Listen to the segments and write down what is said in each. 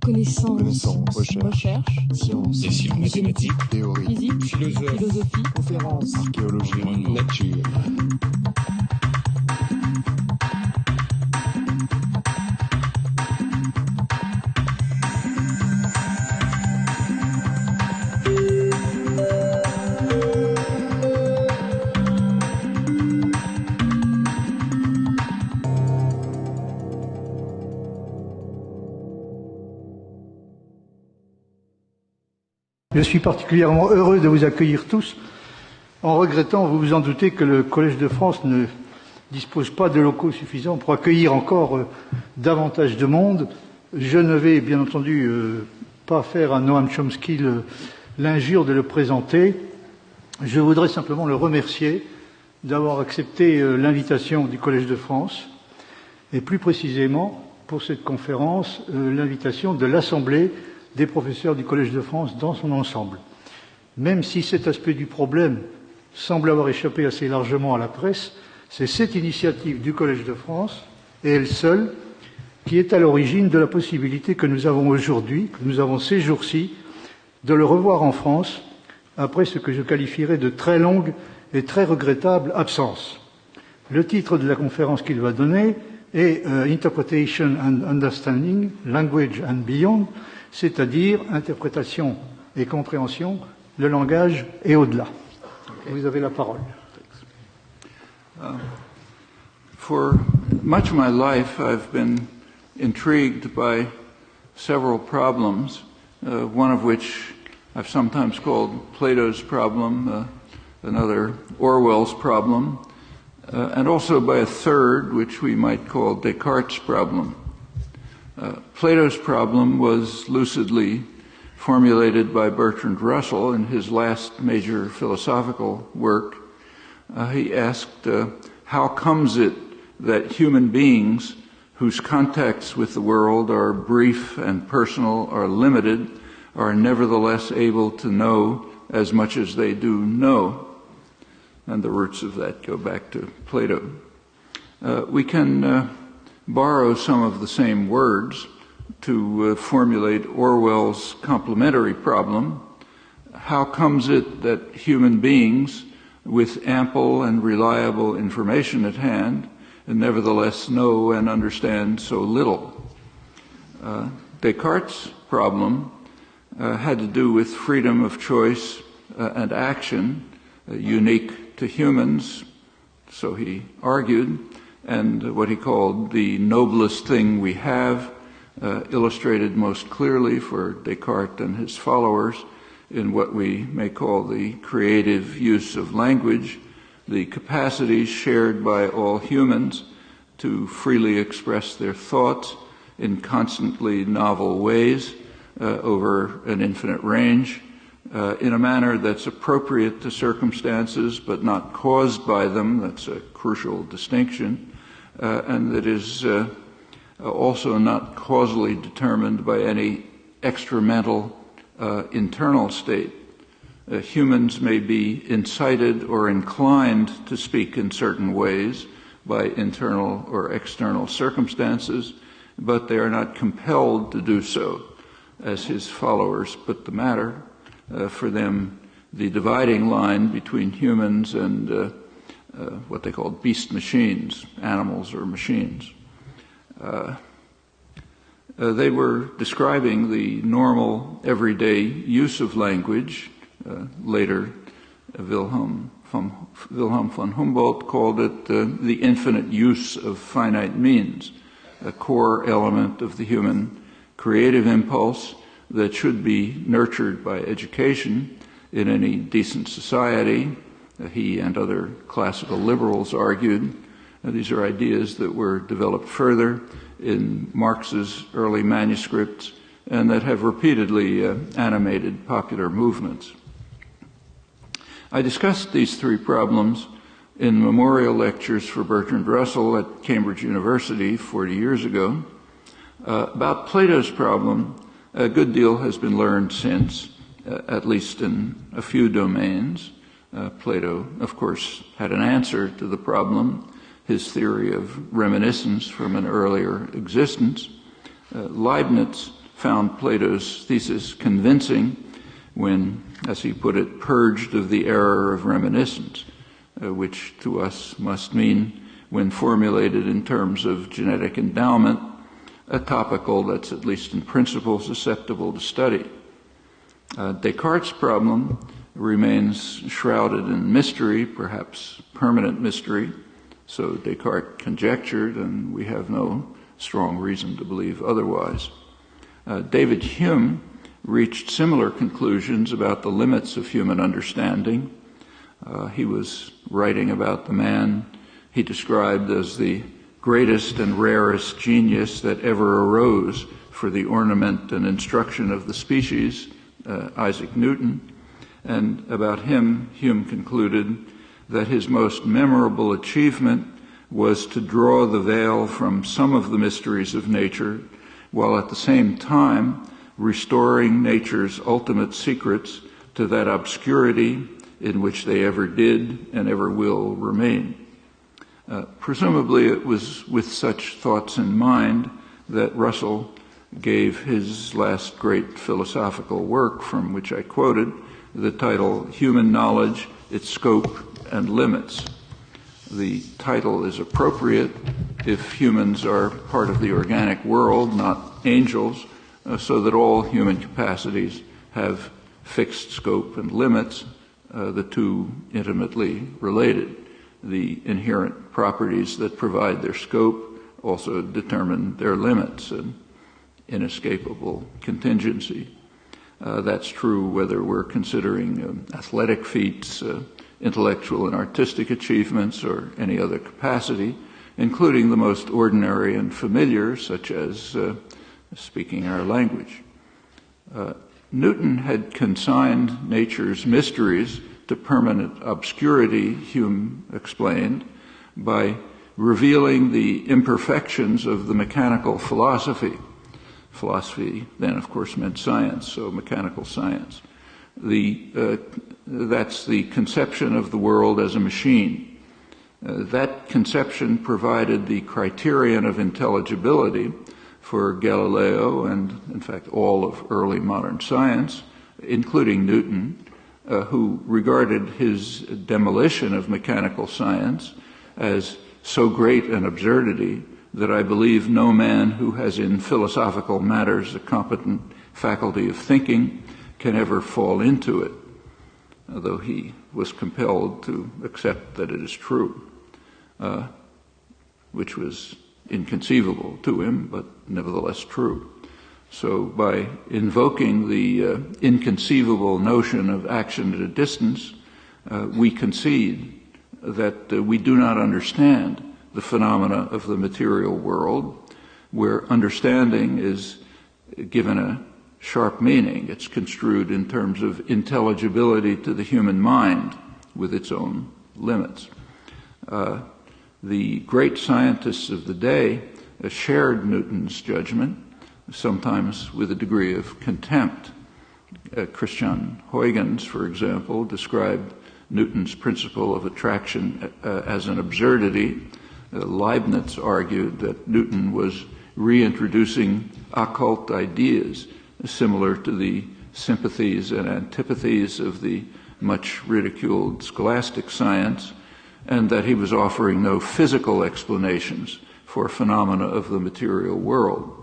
Connaissance, recherche, sciences, mathématiques, théorie, physique, philosophie, conférences, archéologie, nature. Je suis particulièrement heureux de vous accueillir tous, en regrettant, vous vous en doutez, que le Collège de France ne dispose pas de locaux suffisants pour accueillir encore davantage de monde. Je ne vais bien entendu pas faire à Noam Chomsky l'injure de le présenter. Je voudrais simplement le remercier d'avoir accepté l'invitation du Collège de France, et plus précisément, pour cette conférence, l'invitation de l'Assemblée des professeurs du Collège de France dans son ensemble. Même si cet aspect du problème semble avoir échappé assez largement à la presse, c'est cette initiative du Collège de France, et elle seule, qui est à l'origine de la possibilité que nous avons aujourd'hui, que nous avons ces jours-ci, de le revoir en France, après ce que je qualifierais de très longue et très regrettable absence. Le titre de la conférence qu'il va donner est Interpretation and Understanding, Language and Beyond, c'est-à-dire interprétation et compréhension, le langage et au-delà. Okay. Vous avez la parole. For much of my life, I've been intrigued by several problems, one of which I've sometimes called Plato's problem, another Orwell's problem, and also by a third, which we might call Descartes' problem. Plato's problem was lucidly formulated by Bertrand Russell in his last major philosophical work. He asked, how comes it that human beings whose contacts with the world are brief and personal, are limited, are nevertheless able to know as much as they do know? And the roots of that go back to Plato. We can borrow some of the same words to formulate Orwell's complementary problem. How comes it that human beings with ample and reliable information at hand and nevertheless know and understand so little? Descartes' problem had to do with freedom of choice and action, unique to humans, so he argued, and what he called the noblest thing we have, illustrated most clearly for Descartes and his followers in what we may call the creative use of language, the capacities shared by all humans to freely express their thoughts in constantly novel ways over an infinite range, in a manner that's appropriate to circumstances but not caused by them. That's a crucial distinction. And that is also not causally determined by any extramental internal state. Humans may be incited or inclined to speak in certain ways by internal or external circumstances, but they are not compelled to do so, as his followers put the matter. For them, the dividing line between humans and what they call beast machines, animals or machines. They were describing the normal, everyday use of language. Later, Wilhelm von Humboldt called it the infinite use of finite means, a core element of the human creative impulse that should be nurtured by education in any decent society. He and other classical liberals argued. These are ideas that were developed further in Marx's early manuscripts and that have repeatedly animated popular movements. I discussed these three problems in memorial lectures for Bertrand Russell at Cambridge University 40 years ago. About Plato's problem, a good deal has been learned since, at least in a few domains. Plato, of course, had an answer to the problem, his theory of reminiscence from an earlier existence. Leibniz found Plato's thesis convincing when, as he put it, purged of the error of reminiscence, which to us must mean, when formulated in terms of genetic endowment, a topical that's at least in principle susceptible to study. Descartes' problem remains shrouded in mystery, perhaps permanent mystery, so Descartes conjectured, and we have no strong reason to believe otherwise. David Hume reached similar conclusions about the limits of human understanding. He was writing about the man he described as the greatest and rarest genius that ever arose for the ornament and instruction of the species, Isaac Newton. And about him, Hume concluded that his most memorable achievement was to draw the veil from some of the mysteries of nature, while at the same time restoring nature's ultimate secrets to that obscurity in which they ever did and ever will remain. Presumably it was with such thoughts in mind that Russell gave his last great philosophical work, from which I quoted, the title Human Knowledge, Its Scope and Limits. The title is appropriate if humans are part of the organic world, not angels, so that all human capacities have fixed scope and limits, the two intimately related. The inherent properties that provide their scope also determine their limits, an inescapable contingency. That's true whether we're considering athletic feats, intellectual and artistic achievements, or any other capacity, including the most ordinary and familiar, such as speaking our language. Newton had consigned nature's mysteries to permanent obscurity, Hume explained, by revealing the imperfections of the mechanical philosophy. Philosophy then, of course, meant science, so mechanical science. That's the conception of the world as a machine. That conception provided the criterion of intelligibility for Galileo and, in fact, all of early modern science, including Newton, who regarded his demolition of mechanical science as so great an absurdity that I believe no man who has in philosophical matters a competent faculty of thinking can ever fall into it, though he was compelled to accept that it is true, which was inconceivable to him, but nevertheless true. So by invoking the inconceivable notion of action at a distance, we concede that we do not understand the phenomena of the material world, where understanding is given a sharp meaning. It's construed in terms of intelligibility to the human mind with its own limits. The great scientists of the day shared Newton's judgment, sometimes with a degree of contempt. Christian Huygens, for example, described Newton's principle of attraction as an absurdity. Leibniz argued that Newton was reintroducing occult ideas similar to the sympathies and antipathies of the much ridiculed scholastic science, and that he was offering no physical explanations for phenomena of the material world.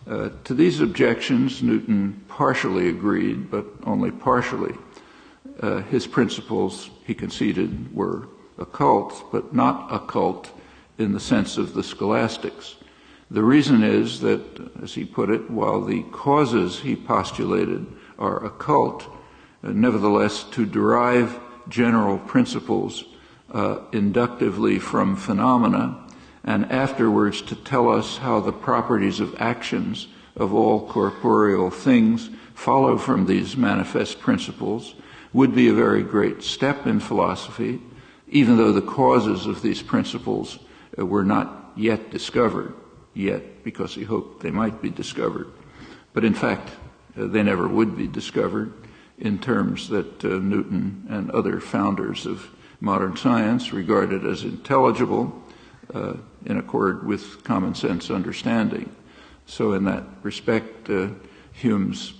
To these objections, Newton partially agreed, but only partially. His principles, he conceded, were occult, but not occult in the sense of the scholastics. The reason is that, as he put it, while the causes he postulated are occult, nevertheless, to derive general principles inductively from phenomena, and afterwards to tell us how the properties of actions of all corporeal things follow from these manifest principles, would be a very great step in philosophy, even though the causes of these principles were not yet discovered, because he hoped they might be discovered. But in fact, they never would be discovered in terms that Newton and other founders of modern science regarded as intelligible in accord with common sense understanding. So in that respect, Hume's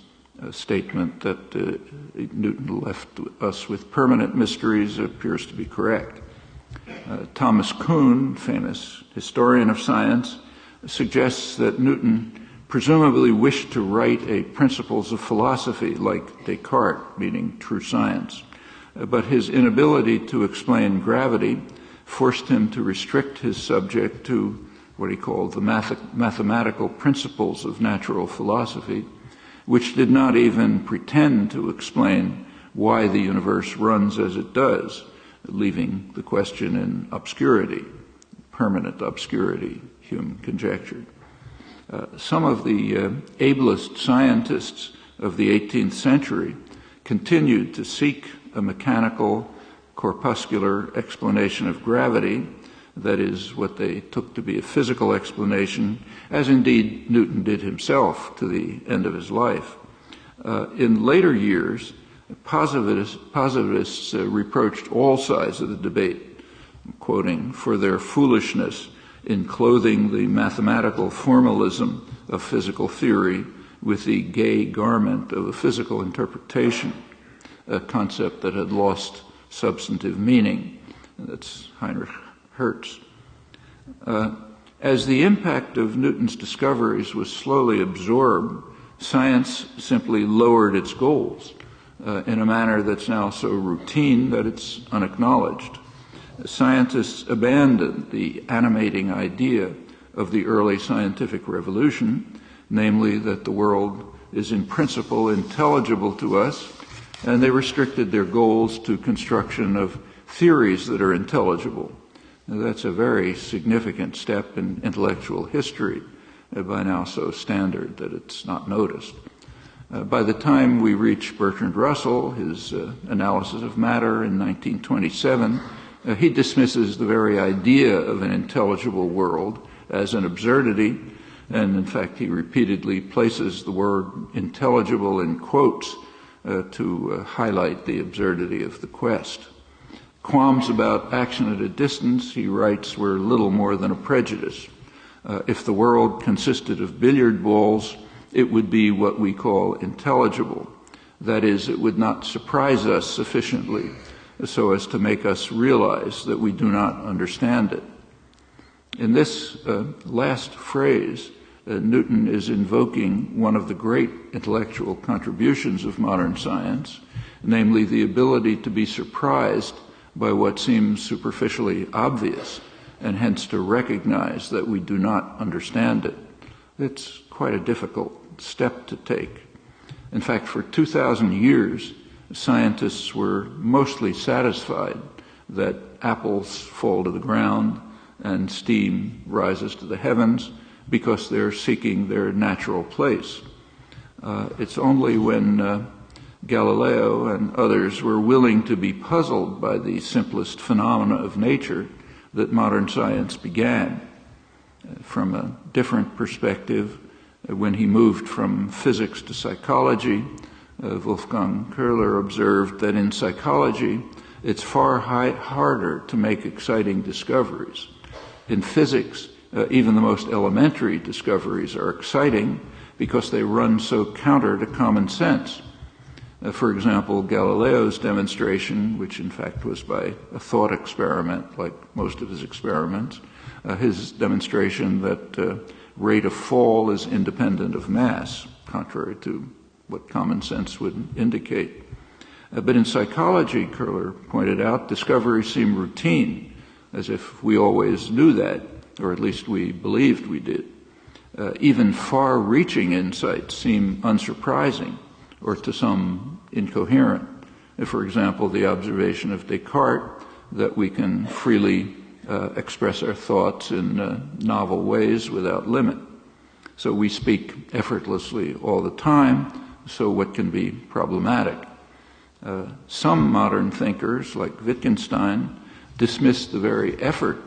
statement that Newton left us with permanent mysteries appears to be correct. Thomas Kuhn, famous historian of science, suggests that Newton presumably wished to write a Principles of Philosophy like Descartes, meaning true science. But his inability to explain gravity forced him to restrict his subject to what he called the mathematical principles of natural philosophy, which did not even pretend to explain why the universe runs as it does, leaving the question in obscurity, permanent obscurity, Hume conjectured. Some of the ablest scientists of the 18th century continued to seek a mechanical, corpuscular explanation of gravity, that is, what they took to be a physical explanation, as indeed Newton did himself to the end of his life. In later years, positivists reproached all sides of the debate, quoting, for their foolishness in clothing the mathematical formalism of physical theory with the gay garment of a physical interpretation, a concept that had lost substantive meaning. That's Heinrich Hertz. As the impact of Newton's discoveries was slowly absorbed, science simply lowered its goals in a manner that's now so routine that it's unacknowledged. Scientists abandoned the animating idea of the early scientific revolution, namely that the world is in principle intelligible to us, and they restricted their goals to construction of theories that are intelligible. Now, that's a very significant step in intellectual history, by now so standard that it's not noticed. By the time we reach Bertrand Russell, his analysis of matter in 1927, he dismisses the very idea of an intelligible world as an absurdity, and in fact he repeatedly places the word intelligible in quotes to highlight the absurdity of the quest. Qualms about action at a distance, he writes, were little more than a prejudice. If the world consisted of billiard balls, it would be what we call intelligible. That is, it would not surprise us sufficiently so as to make us realize that we do not understand it. In this last phrase, Newton is invoking one of the great intellectual contributions of modern science, namely the ability to be surprised by what seems superficially obvious, and hence to recognize that we do not understand it. It's quite a difficult step to take. In fact, for 2,000 years, scientists were mostly satisfied that apples fall to the ground and steam rises to the heavens because they're seeking their natural place. It's only when Galileo and others were willing to be puzzled by the simplest phenomena of nature that modern science began. From a different perspective, when he moved from physics to psychology, Wolfgang Köhler observed that in psychology, it's far harder to make exciting discoveries. In physics, even the most elementary discoveries are exciting because they run so counter to common sense. For example, Galileo's demonstration, which in fact was by a thought experiment, like most of his experiments, his demonstration that rate of fall is independent of mass, contrary to what common sense would indicate. But in psychology, Köhler pointed out, discoveries seem routine, as if we always knew that, or at least we believed we did. Even far-reaching insights seem unsurprising, or to some incoherent. For example, the observation of Descartes that we can freely express our thoughts in novel ways without limit. So we speak effortlessly all the time, so what can be problematic? Some modern thinkers, like Wittgenstein, dismiss the very effort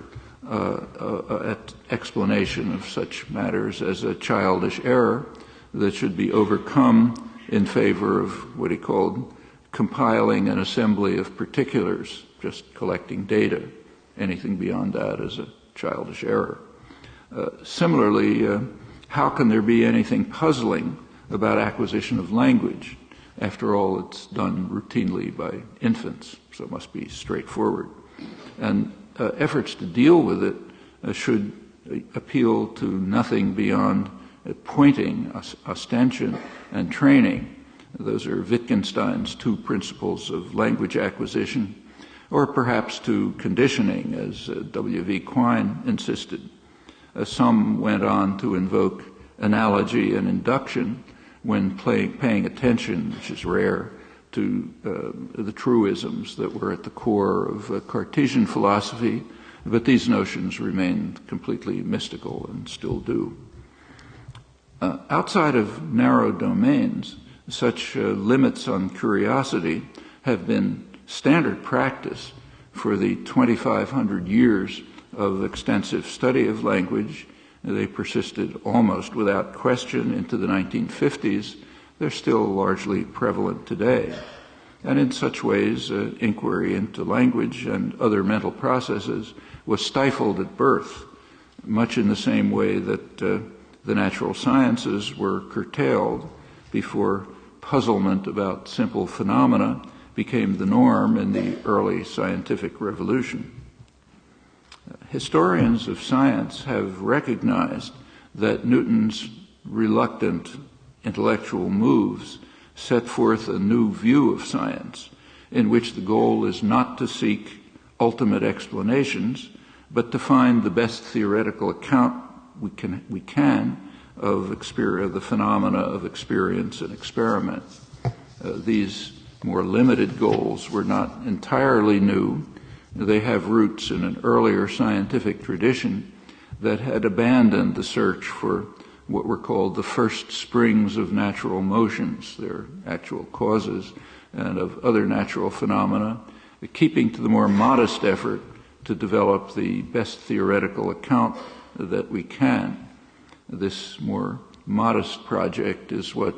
at explanation of such matters as a childish error that should be overcome in favor of what he called compiling an assembly of particulars, just collecting data. Anything beyond that is a childish error. Similarly, how can there be anything puzzling about acquisition of language? After all, it's done routinely by infants, so it must be straightforward. And efforts to deal with it should appeal to nothing beyond pointing, ostension, and training. Those are Wittgenstein's two principles of language acquisition, or perhaps to conditioning, as W.V. Quine insisted. Some went on to invoke analogy and induction when paying attention, which is rare, to the truisms that were at the core of Cartesian philosophy, but these notions remained completely mystical and still do. Outside of narrow domains, such limits on curiosity have been standard practice for the 2,500 years of extensive study of language. They persisted almost without question into the 1950s. They're still largely prevalent today. And in such ways, inquiry into language and other mental processes was stifled at birth, much in the same way that the natural sciences were curtailed before puzzlement about simple phenomena became the norm in the early scientific revolution. Historians of science have recognized that Newton's reluctant intellectual moves set forth a new view of science in which the goal is not to seek ultimate explanations, but to find the best theoretical account we can of the phenomena of experience and experiment. These more limited goals were not entirely new. They have roots in an earlier scientific tradition that had abandoned the search for what were called the first springs of natural motions, their actual causes, and of other natural phenomena, keeping to the more modest effort to develop the best theoretical account that we can. This more modest project is what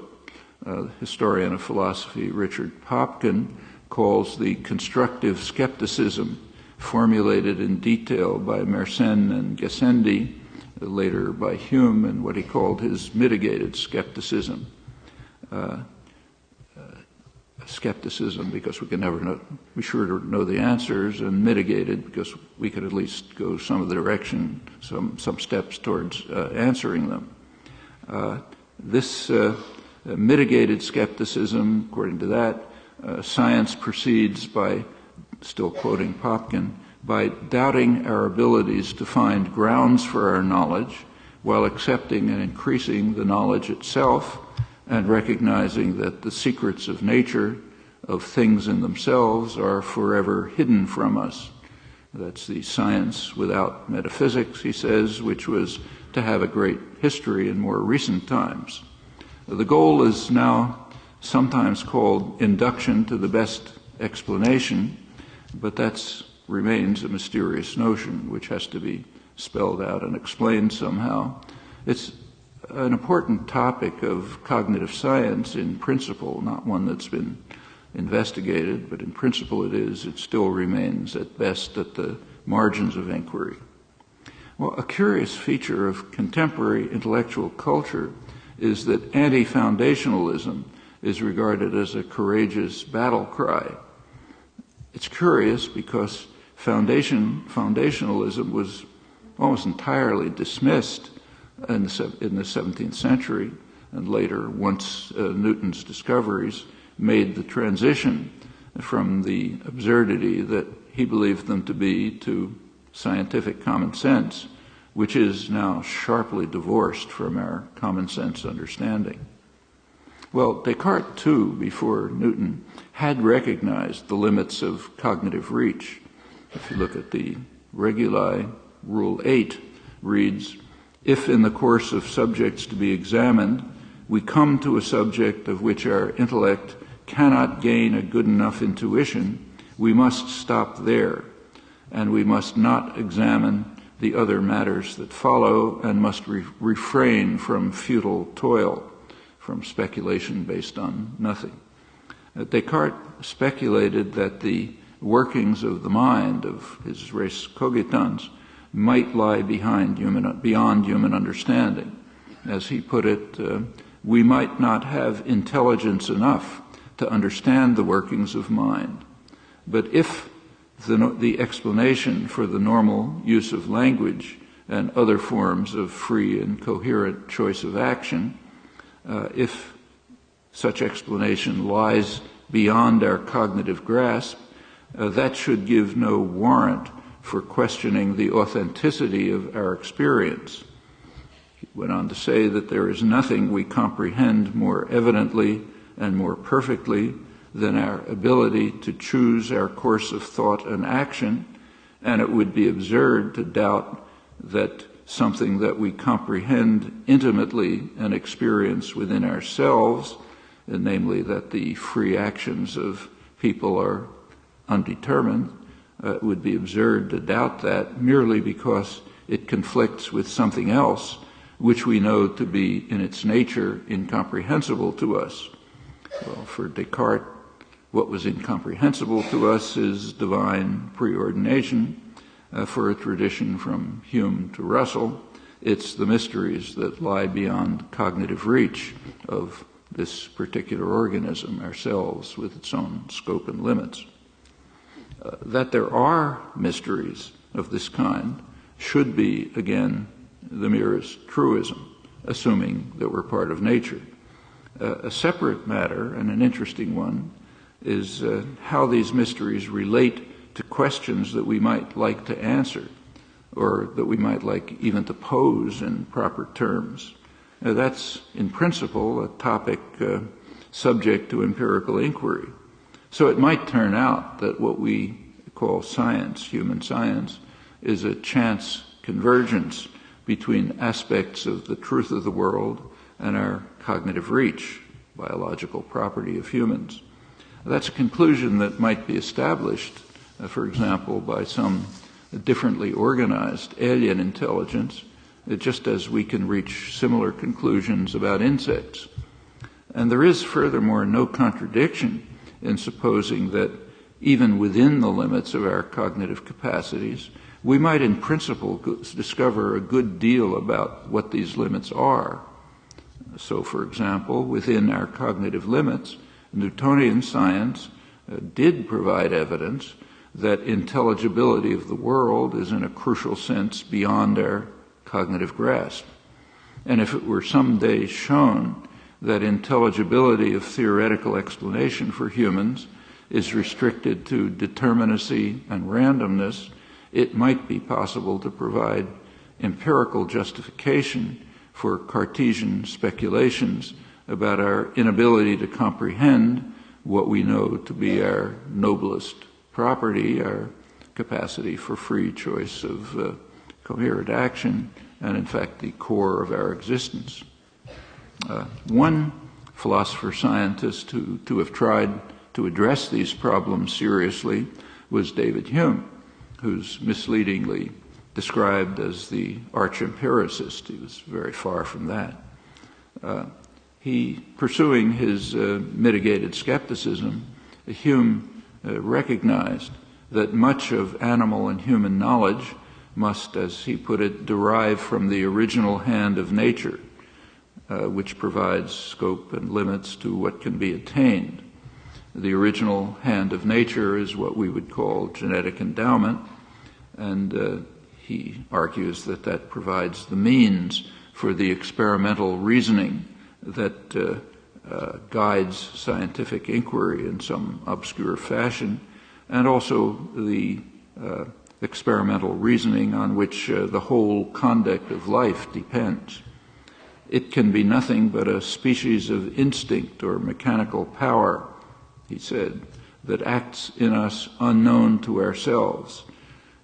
historian of philosophy Richard Popkin calls the constructive skepticism, formulated in detail by Mersenne and Gassendi, later by Hume, in what he called his mitigated skepticism. Skepticism because we can never be sure to know the answers, and mitigated because we could at least go some steps towards answering them. This mitigated skepticism, according to that, science proceeds by, still quoting Popkin, by doubting our abilities to find grounds for our knowledge while accepting and increasing the knowledge itself, and recognizing that the secrets of nature, of things in themselves, are forever hidden from us. That's the science without metaphysics, he says, which was to have a great history in more recent times. The goal is now sometimes called induction to the best explanation, but that remains a mysterious notion which has to be spelled out and explained somehow. It's an important topic of cognitive science in principle, not one that's been investigated, but in principle it is. It still remains at best at the margins of inquiry. Well, a curious feature of contemporary intellectual culture is that anti-foundationalism is regarded as a courageous battle cry. It's curious because foundationalism was almost entirely dismissed in the 17th century, and later, once Newton's discoveries made the transition from the absurdity that he believed them to be to scientific common sense, which is now sharply divorced from our common sense understanding. Well, Descartes, too, before Newton, had recognized the limits of cognitive reach. If you look at the Reguli, Rule 8 reads, "If in the course of subjects to be examined, we come to a subject of which our intellect cannot gain a good enough intuition, we must stop there, and we must not examine the other matters that follow, and must refrain from futile toil, from speculation based on nothing." Descartes speculated that the workings of the mind, of his res cogitans, might lie beyond human understanding. as he put it, we might not have intelligence enough to understand the workings of mind. But if the explanation for the normal use of language and other forms of free and coherent choice of action, if such explanation lies beyond our cognitive grasp, that should give no warrant for questioning the authenticity of our experience. He went on to say that there is nothing we comprehend more evidently and more perfectly than our ability to choose our course of thought and action, and it would be absurd to doubt that something that we comprehend intimately and experience within ourselves, and namely that the free actions of people are undetermined, it would be absurd to doubt that merely because it conflicts with something else which we know to be in its nature incomprehensible to us. Well, for Descartes, what was incomprehensible to us is divine preordination. For a tradition from Hume to Russell, it's the mysteries that lie beyond cognitive reach of this particular organism, ourselves, with its own scope and limits. That there are mysteries of this kind should be, again, the merest truism, assuming that we're part of nature. A separate matter, and an interesting one, is how these mysteries relate to questions that we might like to answer, or that we might like even to pose in proper terms. That's, in principle, a topic subject to empirical inquiry. So it might turn out that what we call science, human science, is a chance convergence between aspects of the truth of the world and our cognitive reach, biological property of humans. That's a conclusion that might be established, for example, by some differently organized alien intelligence, just as we can reach similar conclusions about insects. And there is, furthermore, no contradiction in supposing that even within the limits of our cognitive capacities, we might in principle discover a good deal about what these limits are. So, for example, within our cognitive limits, Newtonian science did provide evidence that intelligibility of the world is in a crucial sense beyond our cognitive grasp. And if it were someday shown that intelligibility of theoretical explanation for humans is restricted to determinacy and randomness, it might be possible to provide empirical justification for Cartesian speculations about our inability to comprehend what we know to be our noblest property, our capacity for free choice of coherent action, and in fact the core of our existence. One philosopher-scientist to have tried to address these problems seriously was David Hume, who's misleadingly described as the arch-empiricist. He was very far from that. Pursuing his mitigated skepticism, Hume recognized that much of animal and human knowledge must, as he put it, derive from the original hand of nature, which provides scope and limits to what can be attained. The original hand of nature is what we would call genetic endowment, and he argues that that provides the means for the experimental reasoning that guides scientific inquiry in some obscure fashion, and also the experimental reasoning on which the whole conduct of life depends. It can be nothing but a species of instinct or mechanical power, he said, that acts in us unknown to ourselves,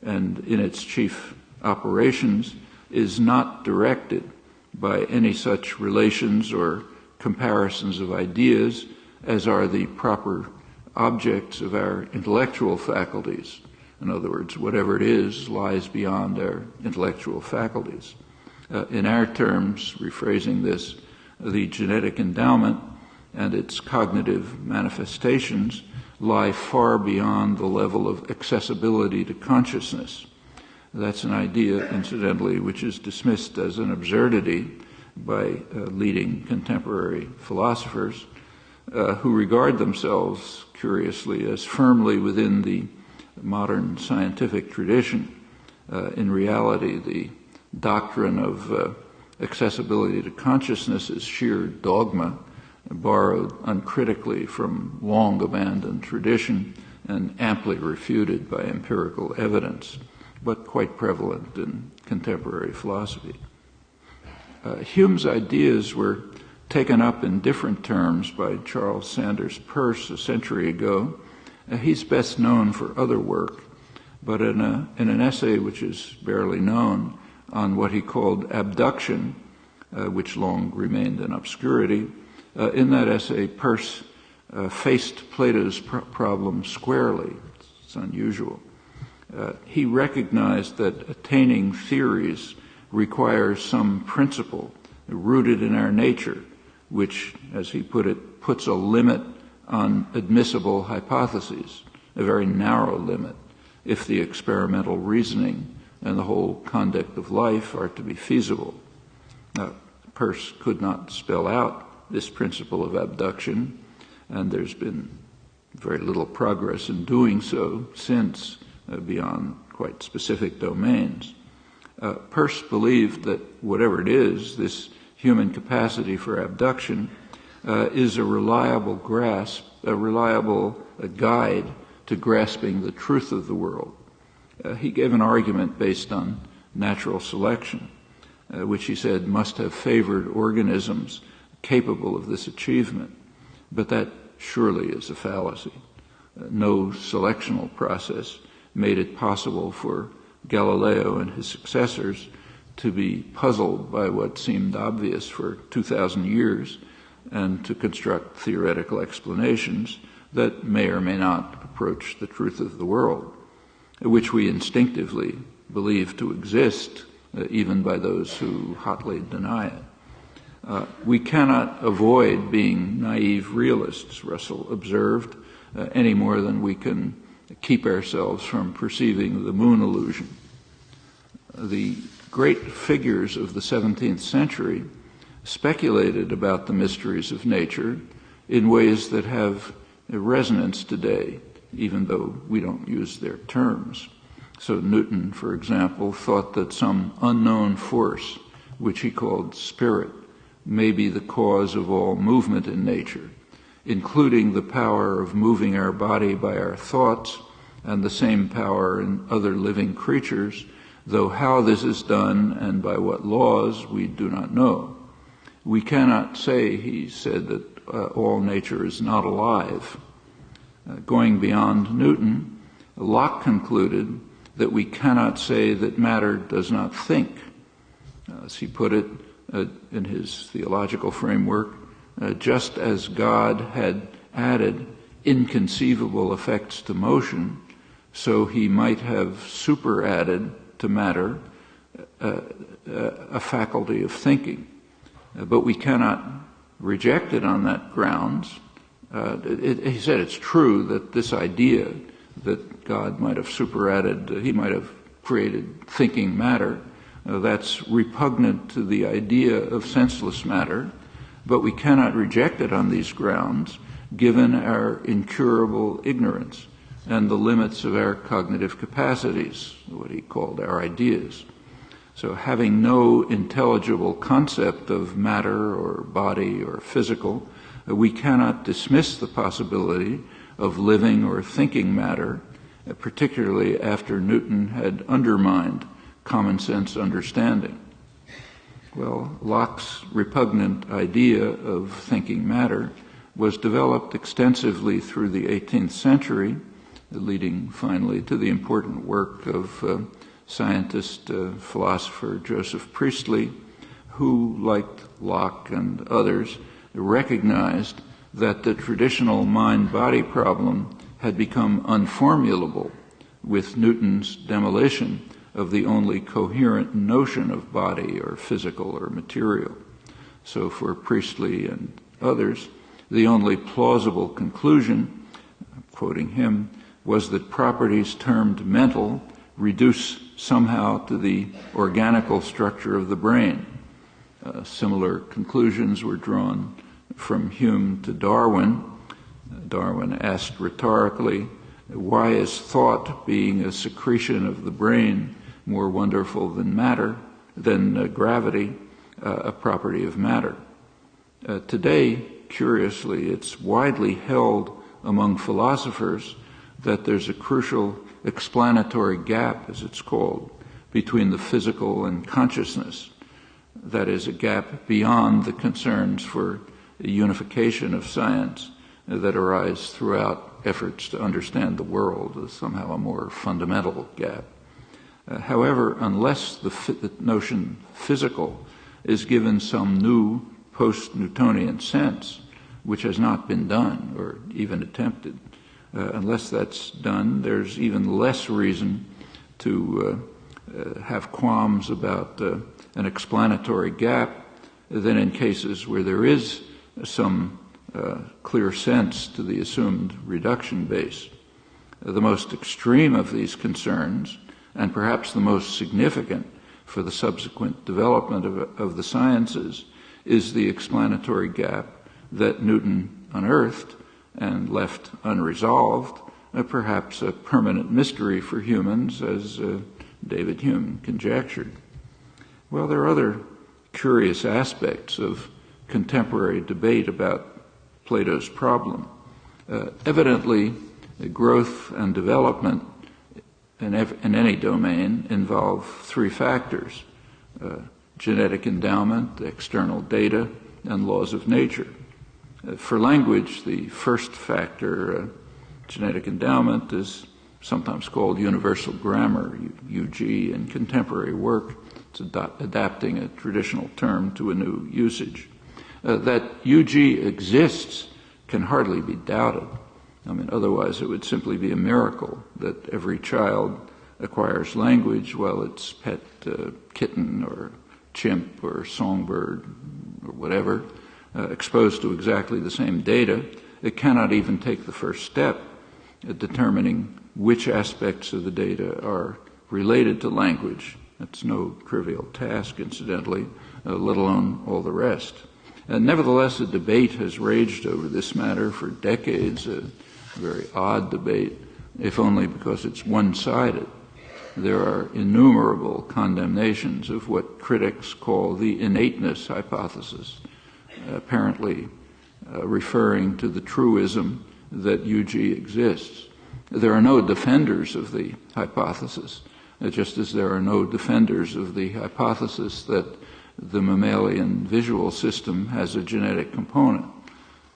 and in its chief operations is not directed by any such relations or comparisons of ideas as are the proper objects of our intellectual faculties. In other words, whatever it is lies beyond our intellectual faculties. In our terms, rephrasing this, the genetic endowment and its cognitive manifestations lie far beyond the level of accessibility to consciousness. That's an idea, incidentally, which is dismissed as an absurdity by leading contemporary philosophers who regard themselves, curiously, as firmly within the modern scientific tradition. In reality, the doctrine of accessibility to consciousness is sheer dogma, borrowed uncritically from long-abandoned tradition and amply refuted by empirical evidence, but quite prevalent in contemporary philosophy. Hume's ideas were taken up in different terms by Charles Sanders Peirce a century ago. He's best known for other work, but in an essay which is barely known on what he called abduction, which long remained in obscurity, in that essay, Peirce faced Plato's problem squarely. It's unusual. He recognized that attaining theories requires some principle rooted in our nature, which, as he put it, puts a limit on admissible hypotheses, a very narrow limit, if the experimental reasoning and the whole conduct of life are to be feasible. Peirce could not spell out this principle of abduction, and there's been very little progress in doing so since, beyond quite specific domains. Peirce believed that whatever it is, this human capacity for abduction is a reliable guide to grasping the truth of the world. He gave an argument based on natural selection, which he said must have favored organisms capable of this achievement. But that surely is a fallacy. No selectional process made it possible for Galileo and his successors to be puzzled by what seemed obvious for 2,000 years and to construct theoretical explanations that may or may not approach the truth of the world, which we instinctively believe to exist, even by those who hotly deny it. We cannot avoid being naive realists, Russell observed, any more than we can keep ourselves from perceiving the moon illusion. The great figures of the 17th century speculated about the mysteries of nature in ways that have a resonance today, even though we don't use their terms. So Newton, for example, thought that some unknown force, which he called spirit, may be the cause of all movement in nature, including the power of moving our body by our thoughts and the same power in other living creatures, though how this is done and by what laws we do not know. We cannot say, he said, that all nature is not alive. Going beyond Newton, Locke concluded that we cannot say that matter does not think. As he put it in his theological framework, just as God had added inconceivable effects to motion, so he might have superadded to matter a faculty of thinking. But we cannot reject it on that grounds. He said it's true that this idea that God might have superadded, he might have created thinking matter, that's repugnant to the idea of senseless matter, but we cannot reject it on these grounds given our incurable ignorance and the limits of our cognitive capacities, what he called our ideas. So having no intelligible concept of matter or body or physical, we cannot dismiss the possibility of living or thinking matter, particularly after Newton had undermined common sense understanding. Well, Locke's repugnant idea of thinking matter was developed extensively through the 18th century, leading finally to the important work of scientist, philosopher Joseph Priestley, who, like Locke and others, recognized that the traditional mind-body problem had become unformulable with Newton's demolition of the only coherent notion of body or physical or material. So for Priestley and others, the only plausible conclusion, quoting him, was that properties termed mental reduce somehow to the organical structure of the brain. Similar conclusions were drawn from Hume to Darwin. Darwin asked rhetorically, why is thought, being a secretion of the brain, more wonderful than gravity, a property of matter? Today, curiously, it's widely held among philosophers that there's a crucial explanatory gap, as it's called, between the physical and consciousness. That is, a gap beyond the concerns for unification of science that arise throughout efforts to understand the world as somehow a more fundamental gap. However, unless the notion physical is given some new post-Newtonian sense, which has not been done or even attempted, unless that's done, there's even less reason to have qualms about an explanatory gap than in cases where there is some clear sense to the assumed reduction base. The most extreme of these concerns, and perhaps the most significant for the subsequent development of the sciences, is the explanatory gap that Newton unearthed and left unresolved, perhaps a permanent mystery for humans, as David Hume conjectured. Well, there are other curious aspects of contemporary debate about Plato's problem. Evidently, growth and development in any domain involve three factors: genetic endowment, external data, and laws of nature. For language, the first factor, genetic endowment, is sometimes called universal grammar, UG, in contemporary work. It's adapting a traditional term to a new usage. That UG exists can hardly be doubted. I mean, otherwise it would simply be a miracle that every child acquires language while its pet kitten or chimp or songbird or whatever, exposed to exactly the same data, it cannot even take the first step at determining which aspects of the data are related to language. That's no trivial task, incidentally, let alone all the rest. Nevertheless, a debate has raged over this matter for decades, a very odd debate, if only because it's one-sided. There are innumerable condemnations of what critics call the innateness hypothesis, apparently referring to the truism that UG exists. There are no defenders of the hypothesis, just as there are no defenders of the hypothesis that the mammalian visual system has a genetic component.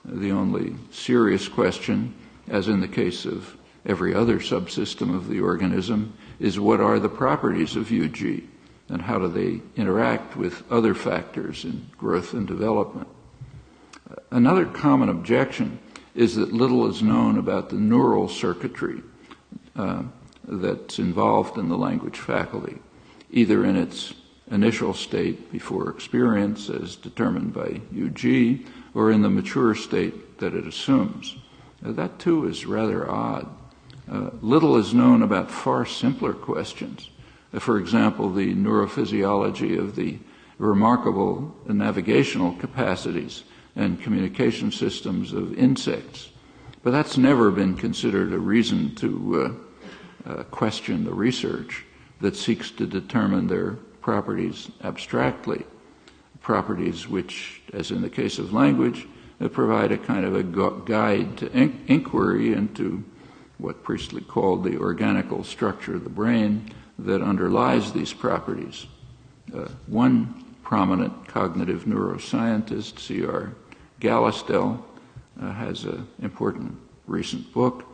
The only serious question, as in the case of every other subsystem of the organism, is what are the properties of UG and how do they interact with other factors in growth and development. Another common objection is that little is known about the neural circuitry that's involved in the language faculty, either in its initial state before experience as determined by UG, or in the mature state that it assumes. That too is rather odd. Little is known about far simpler questions. For example, the neurophysiology of the remarkable navigational capacities and communication systems of insects. But that's never been considered a reason to question the research that seeks to determine their properties abstractly, properties which, as in the case of language, provide a kind of a guide to inquiry into what Priestley called the organical structure of the brain that underlies these properties. One prominent cognitive neuroscientist, C.R. Gallistel, has an important recent book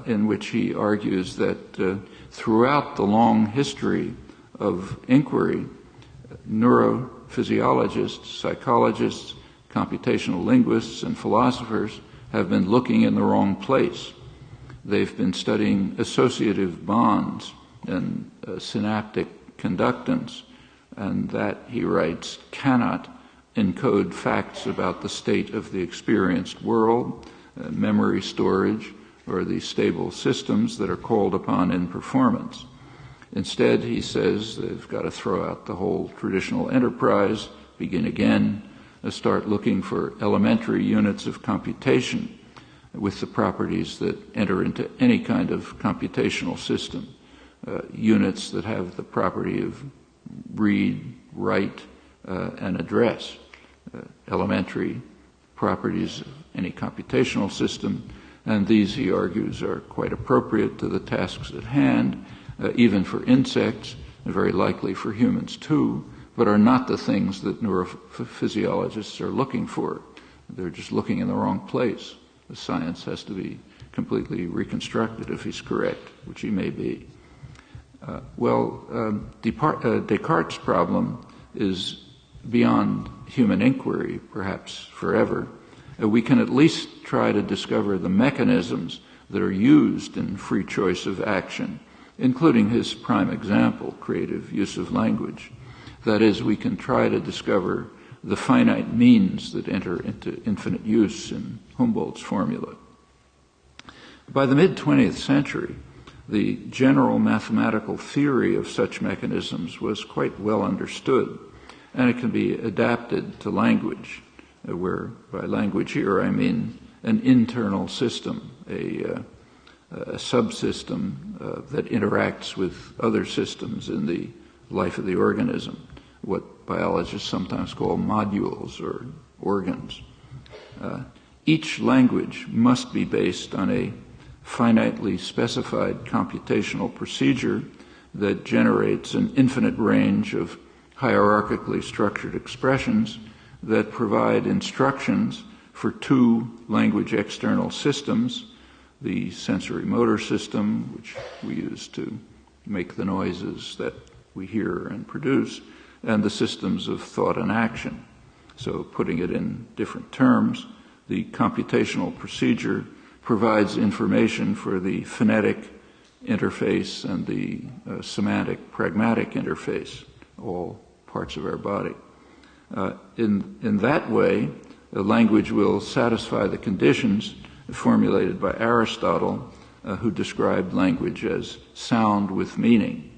in which he argues that throughout the long history of inquiry, neurophysiologists, psychologists, computational linguists, and philosophers have been looking in the wrong place. They've been studying associative bonds and synaptic conductance, and that, he writes, cannot encode facts about the state of the experienced world, memory storage, or the stable systems that are called upon in performance. Instead, he says, they've got to throw out the whole traditional enterprise begin again, start looking for elementary units of computation with the properties that enter into any kind of computational system, units that have the property of read, write, and address, elementary properties of any computational system, and these, he argues, are quite appropriate to the tasks at hand, even for insects, and very likely for humans too, but are not the things that neurophysiologists are looking for. They're just looking in the wrong place. The science has to be completely reconstructed if he's correct, which he may be. Descartes' problem is beyond human inquiry, perhaps forever. We can at least try to discover the mechanisms that are used in free choice of action, including his prime example, creative use of language. That is, we can try to discover the finite means that enter into infinite use in Humboldt's formula. By the mid-20th century, the general mathematical theory of such mechanisms was quite well understood, and it can be adapted to language, where by language here I mean an internal system, a subsystem that interacts with other systems in the life of the organism, what biologists sometimes call modules or organs. Each language must be based on a finitely specified computational procedure that generates an infinite range of hierarchically structured expressions that provide instructions for two language external systems, the sensory motor system, which we use to make the noises that we hear and produce, and the systems of thought and action. So putting it in different terms, the computational procedure provides information for the phonetic interface and the semantic pragmatic interface, all parts of our body. In that way, the language will satisfy the conditions formulated by Aristotle, who described language as sound with meaning.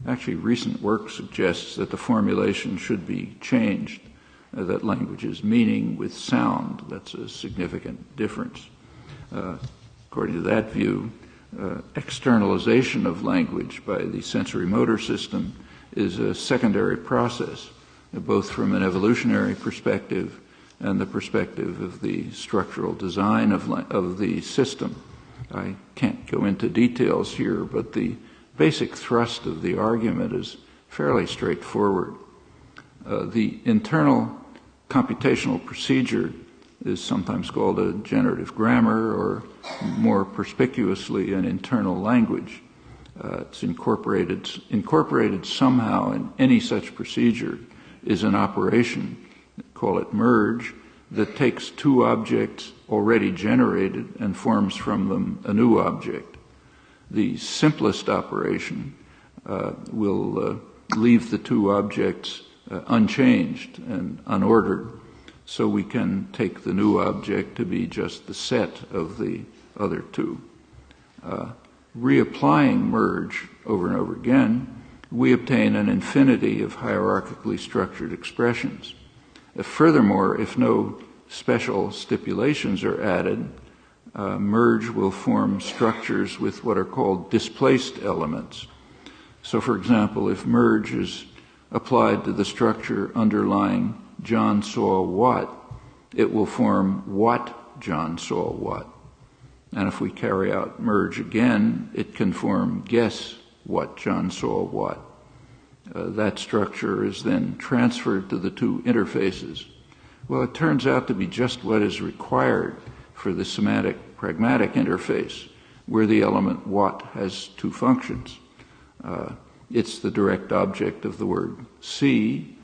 Actually, recent work suggests that the formulation should be changed, that language is meaning with sound. That's a significant difference. According to that view, externalization of language by the sensory motor system is a secondary process, both from an evolutionary perspective and the perspective of the structural design of the system. I can't go into details here, but the basic thrust of the argument is fairly straightforward. The internal computational procedure is sometimes called a generative grammar, or more perspicuously, an internal language. It's incorporated somehow in any such procedure is an operation, call it merge, that takes two objects already generated and forms from them a new object. The simplest operation will leave the two objects unchanged and unordered, so we can take the new object to be just the set of the other two. Reapplying merge over and over again, we obtain an infinity of hierarchically structured expressions. Furthermore, if no special stipulations are added, merge will form structures with what are called displaced elements. So, for example, if merge is applied to the structure underlying John saw what, it will form what John saw what. And if we carry out merge again, it can form guess what John saw what. That structure is then transferred to the two interfaces. Well, it turns out to be just what is required for the semantic pragmatic interface, where the element what has two functions. It's the direct object of the word see,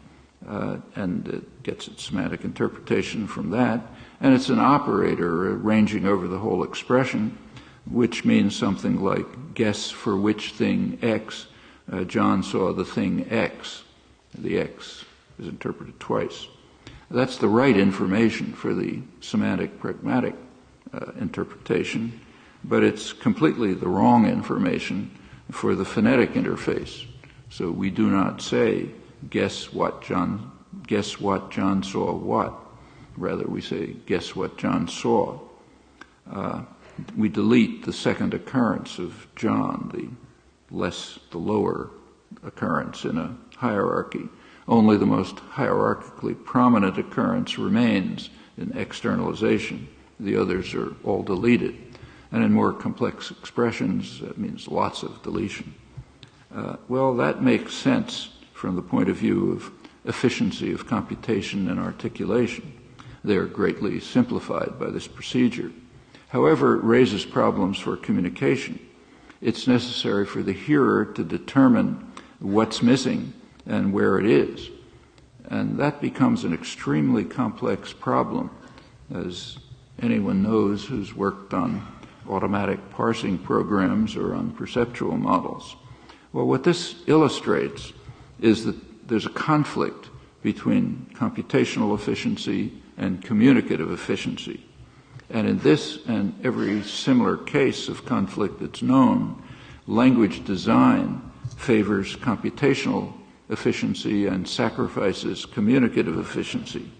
and it gets its semantic interpretation from that, and it's an operator ranging over the whole expression, which means something like guess for which thing X John saw the thing X. The X is interpreted twice. That's the right information for the semantic pragmatic interpretation, but it's completely the wrong information for the phonetic interface. So we do not say, guess what John guess what, John saw what. Rather, we say, guess what John saw. We delete the second occurrence of John, the lower occurrence in a hierarchy. Only the most hierarchically prominent occurrence remains in externalization. The others are all deleted. And in more complex expressions, that means lots of deletion. Well, that makes sense from the point of view of efficiency of computation and articulation. They are greatly simplified by this procedure. However, it raises problems for communication. It's necessary for the hearer to determine what's missing and where it is. And that becomes an extremely complex problem, as anyone knows who's worked on automatic parsing programs or on perceptual models. Well, what this illustrates is that there's a conflict between computational efficiency and communicative efficiency. And in this and every similar case of conflict that's known, language design favors computational efficiency and sacrifices communicative efficiency.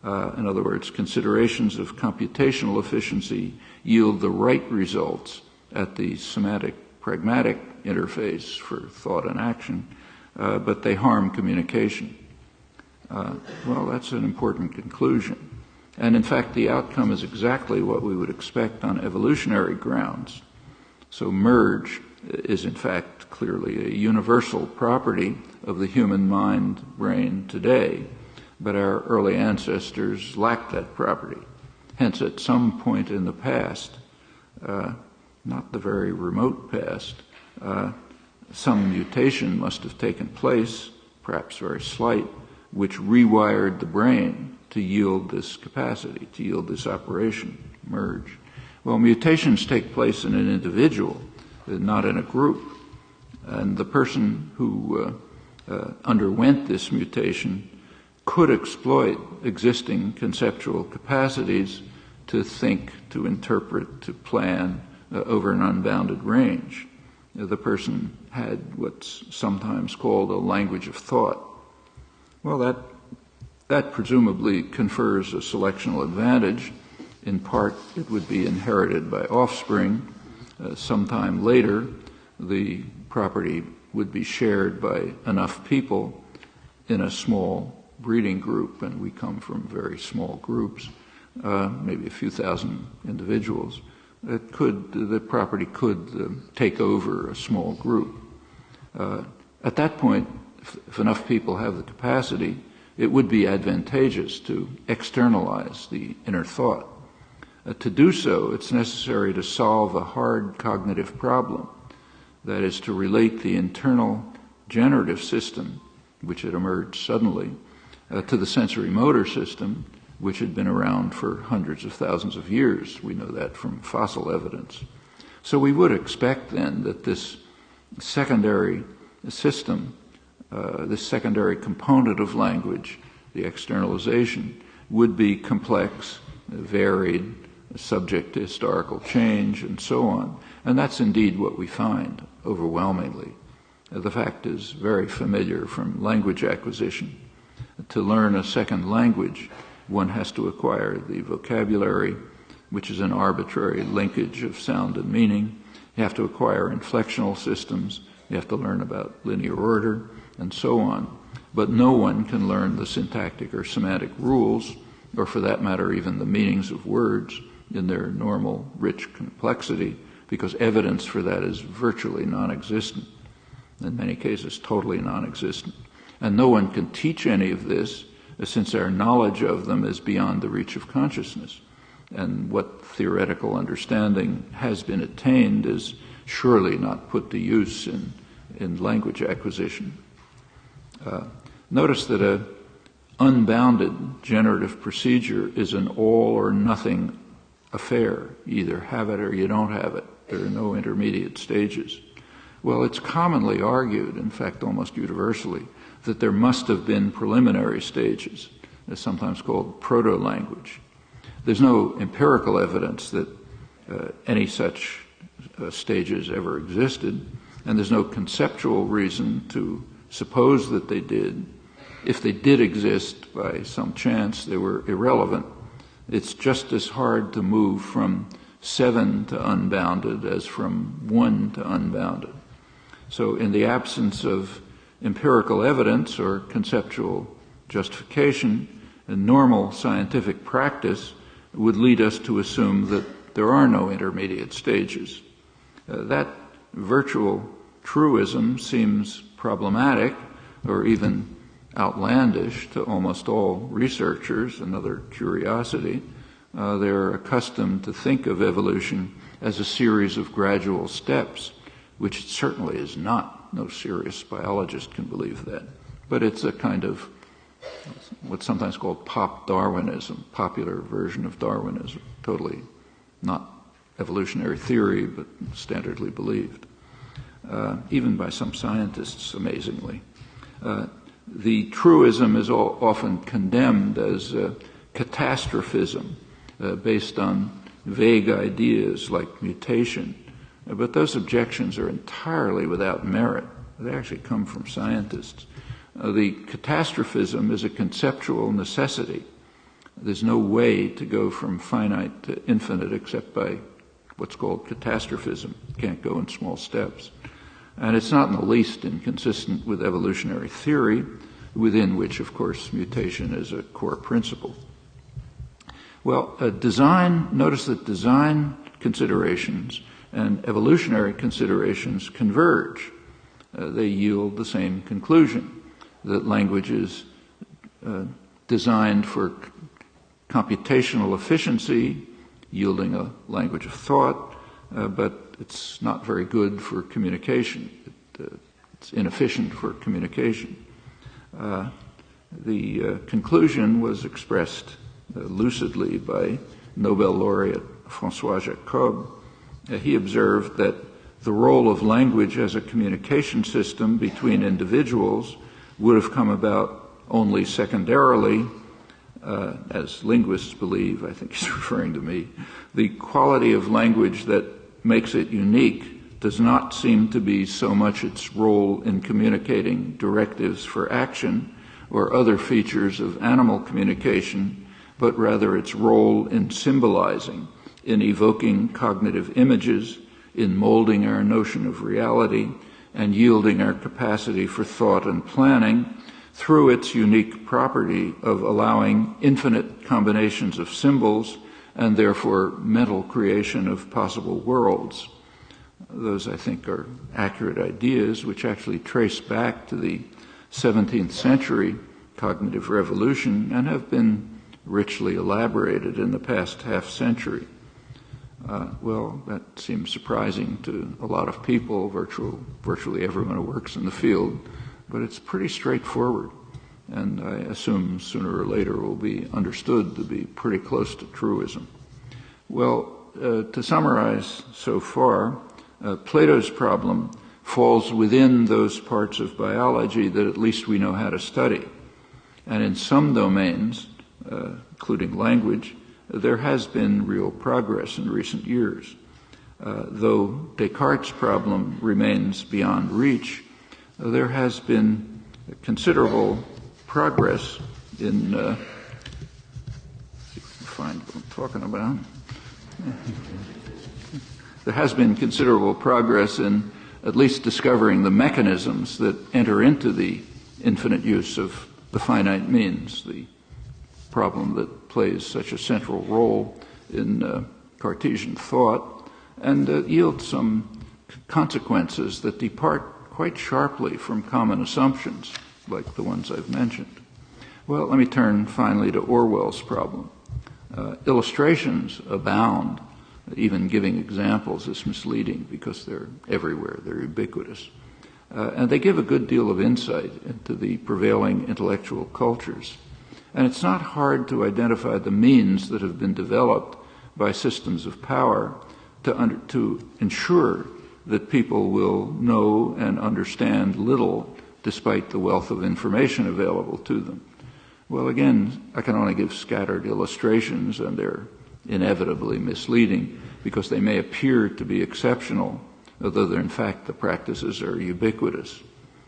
In other words, considerations of computational efficiency yield the right results at the semantic-pragmatic interface for thought and action, but they harm communication. Well, that's an important conclusion. And in fact, the outcome is exactly what we would expect on evolutionary grounds. So merge is in fact clearly a universal property of the human mind brain today, but our early ancestors lacked that property. Hence, at some point in the past, not the very remote past, some mutation must have taken place, perhaps very slight, which rewired the brain to yield this capacity, to yield this operation, merge. Well, mutations take place in an individual, not in a group. And the person who underwent this mutation could exploit existing conceptual capacities to think, to interpret, to plan over an unbounded range. The person had what's sometimes called a language of thought. Well, that presumably confers a selectional advantage. In part, it would be inherited by offspring. Sometime later, the property would be shared by enough people in a small breeding group, and we come from very small groups, maybe a few thousand individuals. The property could take over a small group. At that point, if enough people have the capacity, it would be advantageous to externalize the inner thought. To do so, it's necessary to solve a hard cognitive problem, that is, to relate the internal generative system, which had emerged suddenly, to the sensory motor system, which had been around for hundreds of thousands of years. We know that from fossil evidence. So we would expect then that this secondary system, this secondary component of language, the externalization, would be complex, varied, subject to historical change, and so on. And that's indeed what we find overwhelmingly. The fact is very familiar from language acquisition. To learn a second language, one has to acquire the vocabulary, which is an arbitrary linkage of sound and meaning. You have to acquire inflectional systems. You have to learn about linear order, and so on. But no one can learn the syntactic or semantic rules, or for that matter, even the meanings of words in their normal, rich complexity, because evidence for that is virtually non-existent. In many cases, totally non-existent. And no one can teach any of this, since our knowledge of them is beyond the reach of consciousness. And what theoretical understanding has been attained is surely not put to use in language acquisition. Notice that an unbounded generative procedure is an all or nothing affair. You either have it or you don't have it. There are no intermediate stages. Well, it's commonly argued, in fact almost universally, that there must have been preliminary stages, as sometimes called proto-language. There's no empirical evidence that any such stages ever existed, and there's no conceptual reason to suppose that they did, if they did exist by some chance, they were irrelevant. It's just as hard to move from 7 to unbounded as from 1 to unbounded. So in the absence of empirical evidence or conceptual justification, a normal scientific practice would lead us to assume that there are no intermediate stages. That virtual truism seems problematic or even outlandish to almost all researchers, another curiosity. They're accustomed to think of evolution as a series of gradual steps, which it certainly is not. No serious biologist can believe that. But it's a kind of what's sometimes called pop Darwinism, popular version of Darwinism, totally not evolutionary theory, but standardly believed, even by some scientists, amazingly. The truism is often condemned as catastrophism, based on vague ideas like mutation. But those objections are entirely without merit. They actually come from scientists. The catastrophism is a conceptual necessity. There's no way to go from finite to infinite except by what's called catastrophism. You can't go in small steps. And it's not in the least inconsistent with evolutionary theory, within which, of course, mutation is a core principle. Well, notice that design considerations and evolutionary considerations converge. They yield the same conclusion, that language is designed for computational efficiency, yielding a language of thought, but it's not very good for communication. It's inefficient for communication. The conclusion was expressed lucidly by Nobel laureate François Jacob. He observed that the role of language as a communication system between individuals would have come about only secondarily, as linguists believe, I think he's referring to me. The quality of language that makes it unique does not seem to be so much its role in communicating directives for action or other features of animal communication, but rather its role in symbolizing, in evoking cognitive images, in molding our notion of reality, and yielding our capacity for thought and planning through its unique property of allowing infinite combinations of symbols and therefore mental creation of possible worlds. Those, I think, are accurate ideas which actually trace back to the 17th century cognitive revolution and have been richly elaborated in the past half century. Well, that seems surprising to a lot of people, virtually everyone who works in the field, but it's pretty straightforward, and I assume sooner or later will be understood to be pretty close to truism. Well, to summarize so far, Plato's problem falls within those parts of biology that at least we know how to study. And in some domains, including language, there has been real progress in recent years. Though Descartes' problem remains beyond reach, there has been considerable progress in, find what I'm talking about. There has been considerable progress in at least discovering the mechanisms that enter into the infinite use of the finite means, the problem that plays such a central role in Cartesian thought, and yield some consequences that depart quite sharply from common assumptions, like the ones I've mentioned. Well, let me turn finally to Orwell's problem. Illustrations abound. Even giving examples is misleading because they're everywhere, they're ubiquitous. And they give a good deal of insight into the prevailing intellectual cultures. And it's not hard to identify the means that have been developed by systems of power to ensure that people will know and understand little despite the wealth of information available to them. Well, again, I can only give scattered illustrations, and they're inevitably misleading because they may appear to be exceptional, although in fact the practices are ubiquitous.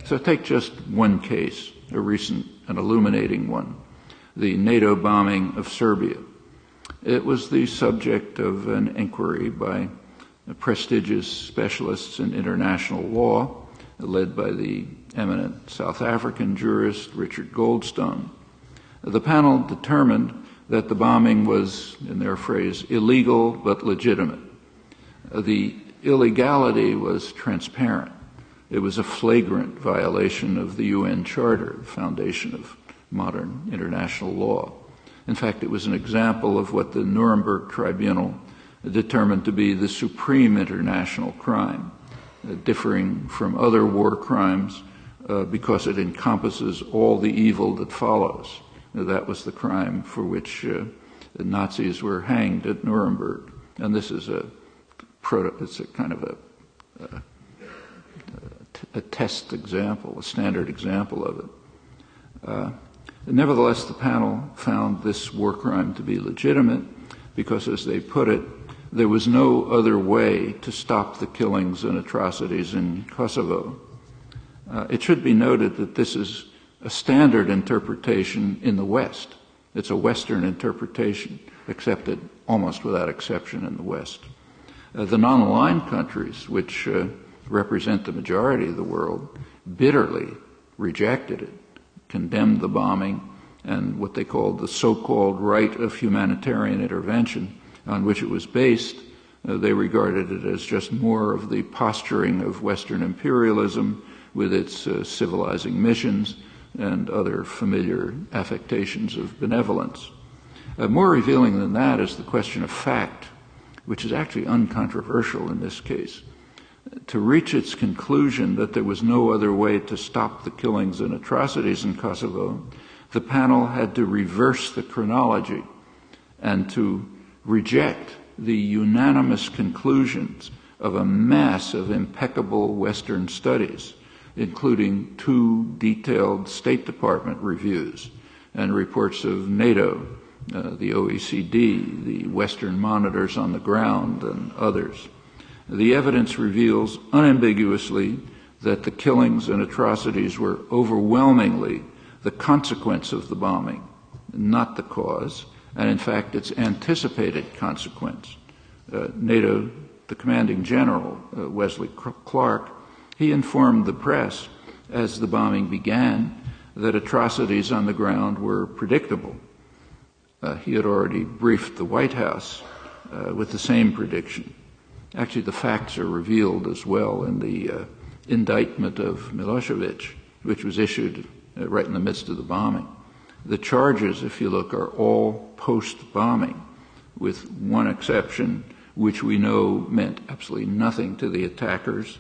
So take just one case, a recent and illuminating one, the NATO bombing of Serbia. It was the subject of an inquiry by prestigious specialists in international law, led by the eminent South African jurist Richard Goldstone. The panel determined that the bombing was, in their phrase, illegal but legitimate. The illegality was transparent. It was a flagrant violation of the UN Charter, the foundation of modern international law. In fact, it was an example of what the Nuremberg Tribunal determined to be the supreme international crime, differing from other war crimes because it encompasses all the evil that follows. That was the crime for which the Nazis were hanged at Nuremberg. And this is it's a kind of a test example, a standard example of it. Nevertheless, the panel found this war crime to be legitimate because, as they put it, there was no other way to stop the killings and atrocities in Kosovo. It should be noted that this is a standard interpretation in the West. It's a Western interpretation, accepted almost without exception in the West. The non-aligned countries, which represent the majority of the world, bitterly rejected it, condemned the bombing and what they called the so-called right of humanitarian intervention on which it was based. They regarded it as just more of the posturing of Western imperialism with its civilizing missions and other familiar affectations of benevolence. More revealing than that is the question of fact, which is actually uncontroversial in this case. To reach its conclusion that there was no other way to stop the killings and atrocities in Kosovo, the panel had to reverse the chronology and to reject the unanimous conclusions of a mass of impeccable Western studies, including 2 detailed State Department reviews and reports of NATO, the OECD, the Western monitors on the ground, and others. The evidence reveals unambiguously that the killings and atrocities were overwhelmingly the consequence of the bombing, not the cause, and in fact its anticipated consequence. NATO, the commanding general, Wesley Clark, he informed the press as the bombing began that atrocities on the ground were predictable. He had already briefed the White House with the same prediction. Actually, the facts are revealed as well in the indictment of Milosevic, which was issued right in the midst of the bombing. The charges, if you look, are all post-bombing, with one exception, which we know meant absolutely nothing to the attackers,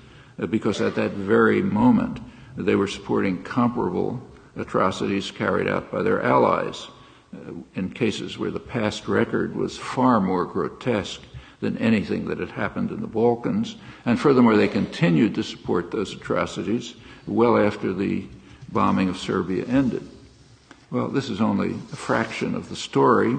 because at that very moment they were supporting comparable atrocities carried out by their allies in cases where the past record was far more grotesque than anything that had happened in the Balkans. And furthermore, they continued to support those atrocities well after the bombing of Serbia ended. Well, this is only a fraction of the story.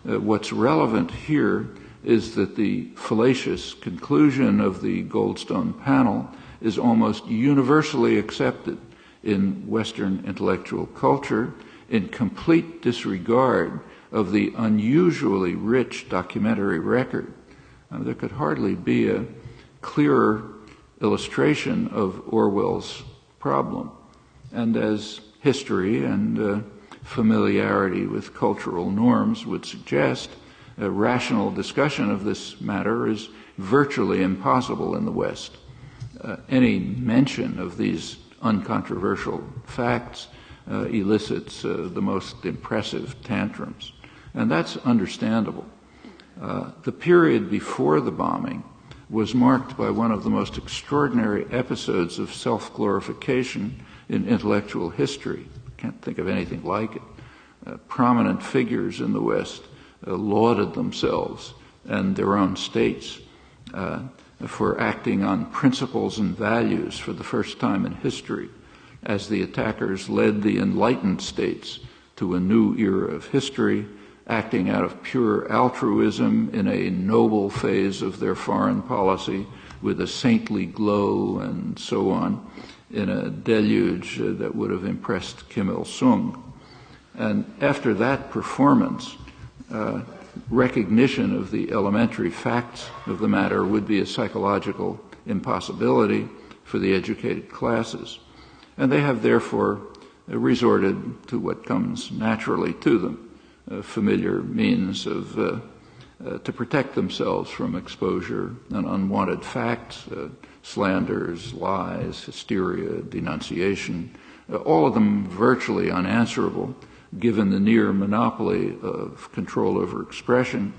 What's relevant here is that the fallacious conclusion of the Goldstone panel is almost universally accepted in Western intellectual culture, in complete disregard of the unusually rich documentary record. There could hardly be a clearer illustration of Orwell's problem. And as history and familiarity with cultural norms would suggest, a rational discussion of this matter is virtually impossible in the West. Any mention of these uncontroversial facts elicits the most impressive tantrums. And that's understandable. The period before the bombing was marked by one of the most extraordinary episodes of self-glorification in intellectual history. Can't think of anything like it. Prominent figures in the West lauded themselves and their own states for acting on principles and values for the first time in history, as the attackers led the enlightened states to a new era of history, acting out of pure altruism in a noble phase of their foreign policy with a saintly glow and so on. in a deluge that would have impressed Kim Il-sung. And after that performance, recognition of the elementary facts of the matter would be a psychological impossibility for the educated classes. And they have therefore resorted to what comes naturally to them, familiar means of to protect themselves from exposure and unwanted facts, slanders, lies, hysteria, denunciation, all of them virtually unanswerable, given the near monopoly of control over expression.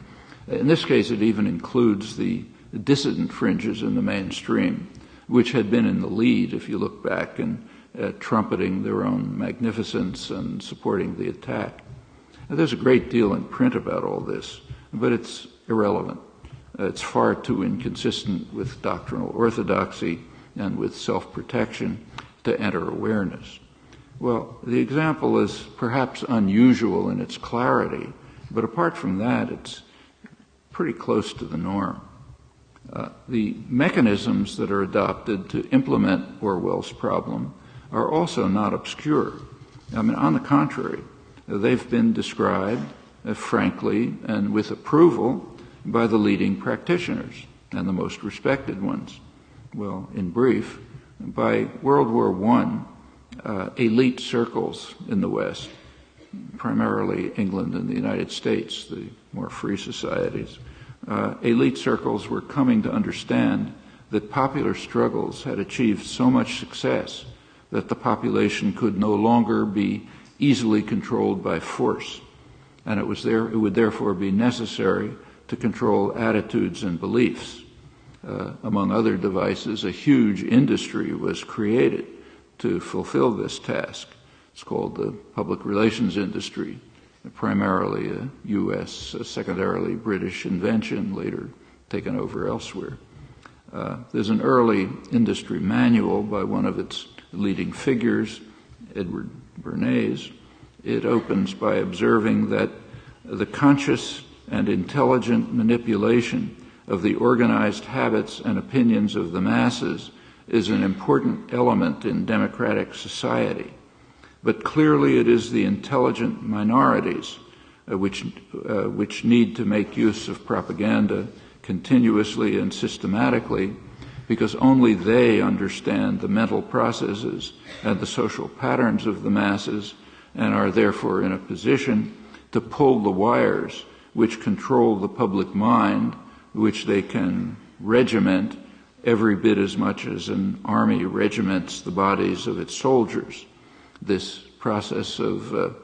In this case, it even includes the dissident fringes in the mainstream, which had been in the lead, if you look back, and trumpeting their own magnificence and supporting the attack. Now, there's a great deal in print about all this, but it's irrelevant. It's far too inconsistent with doctrinal orthodoxy and with self-protection to enter awareness. Well, the example is perhaps unusual in its clarity, but apart from that, it's pretty close to the norm. The mechanisms that are adopted to implement Orwell's problem are also not obscure. I mean, on the contrary, they've been described frankly and with approval by the leading practitioners and the most respected ones. Well, in brief, by World War I, elite circles in the West, primarily England and the United States, the more free societies, elite circles were coming to understand that popular struggles had achieved so much success that the population could no longer be easily controlled by force, and it would therefore be necessary to control attitudes and beliefs. Among other devices, a huge industry was created to fulfill this task. It's called the public relations industry, primarily a U.S., secondarily British invention, later taken over elsewhere. There's an early industry manual by one of its leading figures, Edward Bernays. It opens by observing that the conscious and intelligent manipulation of the organized habits and opinions of the masses is an important element in democratic society. But clearly it is the intelligent minorities which need to make use of propaganda continuously and systematically, because only they understand the mental processes and the social patterns of the masses and are therefore in a position to pull the wires which control the public mind, which they can regiment every bit as much as an army regiments the bodies of its soldiers. This process of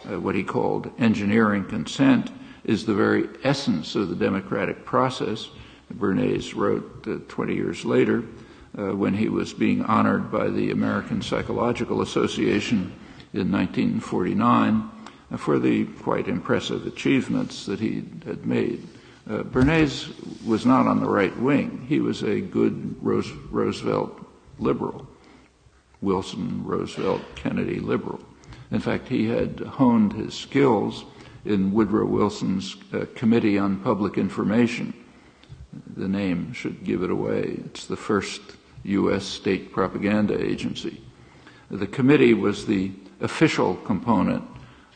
what he called engineering consent is the very essence of the democratic process. Bernays wrote 20 years later, when he was being honored by the American Psychological Association in 1949 for the quite impressive achievements that he had made. Bernays was not on the right wing. He was a good Roosevelt liberal, Wilson, Roosevelt, Kennedy liberal. In fact, he had honed his skills in Woodrow Wilson's Committee on Public Information. The name should give it away. It's the first U.S. state propaganda agency. The committee was the official component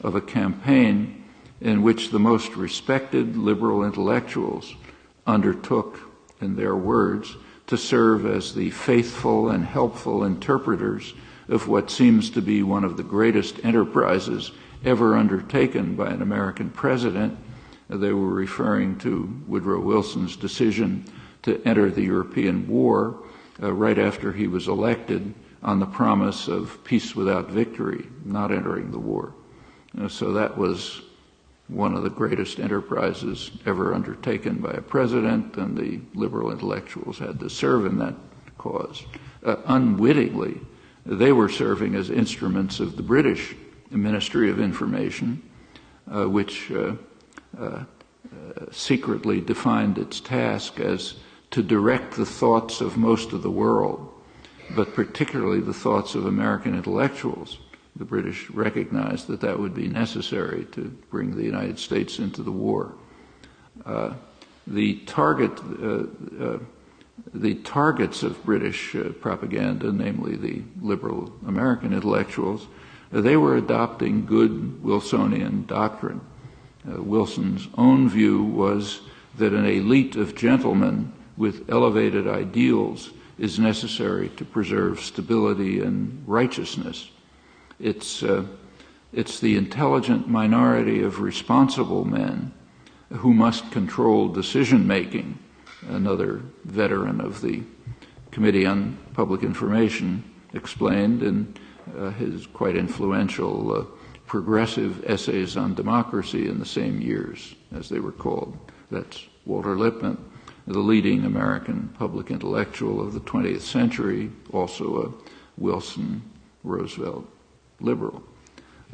of a campaign in which the most respected liberal intellectuals undertook, in their words, to serve as the faithful and helpful interpreters of what seems to be one of the greatest enterprises ever undertaken by an American president. They were referring to Woodrow Wilson's decision to enter the European war right after he was elected on the promise of peace without victory, not entering the war. So that was one of the greatest enterprises ever undertaken by a president, and the liberal intellectuals had to serve in that cause. Unwittingly, they were serving as instruments of the British Ministry of Information, which secretly defined its task as to direct the thoughts of most of the world, but particularly the thoughts of American intellectuals. The British recognized that that would be necessary to bring the United States into the war. The target the targets of British propaganda, namely the liberal American intellectuals, they were adopting good Wilsonian doctrine. Wilson's own view was that an elite of gentlemen with elevated ideals is necessary to preserve stability and righteousness. It's the intelligent minority of responsible men who must control decision-making. Another veteran of the Committee on Public Information explained in his quite influential progressive essays on democracy in the same years, as they were called. That's Walter Lippmann, the leading American public intellectual of the 20th century, also a Wilson-Roosevelt liberal.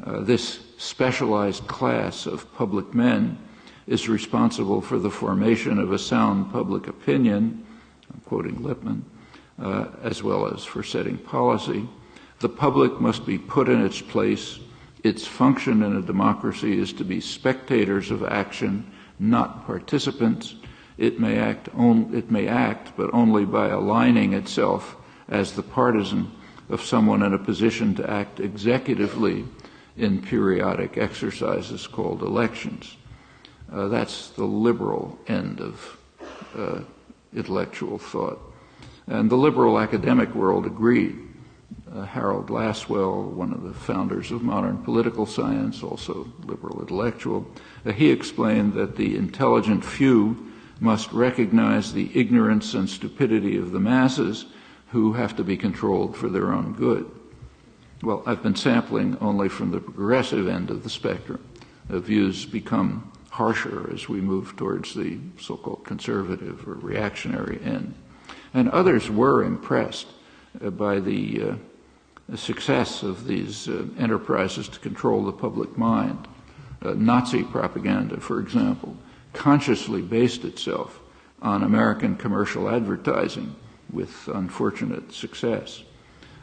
This specialized class of public men is responsible for the formation of a sound public opinion, I'm quoting Lippmann, as well as for setting policy. The public must be put in its place. Its function in a democracy is to be spectators of action, not participants. It may act, but only by aligning itself as the partisan of someone in a position to act executively in periodic exercises called elections. That's the liberal end of intellectual thought. And the liberal academic world agreed. Harold Lasswell, one of the founders of modern political science, also liberal intellectual, he explained that the intelligent few must recognize the ignorance and stupidity of the masses who have to be controlled for their own good. Well, I've been sampling only from the progressive end of the spectrum. Views become harsher as we move towards the so-called conservative or reactionary end. And others were impressed by the success of these enterprises to control the public mind. Nazi propaganda, for example, consciously based itself on American commercial advertising with unfortunate success.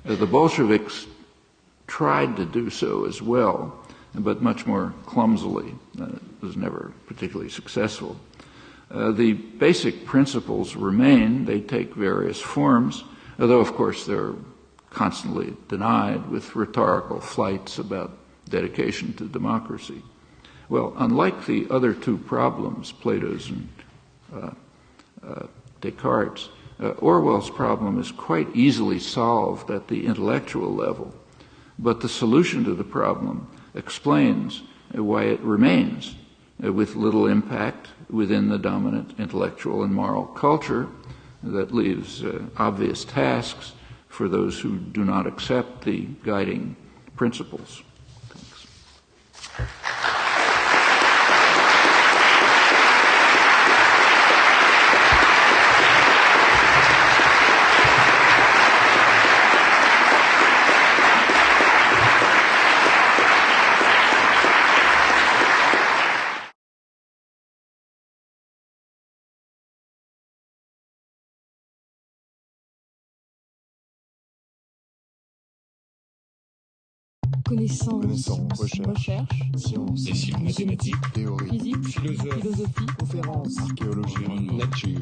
The Bolsheviks tried to do so as well, but much more clumsily. It was never particularly successful. The basic principles remain. They take various forms, although, of course, they're constantly denied with rhetorical flights about dedication to democracy. Well, unlike the other two problems, Plato's and Descartes', Orwell's problem is quite easily solved at the intellectual level, but the solution to the problem explains why it remains with little impact within the dominant intellectual and moral culture that leaves obvious tasks for those who do not accept the guiding principles. Thanks. Connaissance, recherche, science, mathématiques, théorie, physique, philosophie, conférences, archéologie, nature.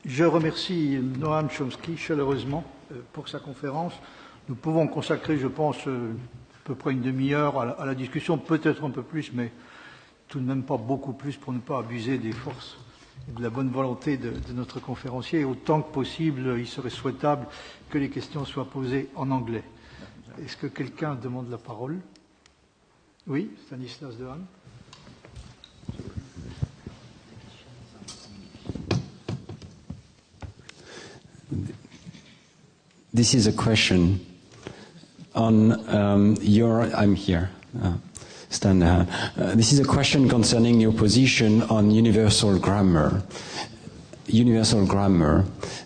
Je remercie Noam Chomsky chaleureusement pour sa conférence. Nous pouvons consacrer, je pense, à peu près une demi-heure à la discussion, peut-être un peu plus, mais tout de même pas beaucoup plus pour ne pas abuser des forces et de la bonne volonté de notre conférencier. Et autant que possible, il serait souhaitable que les questions soient posées en anglais. Est-ce que quelqu'un demande la parole? Oui, Stanislas Dehaene. This is a question on I'm here, Stan. This is a question concerning your position on universal grammar,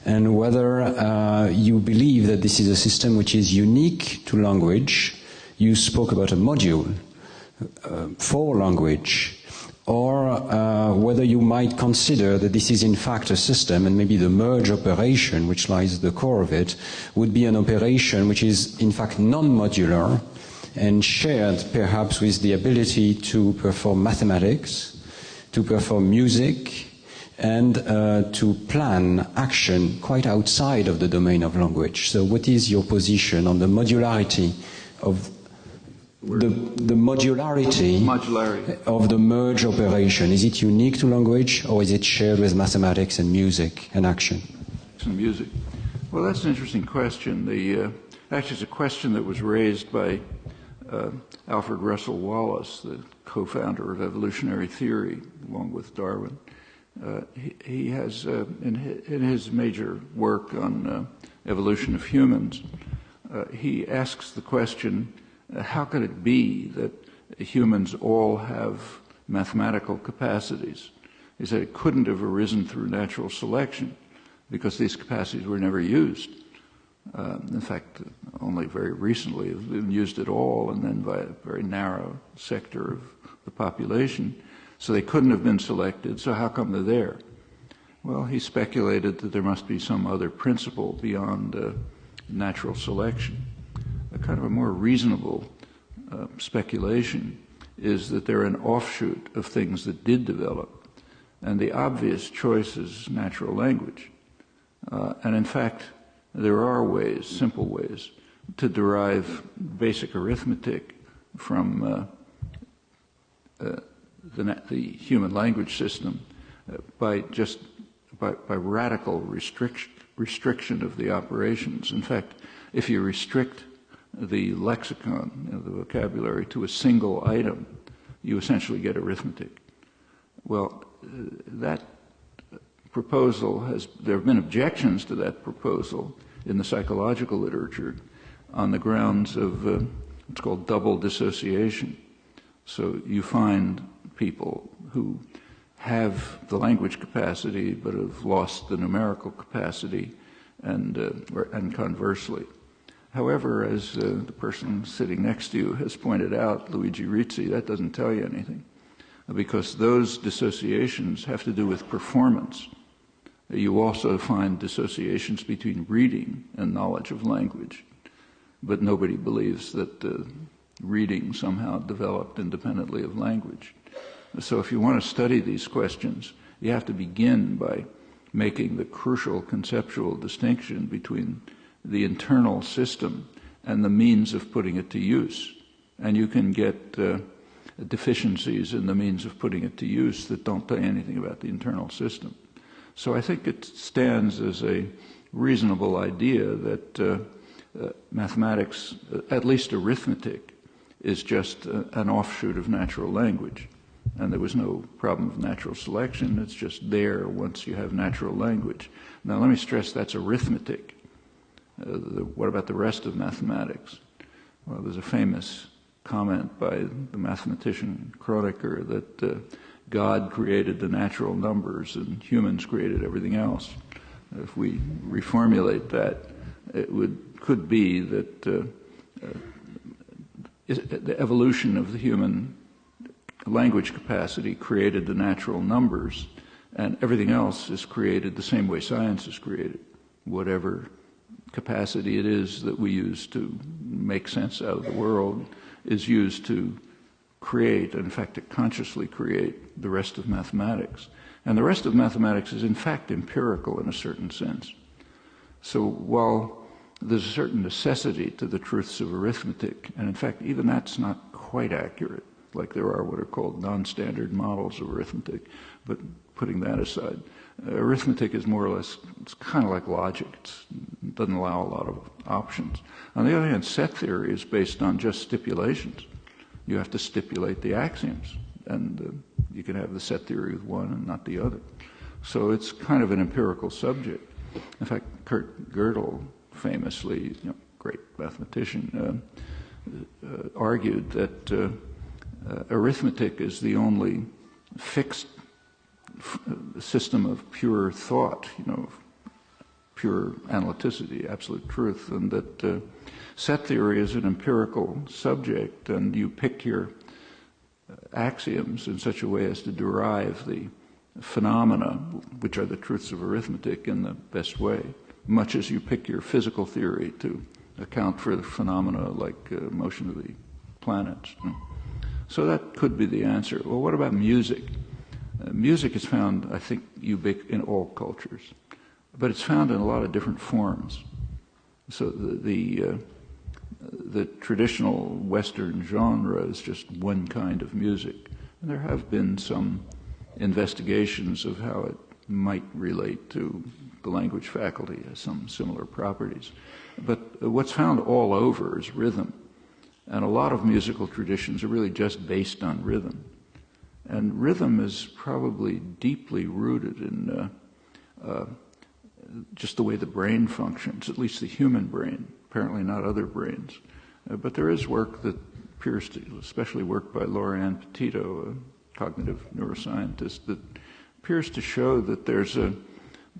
and whether you believe that this is a system which is unique to language, you spoke about a module for language, or whether you might consider that this is in fact a system, and maybe the merge operation, which lies at the core of it, would be an operation which is in fact non-modular and shared perhaps with the ability to perform mathematics, to perform music, and to plan action quite outside of the domain of language. So what is your position on the modularity of the modularity of the merge operation? Is it unique to language, or is it shared with mathematics and music and action? Music. Well, that's an interesting question. Actually, it's a question that was raised by Alfred Russel Wallace, the co-founder of evolutionary theory, along with Darwin. He has, in his major work on evolution of humans, he asks the question, how could it be that humans all have mathematical capacities? He said it couldn't have arisen through natural selection because these capacities were never used. In fact, only very recently have been used at all, and then by a very narrow sector of the population. So they couldn't have been selected, so how come they're there? Well, he speculated that there must be some other principle beyond natural selection. A kind of a more reasonable speculation is that they're an offshoot of things that did develop, and the obvious choice is natural language. And in fact, there are ways, simple ways, to derive basic arithmetic from the human language system by radical restriction of the operations. In fact, if you restrict the lexicon, the vocabulary, to a single item, you essentially get arithmetic. Well, that proposal there have been objections to that proposal in the psychological literature on the grounds of what's called double dissociation. So you find people who have the language capacity but have lost the numerical capacity, and conversely. However, as the person sitting next to you has pointed out, Luigi Rizzi, that doesn't tell you anything, because those dissociations have to do with performance. You also find dissociations between reading and knowledge of language, but nobody believes that reading somehow developed independently of language. So if you want to study these questions, you have to begin by making the crucial conceptual distinction between the internal system and the means of putting it to use. And you can get deficiencies in the means of putting it to use that don't tell you anything about the internal system. So I think it stands as a reasonable idea that mathematics, at least arithmetic, is just an offshoot of natural language. And there was no problem of natural selection. It's just there once you have natural language. Now, let me stress that's arithmetic. What about the rest of mathematics? Well, there's a famous comment by the mathematician Kronecker that God created the natural numbers and humans created everything else. If we reformulate that, it could be that the evolution of the human language capacity created the natural numbers, and everything else is created the same way science is created. Whatever capacity it is that we use to make sense out of the world is used to create, in fact, to consciously create the rest of mathematics. And the rest of mathematics is, in fact, empirical in a certain sense. So while there's a certain necessity to the truths of arithmetic, and in fact, even that's not quite accurate, like there are what are called non-standard models of arithmetic, but putting that aside, arithmetic is more or less, it's kind of like logic. It doesn't allow a lot of options. On the other hand, set theory is based on just stipulations. You have to stipulate the axioms, and you can have the set theory with one and not the other. So it's kind of an empirical subject. In fact, Kurt Gödel famously, great mathematician, argued that arithmetic is the only fixed system of pure thought, pure analyticity, absolute truth, and that set theory is an empirical subject, and you pick your axioms in such a way as to derive the phenomena, which are the truths of arithmetic, in the best way, much as you pick your physical theory to account for the phenomena like motion of the planets. So that could be the answer. Well, what about music? Music is found, I think, in all cultures, but it's found in a lot of different forms. So the traditional Western genre is just one kind of music, and there have been some investigations of how it might relate to the language faculty, has some similar properties. But what's found all over is rhythm, and a lot of musical traditions are really just based on rhythm. And rhythm is probably deeply rooted in just the way the brain functions, at least the human brain, apparently not other brains. But there is work that appears to, especially work by Lorianne Petito, a cognitive neuroscientist, that appears to show that there's a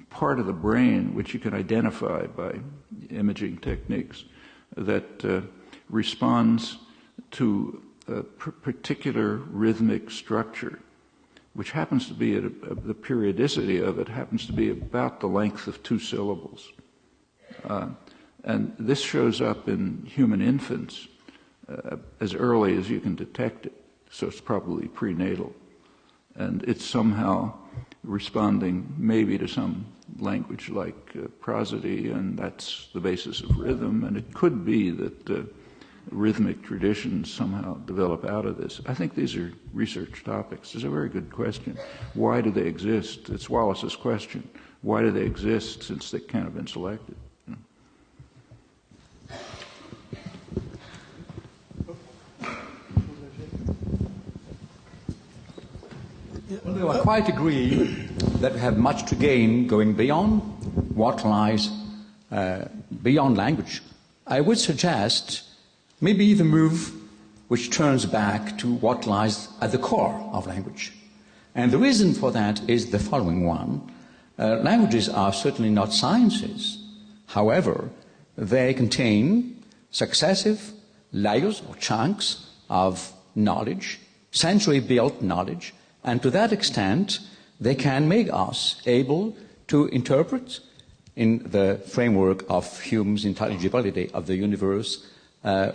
part of the brain which you can identify by imaging techniques that responds to a particular rhythmic structure, which happens to be, the periodicity of it happens to be about the length of 2 syllables. And this shows up in human infants as early as you can detect it, so it's probably prenatal. And it's somehow responding maybe to some language like prosody, and that's the basis of rhythm. And it could be that rhythmic traditions somehow develop out of this. I think these are research topics. It's a very good question. Why do they exist? It's Wallace's question. Why do they exist since they can't have been selected? No, I quite agree that we have much to gain going beyond what lies beyond language. I would suggest maybe the move which turns back to what lies at the core of language. And the reason for that is the following one. Languages are certainly not sciences. However, they contain successive layers or chunks of knowledge, sensory-built knowledge, and to that extent, they can make us able to interpret in the framework of Hume's intelligibility of the universe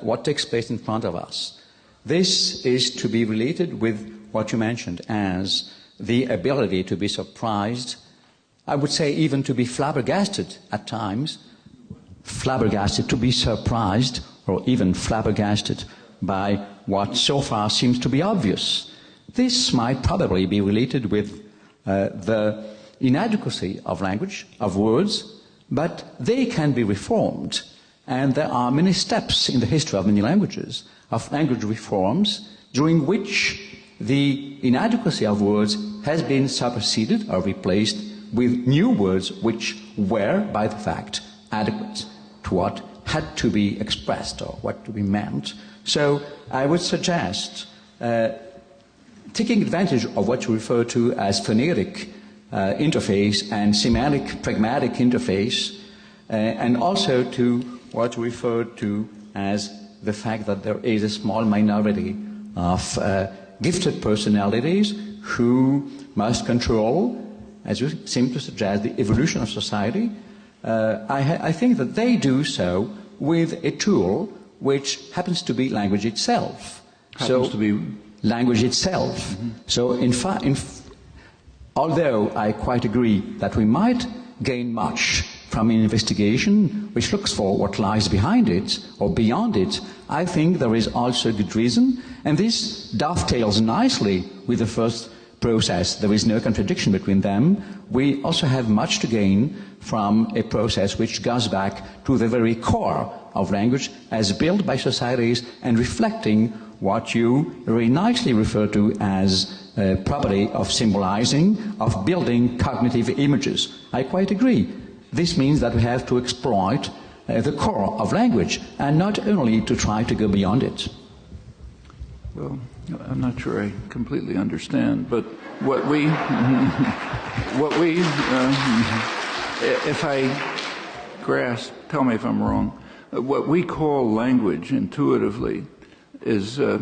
what takes place in front of us. This is to be related with what you mentioned as the ability to be surprised, I would say even to be flabbergasted at times, to be surprised or even flabbergasted by what so far seems to be obvious. This might probably be related with the inadequacy of language, of words, but they can be reformed. And there are many steps in the history of many languages, of language reforms, during which the inadequacy of words has been superseded or replaced with new words which were, by the fact, adequate to what had to be expressed or what to be meant. So I would suggest taking advantage of what you refer to as phonetic interface and semantic pragmatic interface, and also to what you refer to as the fact that there is a small minority of gifted personalities who must control, as you seem to suggest, the evolution of society. I think that they do so with a tool which happens to be language itself. Language itself. Mm-hmm. So in fact, although I quite agree that we might gain much from an investigation which looks for what lies behind it or beyond it, I think there is also good reason, and this dovetails nicely with the first process. There is no contradiction between them. We also have much to gain from a process which goes back to the very core of language as built by societies and reflecting what you very nicely refer to as property of symbolizing, of building cognitive images. I quite agree. This means that we have to exploit the core of language and not only to try to go beyond it. Well, I'm not sure I completely understand, but if grasp, tell me if I'm wrong, what we call language intuitively is a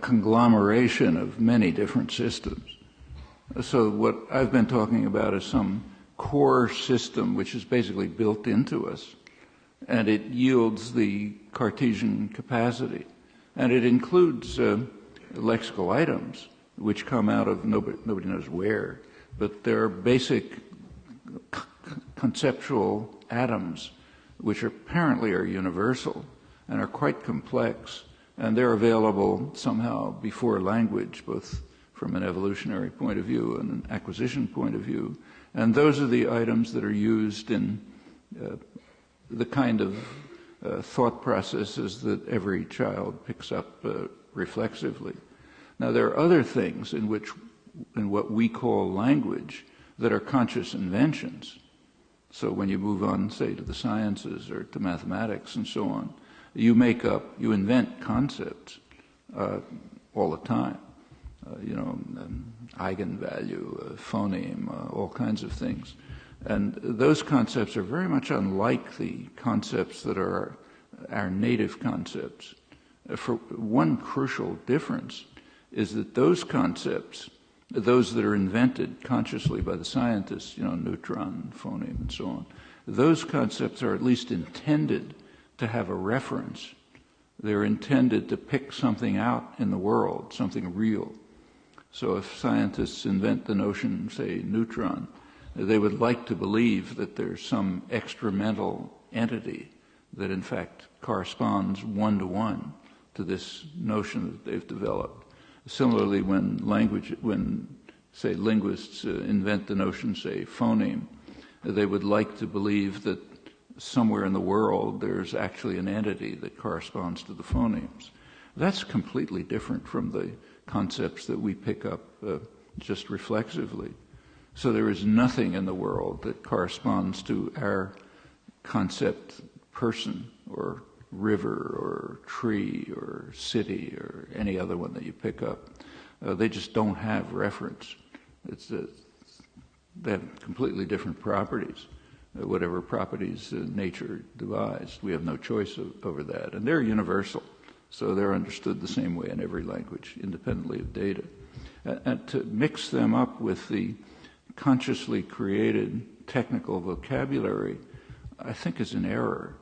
conglomeration of many different systems. So what I've been talking about is some core system which is basically built into us, and it yields the Cartesian capacity. And it includes lexical items which come out of nobody knows where, but they're basic conceptual atoms which apparently are universal and are quite complex, and they're available somehow before language, both from an evolutionary point of view and an acquisition point of view. And those are the items that are used in the kind of thought processes that every child picks up reflexively. Now, there are other things in what we call language that are conscious inventions. So when you move on, say, to the sciences or to mathematics and so on, you invent concepts all the time. Eigenvalue, phoneme, all kinds of things. And those concepts are very much unlike the concepts that are our native concepts. For one crucial difference is that those concepts, those that are invented consciously by the scientists, neutron, phoneme, and so on, those concepts are at least intended to have a reference. They're intended to pick something out in the world, something real. So if scientists invent the notion, say, neutron, they would like to believe that there's some extramental entity that in fact corresponds one-to-one to this notion that they've developed. Similarly, when say linguists invent the notion, say, phoneme, they would like to believe that somewhere in the world there's actually an entity that corresponds to the phonemes. That's completely different from the concepts that we pick up just reflexively. So there is nothing in the world that corresponds to our concept person or river or tree or city or any other one that you pick up. They just don't have reference. They have completely different properties, whatever properties nature devised. We have no choice over that. And they're universal, so they're understood the same way in every language, independently of data. And to mix them up with the consciously created technical vocabulary, I think is an error.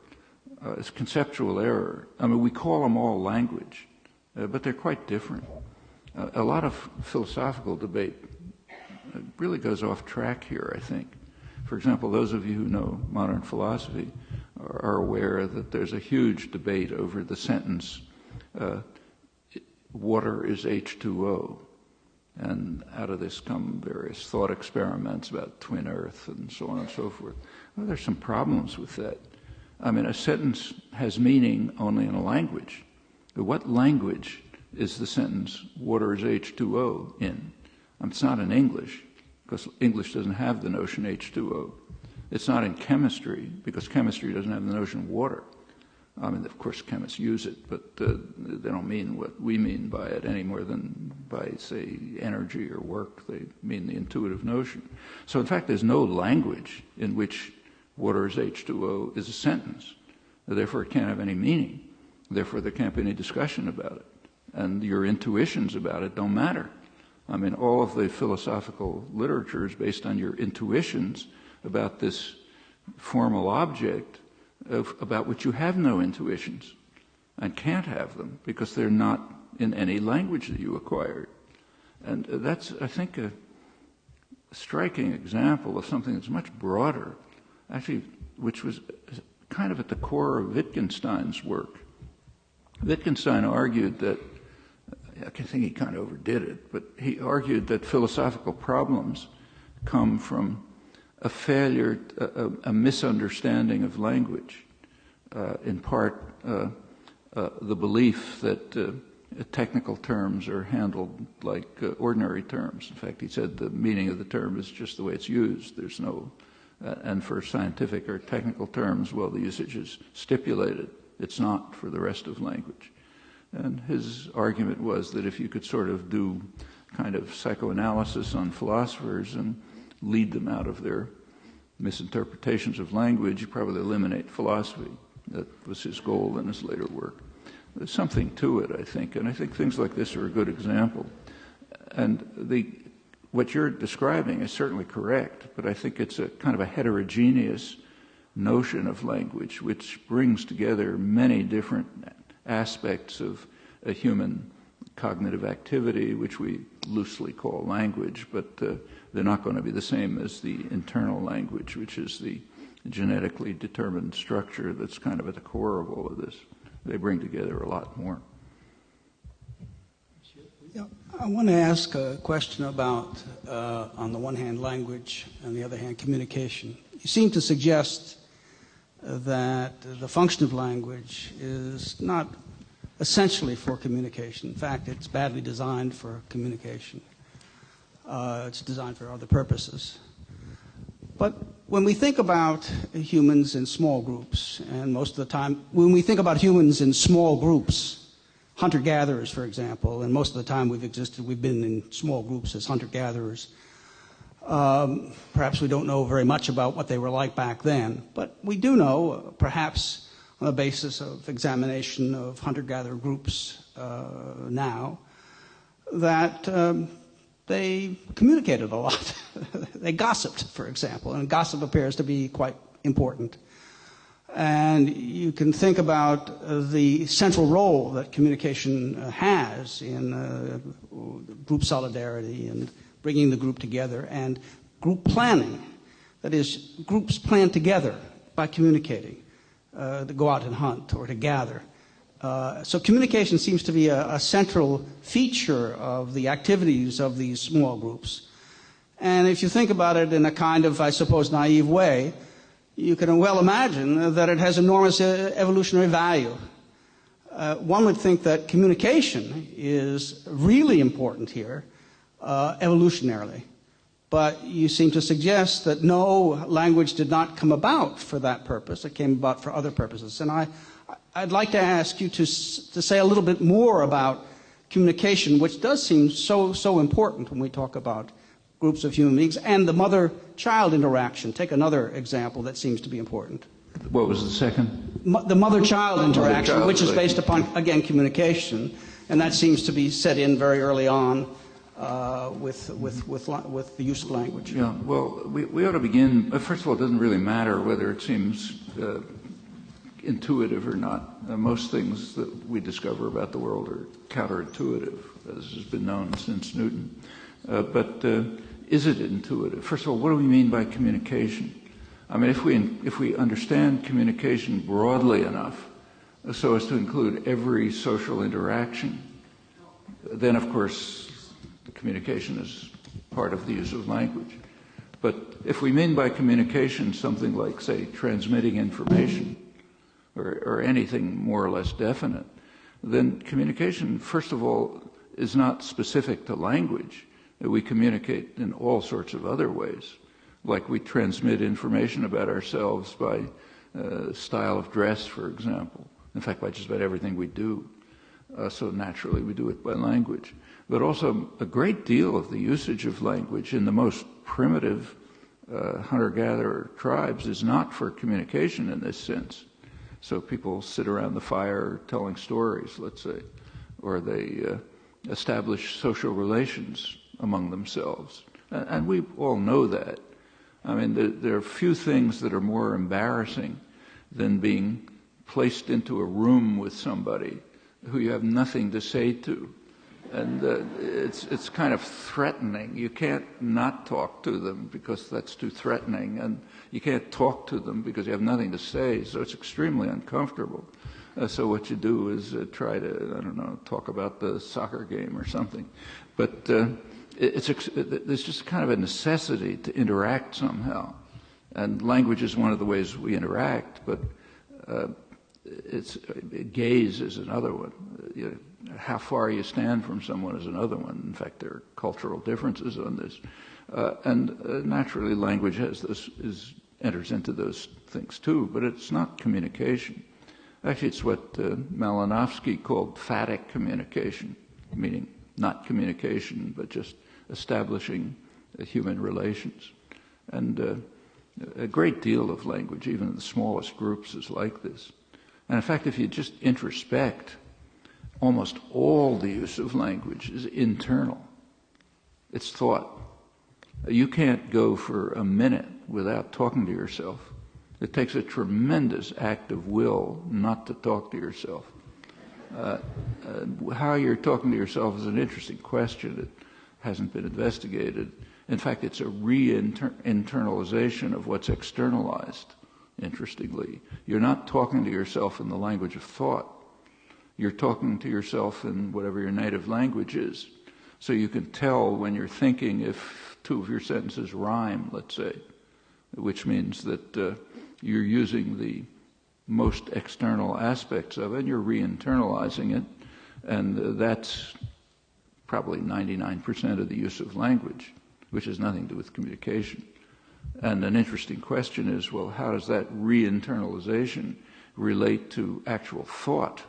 It's conceptual error. I mean, we call them all language, but they're quite different. A lot of philosophical debate really goes off track here, I think. For example, those of you who know modern philosophy are aware that there's a huge debate over the sentence, water is H2O. And out of this come various thought experiments about twin Earth and so on and so forth. Well, there's some problems with that. I mean, a sentence has meaning only in a language. But what language is the sentence, water is H2O, in? It's not in English, because English doesn't have the notion H2O. It's not in chemistry, because chemistry doesn't have the notion water. I mean, of course, chemists use it, but they don't mean what we mean by it any more than by, say, energy or work. They mean the intuitive notion. So, in fact, there's no language in which water is H2O is a sentence. Therefore, it can't have any meaning. Therefore, there can't be any discussion about it. And your intuitions about it don't matter. I mean, all of the philosophical literature is based on your intuitions about this formal object about which you have no intuitions and can't have them because they're not in any language that you acquired. And that's, I think, a striking example of something that's much broader, actually, which was kind of at the core of Wittgenstein's work. Wittgenstein argued that, I think he kind of overdid it, but he argued that philosophical problems come from a failure, a misunderstanding of language, in part the belief that technical terms are handled like ordinary terms. In fact, he said the meaning of the term is just the way it's used. There's no, and for scientific or technical terms, well, the usage is stipulated. It's not for the rest of language. And his argument was that if you could sort of do kind of psychoanalysis on philosophers and lead them out of their misinterpretations of language, you probably eliminate philosophy. That was his goal in his later work. There's something to it, I think, and I think things like this are a good example. And what you're describing is certainly correct, but I think it's a kind of a heterogeneous notion of language which brings together many different aspects of a human cognitive activity, which we loosely call language, but they're not going to be the same as the internal language, which is the genetically determined structure that's kind of at the core of all of this. They bring together a lot more. Yeah, I want to ask a question about, on the one hand, language, and the other hand, communication. You seem to suggest that the function of language is not essentially for communication. In fact, it's badly designed for communication. It's designed for other purposes. But when we think about humans in small groups, and most of the time, when we think about humans in small groups, hunter-gatherers, for example, and most of the time we've been in small groups as hunter-gatherers. Perhaps we don't know very much about what they were like back then, but we do know, perhaps on the basis of examination of hunter-gatherer groups now, that they communicated a lot. They gossiped, for example, and gossip appears to be quite important. And you can think about the central role that communication has in group solidarity and bringing the group together, and group planning. That is, groups plan together by communicating, to go out and hunt or to gather. So communication seems to be a central feature of the activities of these small groups. And if you think about it in a kind of, I suppose, naive way, you can well imagine that it has enormous evolutionary value. One would think that communication is really important here, evolutionarily. But you seem to suggest that no, language did not come about for that purpose. It came about for other purposes. And I'd like to ask you to say a little bit more about communication, which does seem so important when we talk about groups of human beings, and the mother-child interaction. Take another example that seems to be important. What was the second? The mother-child interaction, Mother-child which is based upon, again, communication, and that seems to be set in very early on with the use of language. Yeah, well, we ought to begin. First of all, it doesn't really matter whether it seems intuitive or not. Most things that we discover about the world are counterintuitive, as has been known since Newton. But is it intuitive? First of all, what do we mean by communication? I mean, if we understand communication broadly enough so as to include every social interaction, then, of course, the communication is part of the use of language. But if we mean by communication something like, say, transmitting information or anything more or less definite, then communication, first of all, is not specific to language. We communicate in all sorts of other ways, like we transmit information about ourselves by style of dress, for example. In fact, by just about everything we do. So naturally, we do it by language. But also, a great deal of the usage of language in the most primitive hunter-gatherer tribes is not for communication in this sense. So people sit around the fire telling stories, let's say, or they establish social relations among themselves. And we all know that. I mean, there are few things that are more embarrassing than being placed into a room with somebody who you have nothing to say to. And it's kind of threatening. You can't not talk to them because that's too threatening. And you can't talk to them because you have nothing to say. So it's extremely uncomfortable. So what you do is try to, I don't know, talk about the soccer game or something. But there's just kind of a necessity to interact somehow. And language is one of the ways we interact, but gaze is another one. How far you stand from someone is another one. In fact, there are cultural differences on this. And naturally, language enters into those things too, but it's not communication. Actually, it's what Malinowski called phatic communication, meaning not communication, but just establishing human relations. And A great deal of language, even in the smallest groups, is like this. And in fact, if you just introspect, almost all the use of language is internal. It's thought. You can't go for a minute without talking to yourself. It takes a tremendous act of will not to talk to yourself. How you're talking to yourself is an interesting question. It hasn't been investigated. In fact, it's a re-internalization of what's externalized, interestingly. You're not talking to yourself in the language of thought. You're talking to yourself in whatever your native language is. So you can tell when you're thinking if two of your sentences rhyme, let's say, which means that you're using the most external aspects of it, and you're re-internalizing it, and that's probably 99% of the use of language, which has nothing to do with communication. And an interesting question is, well, how does that re-internalization relate to actual thought,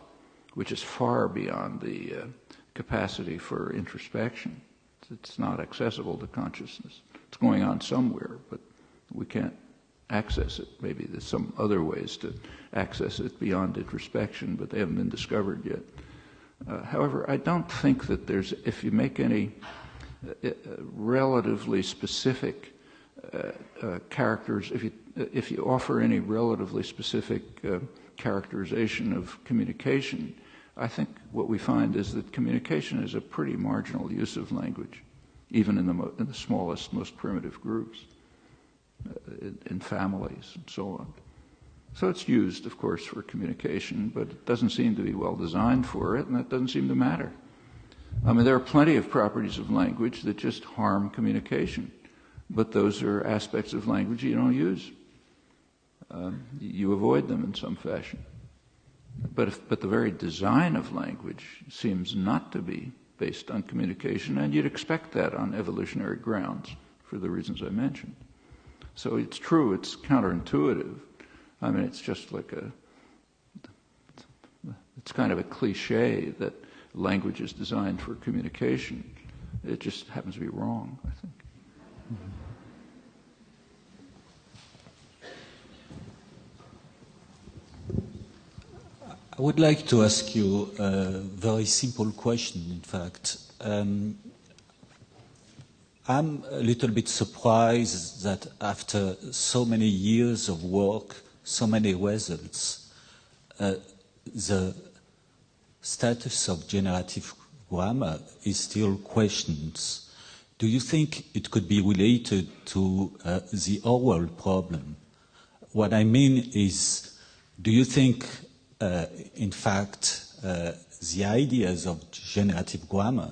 which is far beyond the capacity for introspection? It's not accessible to consciousness. It's going on somewhere, but we can't access it. Maybe there's some other ways to access it beyond introspection, but they haven't been discovered yet. However, I don't think that there's, if you make any relatively specific characters, if you offer any relatively specific characterization of communication, I think what we find is that communication is a pretty marginal use of language, even in the smallest, most primitive groups, in families and so on. So it's used, of course, for communication, but it doesn't seem to be well designed for it, and that doesn't seem to matter. I mean, there are plenty of properties of language that just harm communication, but those are aspects of language you don't use. You avoid them in some fashion. But the very design of language seems not to be based on communication, and you'd expect that on evolutionary grounds for the reasons I mentioned. So it's true, it's counterintuitive. I mean, it's just like it's kind of a cliche that language is designed for communication. It just happens to be wrong, I think. I would like to ask you a very simple question, in fact. I'm a little bit surprised that after so many years of work, so many results, the status of generative grammar is still questioned. Do you think it could be related to the oral problem? What I mean is, do you think, in fact, the ideas of generative grammar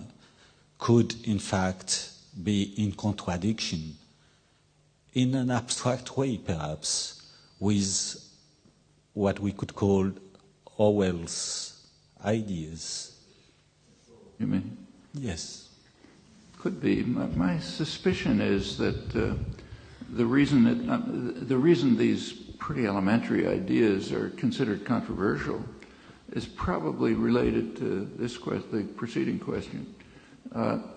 could, in fact, be in contradiction, in an abstract way, perhaps, with what we could call Orwell's ideas? You mean? Yes. Could be. My suspicion is that the reason these pretty elementary ideas are considered controversial is probably related to this question, the preceding question.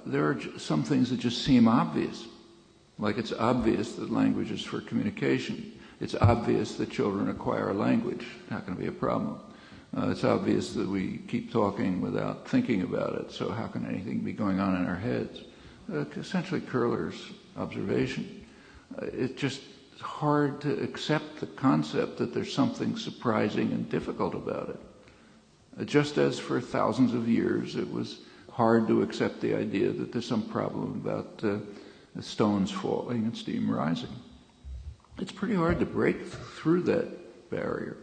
There are some things that just seem obvious. Like it's obvious that language is for communication. It's obvious that children acquire a language. Not going to be a problem. It's obvious that we keep talking without thinking about it, so how can anything be going on in our heads? Essentially Curler's observation. It's just hard to accept the concept that there's something surprising and difficult about it. Just as for thousands of years it was hard to accept the idea that there's some problem about stones falling and steam rising. It's pretty hard to break through that barrier,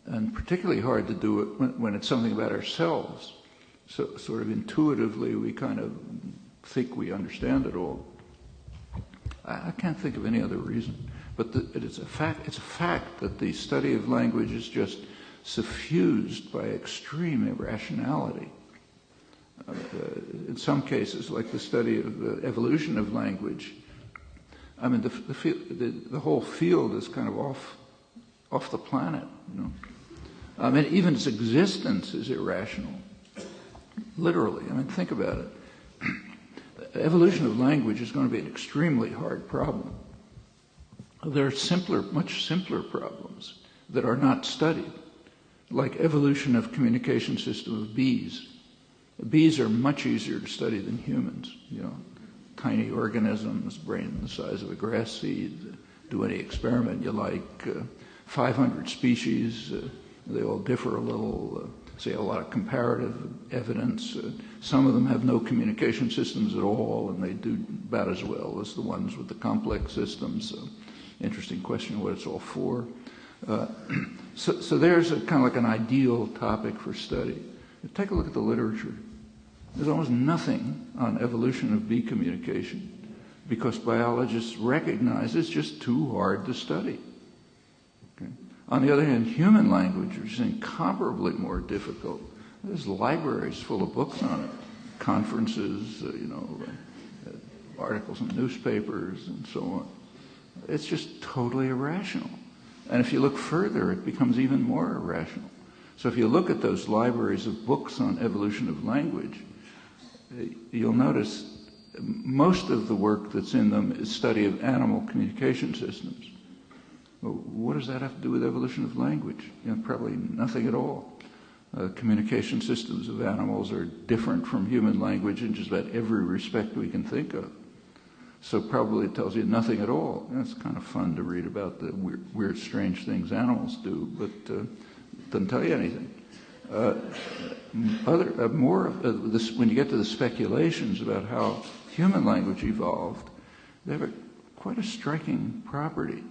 and particularly hard to do it when it's something about ourselves. So sort of intuitively we kind of think we understand it all. I can't think of any other reason, but it's a fact that the study of language is just suffused by extreme irrationality. In some cases, like the study of the evolution of language, I mean, the whole field is kind of off the planet, you know. I mean, even its existence is irrational, literally. I mean, think about it. The evolution of language is going to be an extremely hard problem. There are simpler, much simpler problems that are not studied, like evolution of communication system of bees. Bees are much easier to study than humans. You know, tiny organisms, brain the size of a grass seed. Do any experiment you like. 500 species. They all differ a little. Say a lot of comparative evidence. Some of them have no communication systems at all, and they do about as well as the ones with the complex systems. Interesting question what it's all for. So there's a kind of like an ideal topic for study. Take a look at the literature. There's almost nothing on evolution of bee communication because biologists recognize it's just too hard to study. Okay? On the other hand, human language is incomparably more difficult. There's libraries full of books on it, conferences, articles in newspapers, and so on. It's just totally irrational. And if you look further, it becomes even more irrational. So if you look at those libraries of books on evolution of language, you'll notice most of the work that's in them is study of animal communication systems. Well, what does that have to do with evolution of language? Probably nothing at all. Communication systems of animals are different from human language in just about every respect we can think of. So probably it tells you nothing at all. It's kind of fun to read about the weird, strange things animals do, but it doesn't tell you anything. When you get to the speculations about how human language evolved, they have quite a striking property.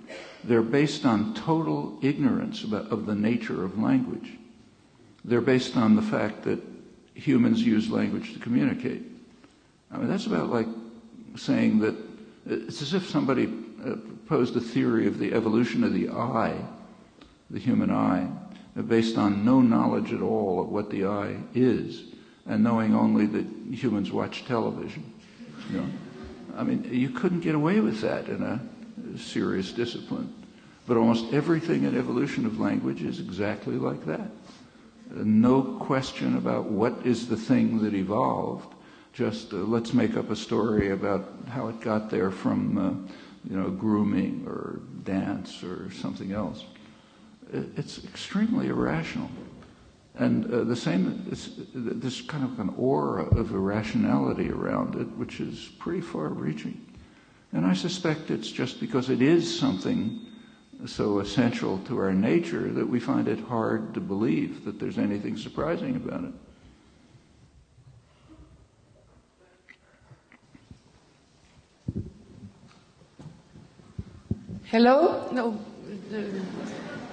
They're based on total ignorance of the nature of language. They're based on the fact that humans use language to communicate. I mean, that's about like saying that it's as if somebody proposed a theory of the evolution of the eye, the human eye, based on no knowledge at all of what the eye is, and knowing only that humans watch television. I mean, you couldn't get away with that in a serious discipline. But almost everything in evolution of language is exactly like that. No question about what is the thing that evolved. Just let's make up a story about how it got there from, grooming or dance or something else. It's extremely irrational. And this kind of an aura of irrationality around it, which is pretty far-reaching. And I suspect it's just because it is something so essential to our nature that we find it hard to believe that there's anything surprising about it. Hello? No,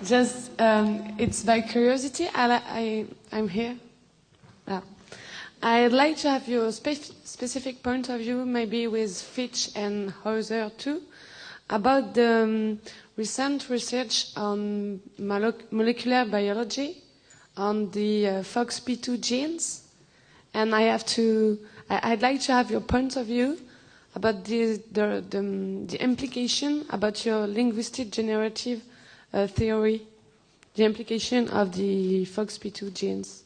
just it's by curiosity. I'm here. Yeah. I'd like to have your specific point of view, maybe with Fitch and Hauser too, about the recent research on molecular biology on the FOXP2 genes, and I'd like to have your point of view about the implication about your linguistic generative theory, the implication of the FOXP2 genes.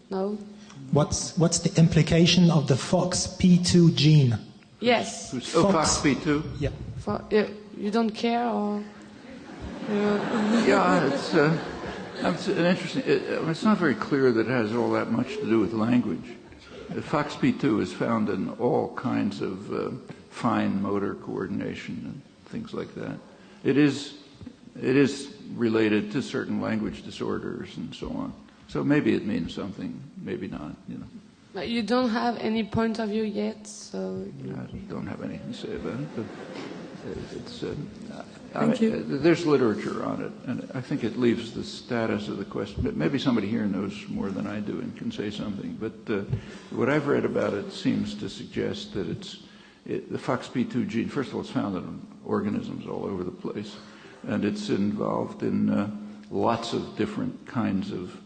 No? What's the implication of the FOXP2 gene? Yes. FOXP2? Yeah. You don't care, or? Yeah, it's an interesting. It's not very clear that it has all that much to do with language. FOXP2 is found in all kinds of fine motor coordination and things like that. It is related to certain language disorders and so on. So maybe it means something, maybe not. But you don't have any point of view yet, so. I don't have anything to say about it. But it's. Thank you. There's literature on it, and I think it leaves the status of the question. But maybe somebody here knows more than I do and can say something. But what I've read about it seems to suggest that the FOXP2 gene. First of all, it's found in organisms all over the place, and it's involved in lots of different kinds of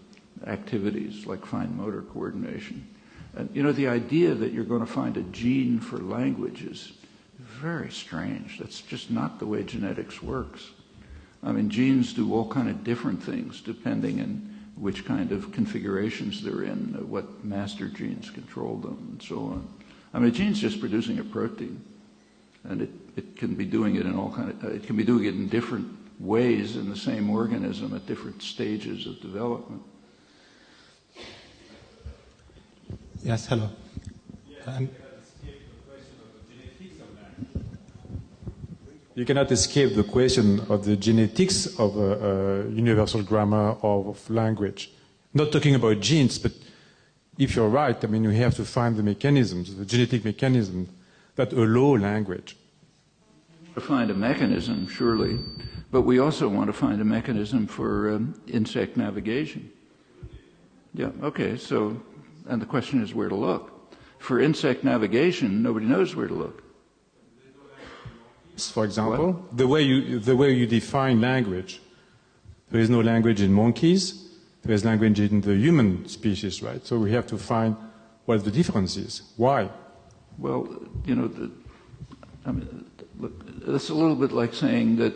activities, like fine motor coordination. And the idea that you're going to find a gene for language is very strange. That's just not the way genetics works. I mean, genes do all kind of different things depending on which kind of configurations they're in, what master genes control them, and so on. I mean, a gene's just producing a protein, and it can be doing it in it can be doing it in different ways in the same organism at different stages of development. Yes, hello. You cannot escape the question of the genetics of a universal grammar of language. Not talking about genes, but if you're right, I mean, we have to find the mechanisms, the genetic mechanism that allow language. To find a mechanism, surely, but we also want to find a mechanism for insect navigation. Yeah, okay, so, and the question is where to look. For insect navigation, nobody knows where to look. For example, the way you define language, there is no language in monkeys, there is language in the human species, right? So we have to find what the difference is. Why? Well, you know, look, it's a little bit like saying that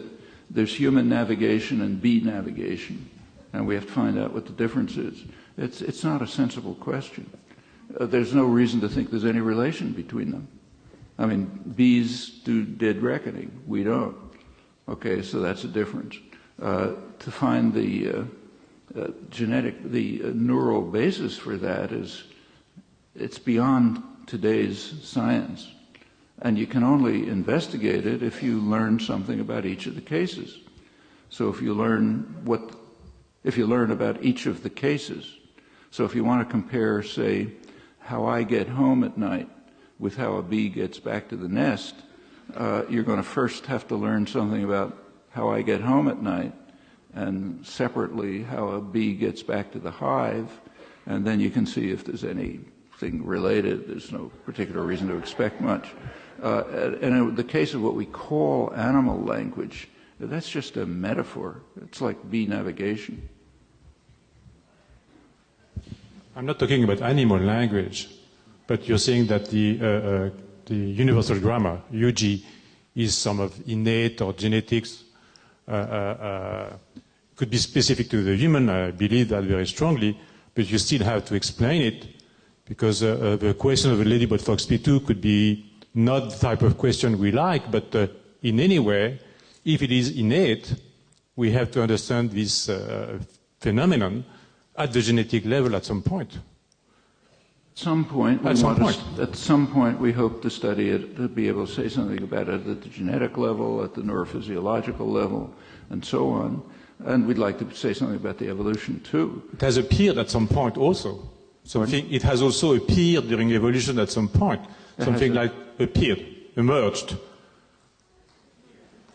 there's human navigation and bee navigation, and we have to find out what the difference is. It's not a sensible question. There's no reason to think there's any relation between them. I mean, bees do dead reckoning. We don't. Okay, so that's a difference. To find the neural basis for that it's beyond today's science. And you can only investigate it if you learn something about each of the cases. So if you learn about each of the cases, so if you want to compare, say, how I get home at night with how a bee gets back to the nest, you're going to first have to learn something about how I get home at night, and separately how a bee gets back to the hive, and then you can see if there's anything related. There's no particular reason to expect much. And in the case of what we call animal language, that's just a metaphor. It's like bee navigation. I'm not talking about animal language, but you're saying that the universal grammar, UG, is some of innate or genetics, could be specific to the human. I believe that very strongly, but you still have to explain it, because the question of the ladybird fox P2 could be not the type of question we like, but in any way, if it is innate, we have to understand this phenomenon at the genetic level at some point. At some point, we hope to study it, to be able to say something about it at the genetic level, at the neurophysiological level, and so on. And we'd like to say something about the evolution, too. It has appeared at some point also. It has also appeared during evolution at some point. Something like appeared, emerged,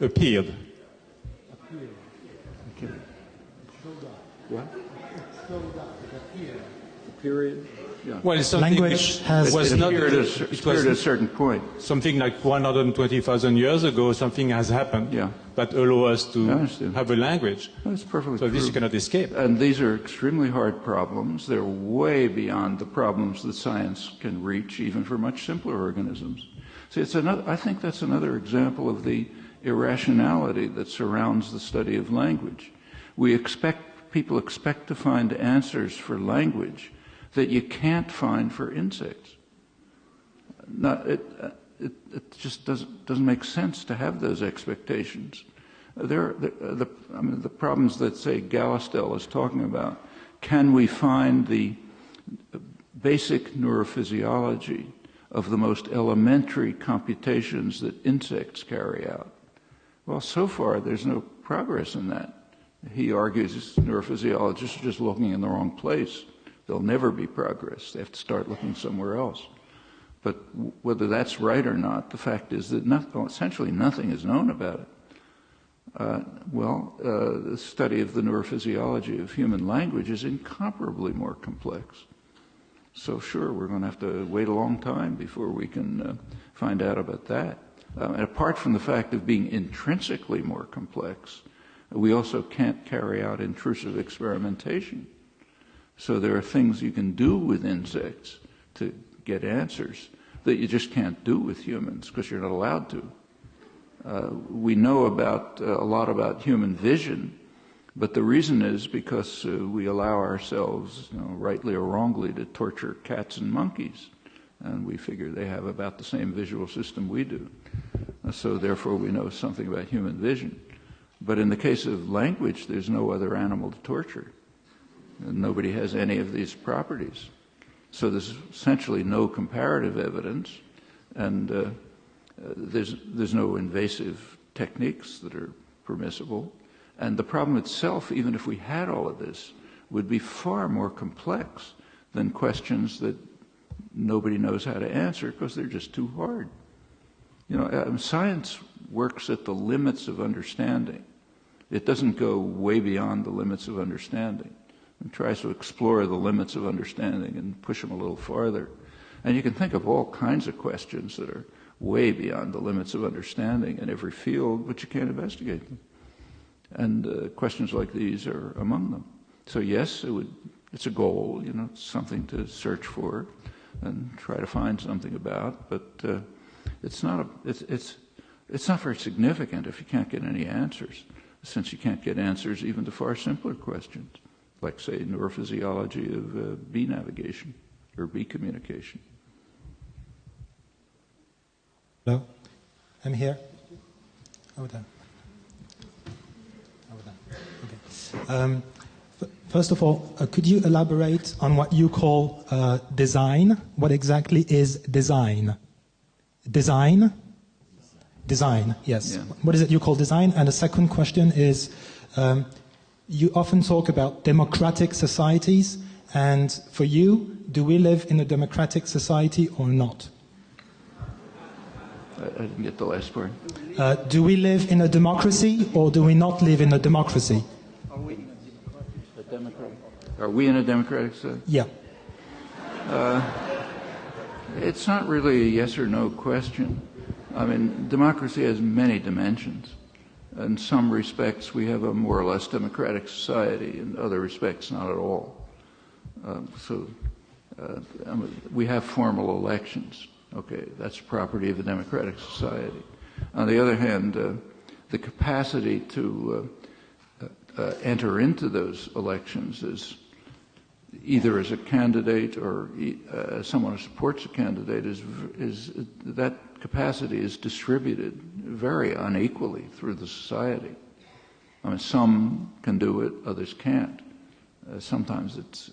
appeared. Okay. What? Period? Yeah. Well, language has appeared at a certain point. Something like 120,000 years ago, something has happened that allows us to have a language. That's perfectly true. This you cannot escape. And these are extremely hard problems. They're way beyond the problems that science can reach, even for much simpler organisms. See, I think that's another example of the irrationality that surrounds the study of language. People expect to find answers for language that you can't find for insects. It just doesn't make sense to have those expectations. The problems that, say, Gallistel is talking about. Can we find the basic neurophysiology of the most elementary computations that insects carry out? Well, so far there's no progress in that. He argues neurophysiologists are just looking in the wrong place. There'll never be progress. They have to start looking somewhere else. But whether that's right or not, the fact is that essentially nothing is known about it. The study of the neurophysiology of human language is incomparably more complex. So sure, we're going to have to wait a long time before we can find out about that. And apart from the fact of being intrinsically more complex, we also can't carry out intrusive experimentation. So there are things you can do with insects to get answers that you just can't do with humans because you're not allowed to. We know a lot about human vision, but the reason is because we allow ourselves, rightly or wrongly, to torture cats and monkeys, and we figure they have about the same visual system we do. So therefore we know something about human vision. But in the case of language, there's no other animal to torture. And nobody has any of these properties. So there's essentially no comparative evidence, and there's no invasive techniques that are permissible. And the problem itself, even if we had all of this, would be far more complex than questions that nobody knows how to answer because they're just too hard. You know, science works at the limits of understanding. It doesn't go way beyond the limits of understanding. It tries to explore the limits of understanding and push them a little farther. And you can think of all kinds of questions that are way beyond the limits of understanding in every field, but you can't investigate them. And questions like these are among them. So yes, it's a goal, you know, something to search for and try to find something about, but it's not very significant if you can't get any answers, since you can't get answers even to far simpler questions, like, say, neurophysiology of bee navigation or bee communication. Hello, I'm here. Over there. Okay. First of all, could you elaborate on what you call design? What exactly is design? Design? Design, yes. Yeah. What is it you call design? And the second question is, you often talk about democratic societies, and for you, do we live in a democratic society or not? I didn't get the last part. Do we live in a democracy or do we not live in a democracy? Are we in a democratic society? Yeah. It's not really a yes or no question. I mean, democracy has many dimensions. In some respects, we have a more or less democratic society. In other respects, not at all. We have formal elections. Okay, that's property of a democratic society. On the other hand, the capacity to enter into those elections is either as a candidate or as someone who supports a candidate is that capacity is distributed very unequally through the society. I mean, some can do it, others can't. Sometimes it's,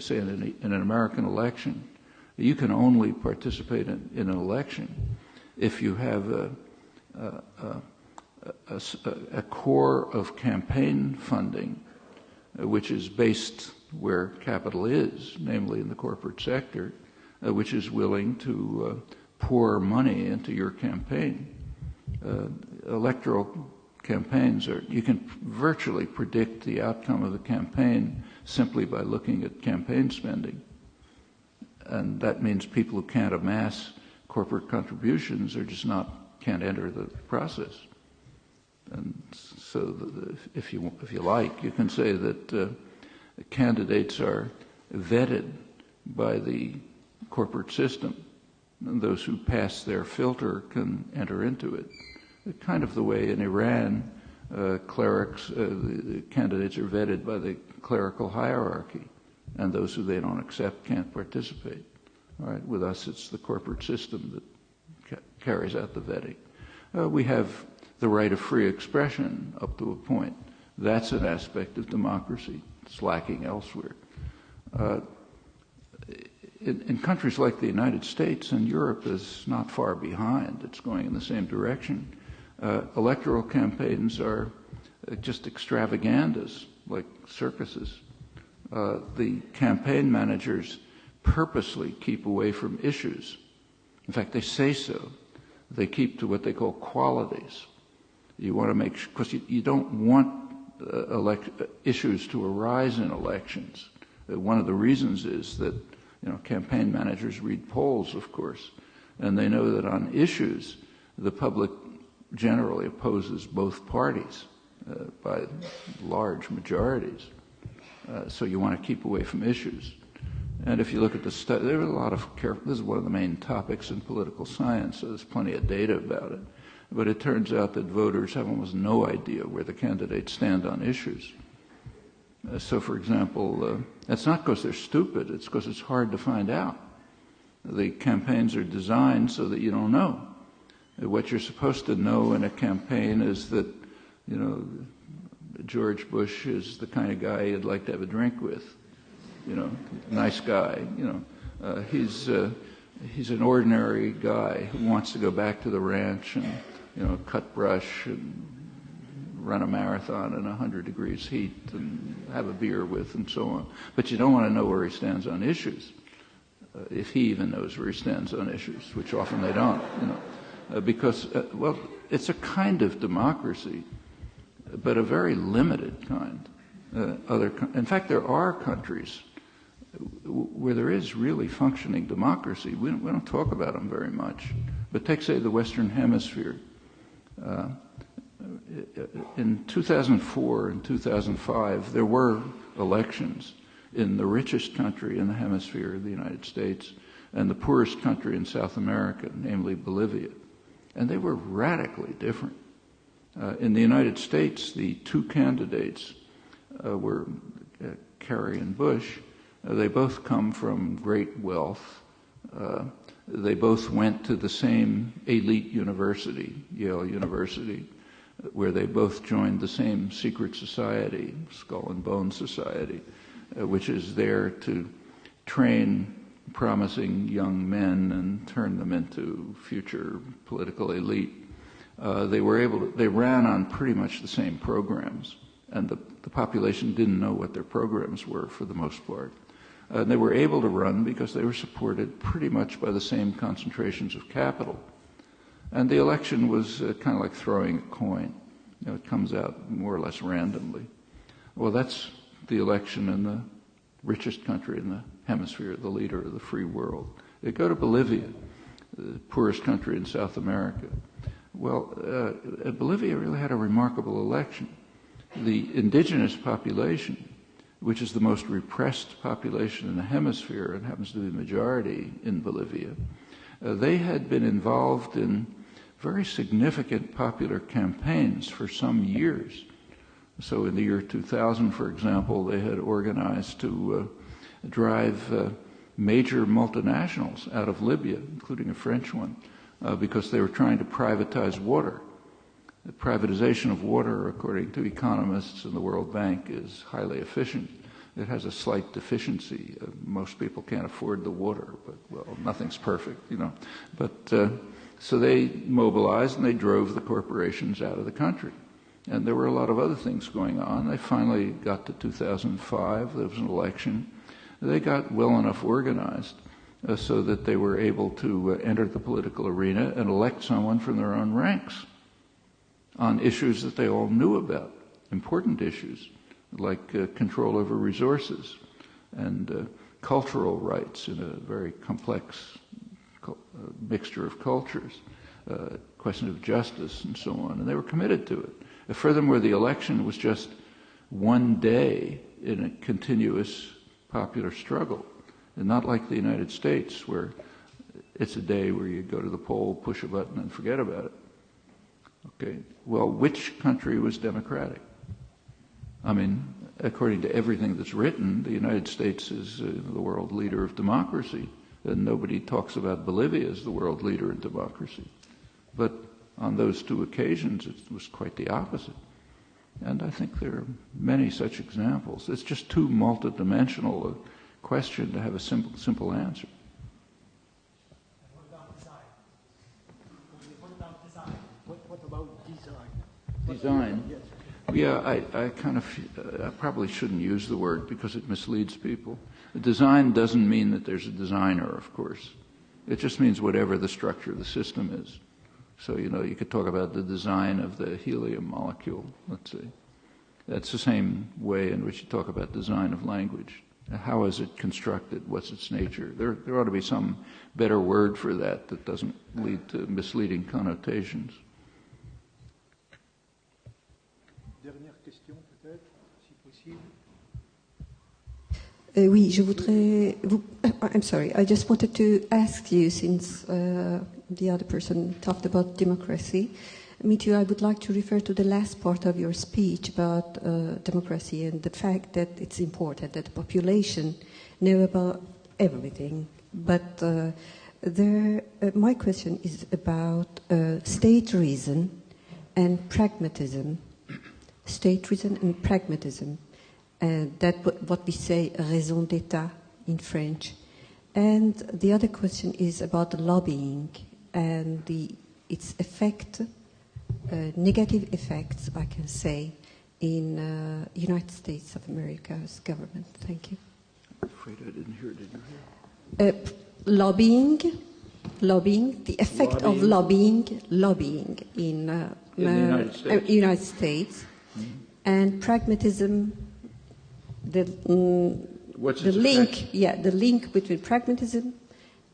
say, in an American election, you can only participate in an election if you have a core of campaign funding which is based where capital is, namely in the corporate sector, which is willing to pour money into your campaign. Electoral campaigns you can virtually predict the outcome of the campaign simply by looking at campaign spending. And that means people who can't amass corporate contributions can't enter the process. And so if you like, you can say that candidates are vetted by the corporate system, and those who pass their filter can enter into it. Kind of the way in Iran, clerics, the candidates are vetted by the clerical hierarchy, and those who they don't accept can't participate. All right, with us, it's the corporate system that carries out the vetting. We have the right of free expression up to a point. That's an aspect of democracy. It's lacking elsewhere. In countries like the United States, and Europe is not far behind, it's going in the same direction, electoral campaigns are just extravaganzas, like circuses. The campaign managers purposely keep away from issues. In fact, they say so. They keep to what they call qualities. You want to make sure, because you don't want issues to arise in elections. One of the reasons is that campaign managers read polls, of course, and they know that on issues the public generally opposes both parties by large majorities. So you want to keep away from issues. And if you look at the study, there are a lot of this is one of the main topics in political science, so there's plenty of data about it. But it turns out that voters have almost no idea where the candidates stand on issues. So, for example, that's not because they're stupid, it's because it's hard to find out. The campaigns are designed so that you don't know. What you're supposed to know in a campaign is that, you know, George Bush is the kind of guy you'd like to have a drink with. You know, nice guy. You know, he's an ordinary guy who wants to go back to the ranch and, you know, cut brush and run a marathon in 100 degrees heat and have a beer with and so on. But you don't want to know where he stands on issues, if he even knows where he stands on issues, which often they don't, you know, because, well, it's a kind of democracy, but a very limited kind. In fact, there are countries where there is really functioning democracy. We don't talk about them very much. But take, say, the Western Hemisphere. In 2004 and 2005, there were elections in the richest country in the hemisphere, the United States, and the poorest country in South America, namely Bolivia. And they were radically different. In the United States, the two candidates were Kerry and Bush. They both come from great wealth. They both went to the same elite university, Yale University, where they both joined the same secret society, Skull and Bone Society, which is there to train promising young men and turn them into future political elite. They ran on pretty much the same programs, and the population didn't know what their programs were for the most part. They were able to run because they were supported pretty much by the same concentrations of capital. And the election was kind of like throwing a coin. You know, it comes out more or less randomly. Well, that's the election in the richest country in the hemisphere, the leader of the free world. They go to Bolivia, the poorest country in South America. Well, Bolivia really had a remarkable election. The indigenous population, which is the most repressed population in the hemisphere and happens to be the majority in Bolivia, they had been involved in very significant popular campaigns for some years. So in the year 2000, for example, they had organized to drive major multinationals out of Libya, including a French one, because they were trying to privatize water. The privatization of water, according to economists and the World Bank, is highly efficient. It has a slight deficiency. Most people can't afford the water, but, well, nothing's perfect, you know. But so they mobilized and they drove the corporations out of the country. And there were a lot of other things going on. They finally got to 2005. There was an election. They got well enough organized so that they were able to enter the political arena and elect someone from their own ranks on issues that they all knew about, important issues like control over resources and cultural rights in a very complex mixture of cultures, question of justice and so on. And they were committed to it. Furthermore, the election was just one day in a continuous popular struggle, and not like the United States, where it's a day where you go to the poll, push a button, and forget about it. Okay, well, which country was democratic? I mean, according to everything that's written, the United States is the world leader of democracy, and nobody talks about Bolivia as the world leader in democracy. But on those two occasions, it was quite the opposite. And I think there are many such examples. It's just too multidimensional a question to have a simple answer. What about design? Design? Yes. Yeah, I probably shouldn't use the word because it misleads people. Design doesn't mean that there's a designer, of course. It just means whatever the structure of the system is. So, you know, you could talk about the design of the helium molecule, let's say. That's the same way in which you talk about design of language. How is it constructed? What's its nature? There ought to be some better word for that that doesn't lead to misleading connotations. Dernière question, peut-être, si possible. Oui, je voudrais I'm sorry, I just wanted to ask you, since the other person talked about democracy, me too, I would like to refer to the last part of your speech about democracy and the fact that it's important that the population know about everything. But My question is about state reason and pragmatism. State reason and pragmatism. That's what we say, raison d'etat in French. And the other question is about lobbying and its effect, negative effects, I can say, in United States of America's government. Thank you. I'm afraid I didn't hear. Did you hear? Lobbying, the effect of lobbying in the United States, and pragmatism. The link between pragmatism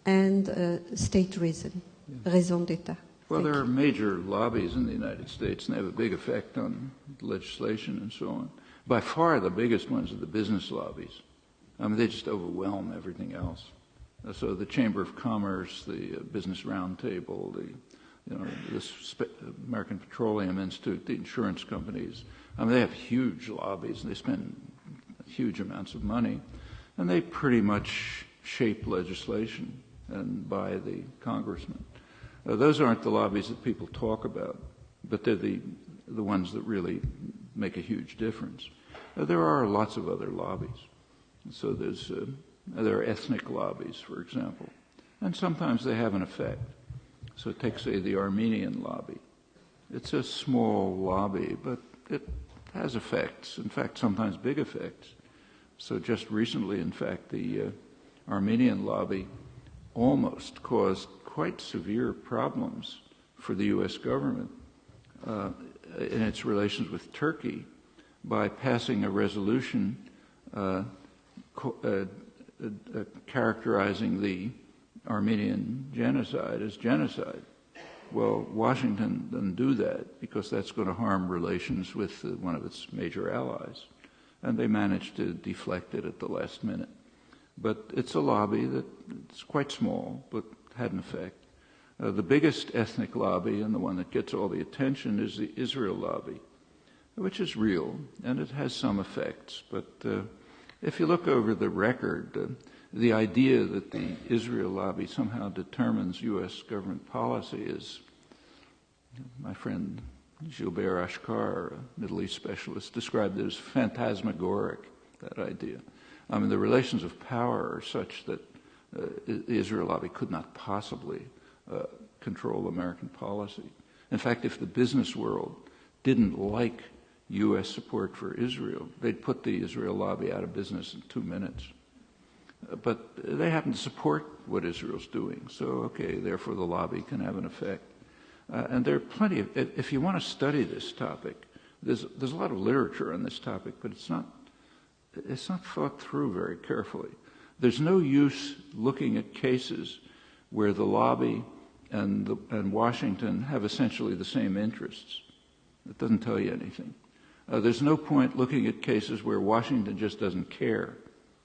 and state reason, raison d'etat. Well, there are major lobbies in the United States, and they have a big effect on legislation and so on. By far, the biggest ones are the business lobbies. I mean, they just overwhelm everything else. So the Chamber of Commerce, the Business Roundtable, the American Petroleum Institute, the insurance companies. I mean, they have huge lobbies, and they spend huge amounts of money, and they pretty much shape legislation and by the congressmen. Those aren't the lobbies that people talk about, but they're the ones that really make a huge difference. There are lots of other lobbies. So there are ethnic lobbies, for example, and sometimes they have an effect. So take, say, the Armenian lobby. It's a small lobby, but it has effects, in fact, sometimes big effects. So just recently, in fact, the Armenian lobby almost caused quite severe problems for the U.S. government in its relations with Turkey by passing a resolution characterizing the Armenian genocide as genocide. Well, Washington didn't do that because that's going to harm relations with one of its major allies. And they managed to deflect it at the last minute. But it's a lobby that's quite small, but had an effect. The biggest ethnic lobby, and the one that gets all the attention, is the Israel lobby, which is real, and it has some effects. But if you look over the record, the idea that the Israel lobby somehow determines U.S. government policy is, my friend Gilbert Ashkar, a Middle East specialist, described it as phantasmagoric, that idea. I mean, the relations of power are such that the Israel lobby could not possibly control American policy. In fact, if the business world didn't like U.S. support for Israel, they'd put the Israel lobby out of business in 2 minutes. But they happen to support what Israel's doing, so okay, therefore the lobby can have an effect. And there are plenty of, if you want to study this topic, there's a lot of literature on this topic, but it's not thought through very carefully. There's no use looking at cases where the lobby and Washington have essentially the same interests. It doesn't tell you anything. There's no point looking at cases where Washington just doesn't care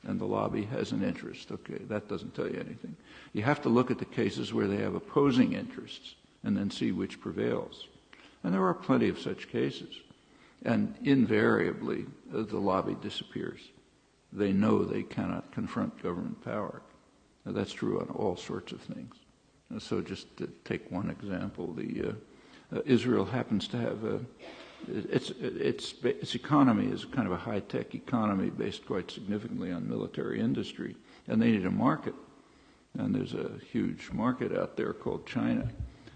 and the lobby has an interest. Okay, that doesn't tell you anything. You have to look at the cases where they have opposing interests and then see which prevails. And there are plenty of such cases. And invariably, the lobby disappears. They know they cannot confront government power. Now, that's true on all sorts of things. So just to take one example, Israel happens to have its economy is kind of a high-tech economy based quite significantly on military industry, and they need a market. And there's a huge market out there called China.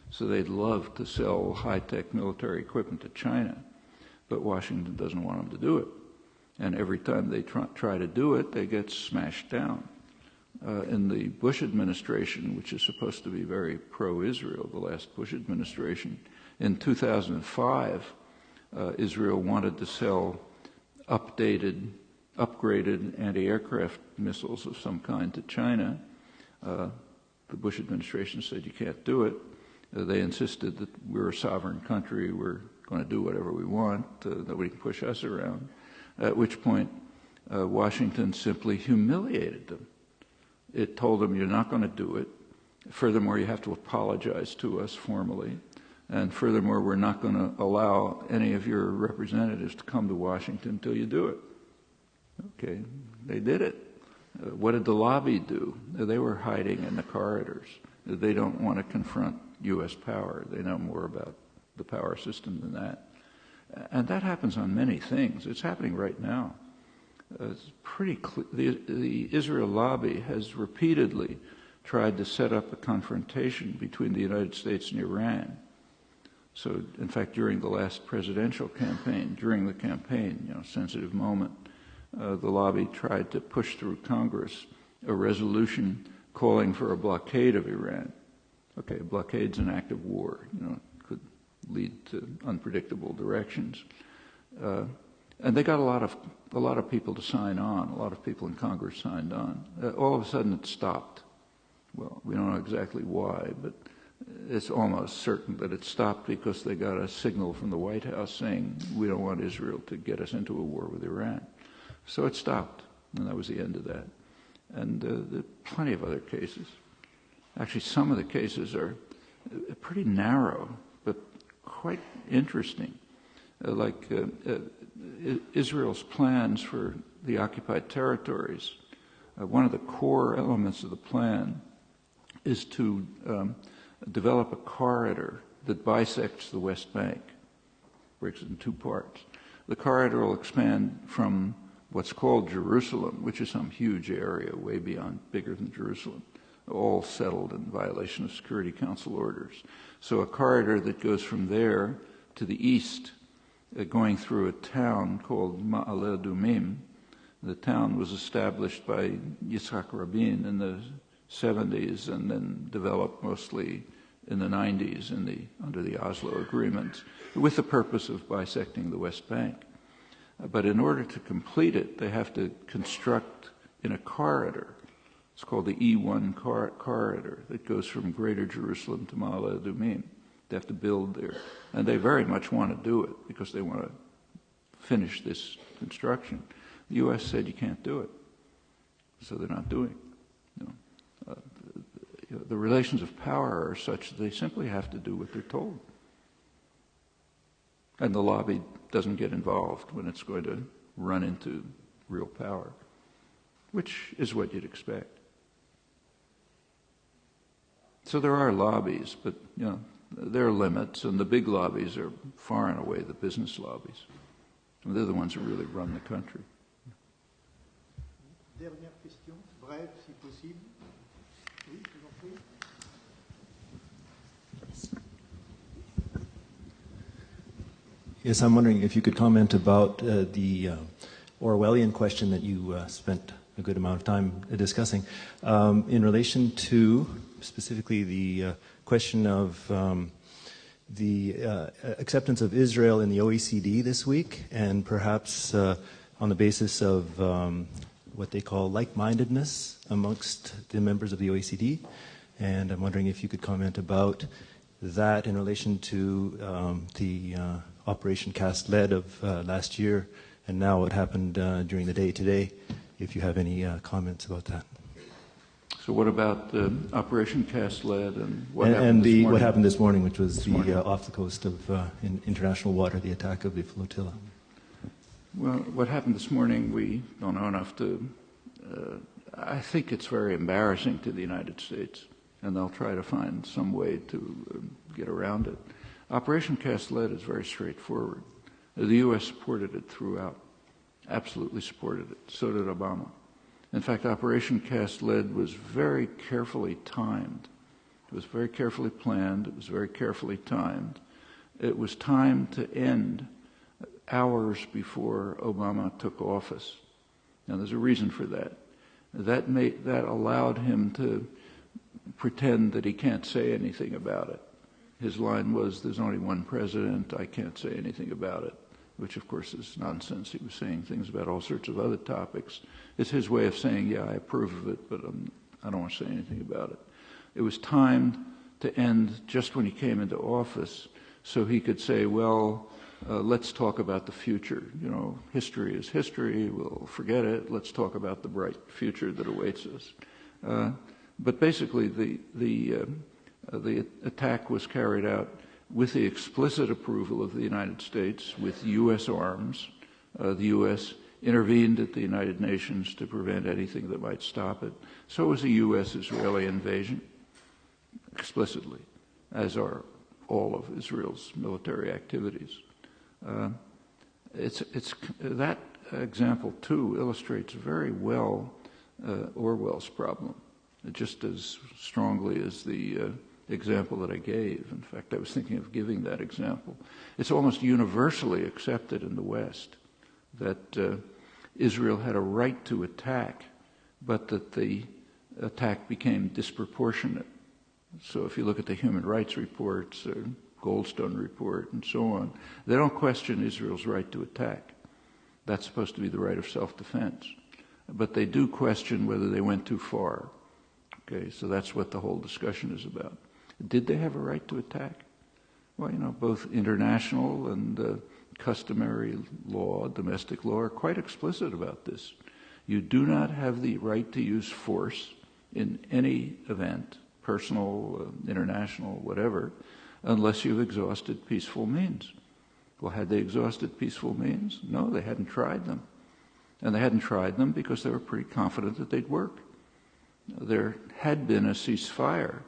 So they'd love to sell high-tech military equipment to China, but Washington doesn't want them to do it. And every time they try to do it, they get smashed down. In the Bush administration, which is supposed to be very pro-Israel, the last Bush administration, in 2005, Israel wanted to sell upgraded anti-aircraft missiles of some kind to China. The Bush administration said, you can't do it. They insisted that we're a sovereign country, we're going to do whatever we want, nobody can push us around, at which point Washington simply humiliated them. It told them, you're not going to do it. Furthermore, you have to apologize to us formally. And furthermore, we're not going to allow any of your representatives to come to Washington until you do it. Okay, they did it. What did the lobby do? They were hiding in the corridors. They don't want to confront U.S. power. They know more about the power system than that. And that happens on many things. It's happening right now. It's pretty clear. The Israel lobby has repeatedly tried to set up a confrontation between the United States and Iran. So, in fact, during the last presidential campaign, sensitive moment, the lobby tried to push through Congress a resolution calling for a blockade of Iran. Okay, a blockade's an act of war, could lead to unpredictable directions. And they got a lot of people to sign on. A lot of people in Congress signed on. All of a sudden, it stopped. Well, we don't know exactly why, but it's almost certain that it stopped because they got a signal from the White House saying we don't want Israel to get us into a war with Iran. So it stopped, and that was the end of that. And there are plenty of other cases. Actually, some of the cases are pretty narrow, but quite interesting. Israel's plans for the occupied territories. One of the core elements of the plan is to develop a corridor that bisects the West Bank, breaks it in two parts. The corridor will expand from what's called Jerusalem, which is some huge area way bigger than Jerusalem, all settled in violation of Security Council orders. So a corridor that goes from there to the east, going through a town called Ma'ale Adumim. The town was established by Yitzhak Rabin in the 70s and then developed mostly in the 90s under the Oslo Agreement with the purpose of bisecting the West Bank. But in order to complete it, they have to construct in a corridor. It's called the E1 corridor that goes from Greater Jerusalem to Ma'ale Adumim. They have to build there. And they very much want to do it because they want to finish this construction. The U.S. said you can't do it. So they're not doing it. The relations of power are such that they simply have to do what they're told. And the lobby doesn't get involved when it's going to run into real power, which is what you'd expect. So there are lobbies, but there are limits, and the big lobbies are far and away the business lobbies. And they're the ones who really run the country. Dernière question, brève si possible. Oui, je vous en prie. Yes, I'm wondering if you could comment about the Orwellian question that you spent a good amount of time discussing in relation to specifically the question of the acceptance of Israel in the OECD this week, and perhaps on the basis of what they call like-mindedness amongst the members of the OECD. And I'm wondering if you could comment about that in relation to the Operation Cast Lead of last year, and now what happened during the day today, if you have any comments about that. So what about Operation Cast Lead and what happened this morning, which was off the coast of in international water, the attack of the flotilla? Well, what happened this morning, we don't know enough to... I think it's very embarrassing to the United States, and they'll try to find some way to get around it. Operation Cast Lead is very straightforward. The U.S. supported it throughout, absolutely supported it. So did Obama. In fact, Operation Cast Lead was very carefully timed. It was very carefully planned. It was very carefully timed. It was timed to end hours before Obama took office. Now, there's a reason for that. That allowed him to pretend that he can't say anything about it. His line was, there's only one president, I can't say anything about it, which of course is nonsense. He was saying things about all sorts of other topics. It's his way of saying, yeah, I approve of it, but I don't want to say anything about it. It was timed to end just when he came into office so he could say, well, let's talk about the future. History is history. We'll forget it. Let's talk about the bright future that awaits us. But basically, the attack was carried out with the explicit approval of the United States, with U.S. arms. The U.S. intervened at the United Nations to prevent anything that might stop it. So it was a U.S.-Israeli invasion. explicitly, as are all of Israel's military activities. That example, too, illustrates very well Orwell's problem, just as strongly as the example that I gave. In fact, I was thinking of giving that example. It's almost universally accepted in the West that Israel had a right to attack, but that the attack became disproportionate. So if you look at the human rights reports, Goldstone report, and so on, they don't question Israel's right to attack. That's supposed to be the right of self-defense. But they do question whether they went too far. Okay, so that's what the whole discussion is about. Did they have a right to attack? Well, both international and customary law, domestic law, are quite explicit about this. You do not have the right to use force in any event, personal, international, whatever, unless you've exhausted peaceful means. Well, had they exhausted peaceful means? No, they hadn't tried them. And they hadn't tried them because they were pretty confident that they'd work. There had been a ceasefire,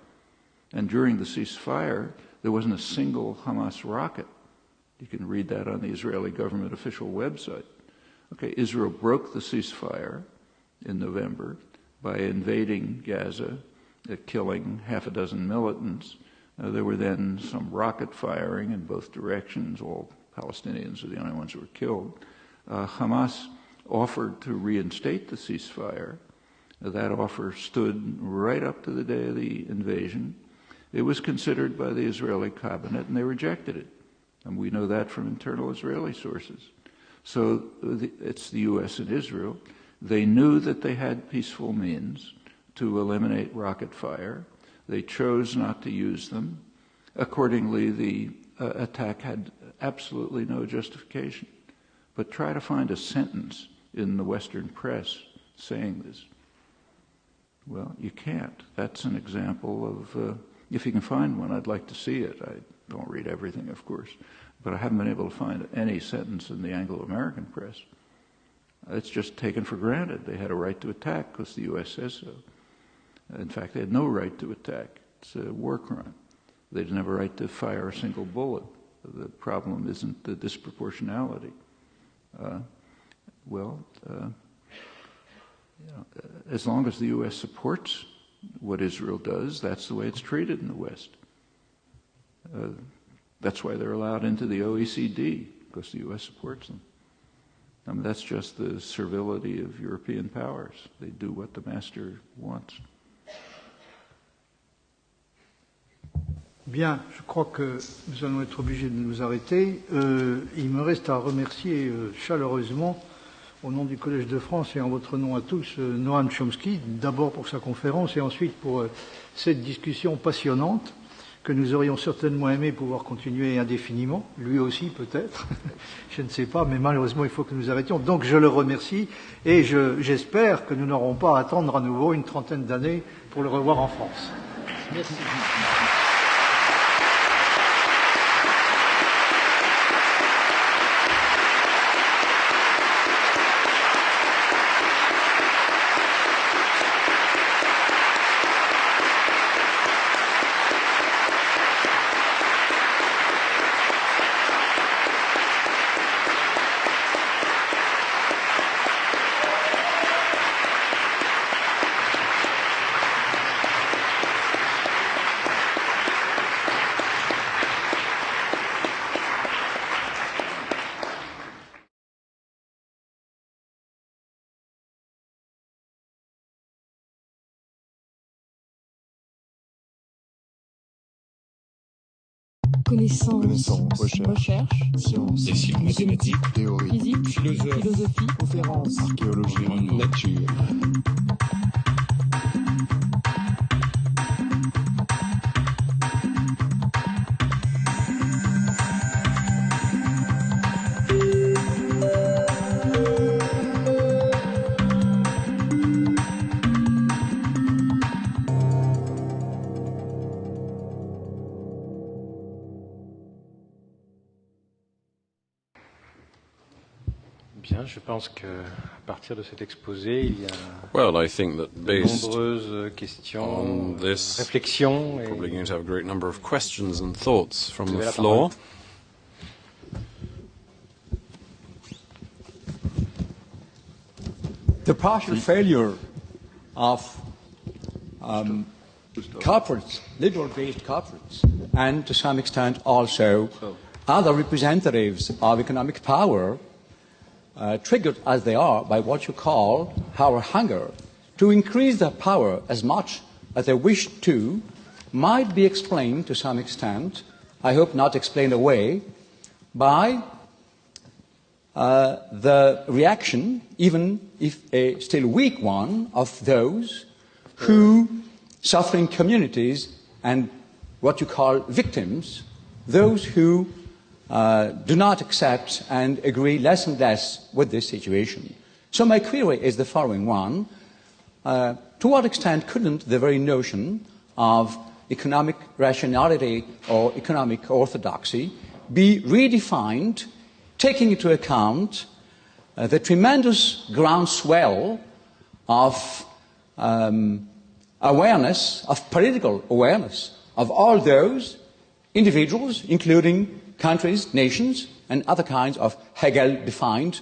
and during the ceasefire, there wasn't a single Hamas rocket. You can read that on the Israeli government official website. Okay, Israel broke the ceasefire in November by invading Gaza, killing half a dozen militants. There were then some rocket firing in both directions. All Palestinians are the only ones who were killed. Hamas offered to reinstate the ceasefire. That offer stood right up to the day of the invasion. It was considered by the Israeli cabinet, and they rejected it. And we know that from internal Israeli sources. So it's the U.S. and Israel. They knew that they had peaceful means to eliminate rocket fire. They chose not to use them. Accordingly, the attack had absolutely no justification. But try to find a sentence in the Western press saying this. Well, you can't. That's an example of, if you can find one, I'd like to see it. I don't read everything, of course, but I haven't been able to find any sentence in the Anglo-American press. It's just taken for granted. They had a right to attack because the U.S. says so. In fact, they had no right to attack. It's a war crime. They didn't have a right to fire a single bullet. The problem isn't the disproportionality. As long as the U.S. supports what Israel does, that's the way it's treated in the West. That's why they're allowed into the OECD, because the U.S. supports them. I mean, that's just the servility of European powers. They do what the master wants. Bien, je crois que nous allons être obligés de nous arrêter. Il me reste à remercier chaleureusement, au nom du Collège de France et en votre nom à tous, Noam Chomsky, d'abord pour sa conférence et ensuite pour cette discussion passionnante que nous aurions certainement aimé pouvoir continuer indéfiniment, lui aussi peut-être, je ne sais pas, mais malheureusement il faut que nous arrêtions. Donc je le remercie et j'espère que nous n'aurons pas à attendre à nouveau une trentaine d'années pour le revoir en France. Merci. Connaissance, recherche, sciences, mathématiques, théorie, physique, philosophie, conférences, archéologie, nature. Bien, Bien, je pense qu'à partir de cet exposé, il y a Well, I think that de based nombreuses questions, on this, réflexions. probably going to have a great number of questions and thoughts from Vous avez the la floor. The partial failure of corporates, liberal-based corporates, and to some extent also other representatives of economic power, triggered as they are by what you call power hunger, to increase their power as much as they wish to, might be explained to some extent, I hope not explained away, by the reaction, even if a still weak one, of those who suffer in communities and what you call victims, those who do not accept and agree less and less with this situation. So my query is the following one. To what extent couldn't the very notion of economic rationality or economic orthodoxy be redefined, taking into account the tremendous groundswell of awareness, of political awareness of all those individuals, including countries, nations, and other kinds of Hegel-defined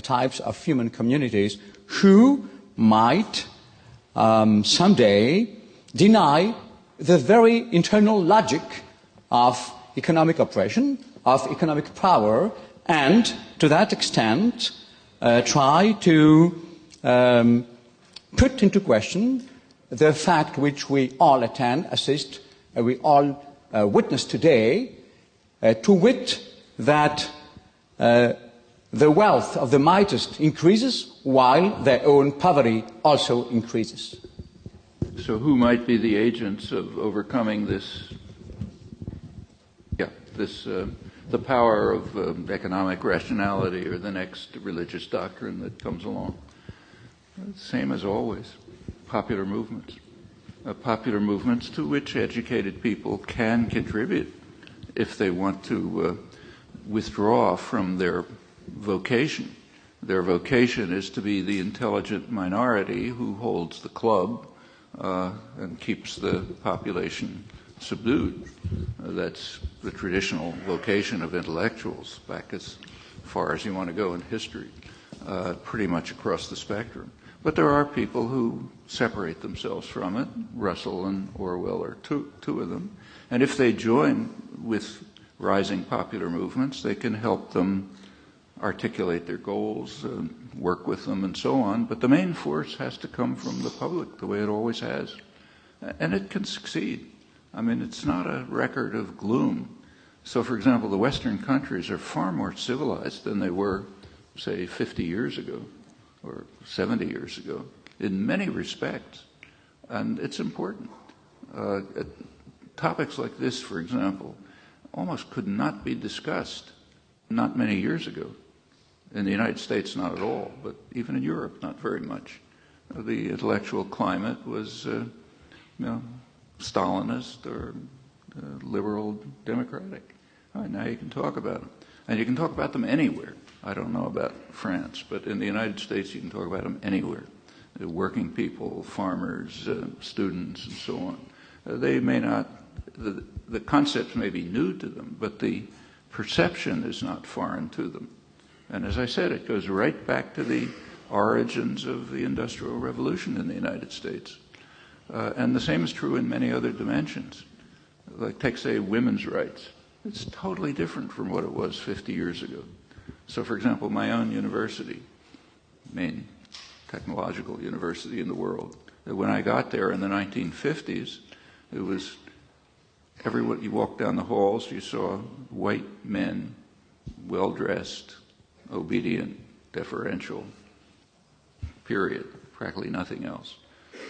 types of human communities, who might someday deny the very internal logic of economic oppression, of economic power, and to that extent try to put into question the fact which we all attend, assist, we all witness today, to wit that the wealth of the mightiest increases while their own poverty also increases. So who might be the agents of overcoming this, the power of economic rationality or the next religious doctrine that comes along? Same as always, popular movements. Popular movements to which educated people can contribute if they want to withdraw from their vocation. Their vocation is to be the intelligent minority who holds the club and keeps the population subdued. That's the traditional vocation of intellectuals, back as far as you want to go in history, pretty much across the spectrum. But there are people who separate themselves from it. Russell and Orwell are two of them. And if they join with rising popular movements, they can help them articulate their goals, work with them, and so on. But the main force has to come from the public, the way it always has. And it can succeed. I mean, it's not a record of gloom. So, for example, the Western countries are far more civilized than they were, say, 50 years ago or 70 years ago, in many respects. And it's important. Topics like this, for example, almost could not be discussed not many years ago. In the United States, not at all, but even in Europe, not very much. The intellectual climate was, Stalinist or liberal democratic. All right, now you can talk about them. And you can talk about them anywhere. I don't know about France, but in the United States, you can talk about them anywhere. Working people, farmers, students, and so on. They may not, the concepts may be new to them, but the perception is not foreign to them. And as I said, it goes right back to the origins of the Industrial Revolution in the United States. And the same is true in many other dimensions. Like, take, say, women's rights. It's totally different from what it was 50 years ago. So, for example, my own university, main technological university in the world, when I got there in the 1950s, it was everyone, you walked down the halls, you saw white men, well-dressed, obedient, deferential, period, practically nothing else.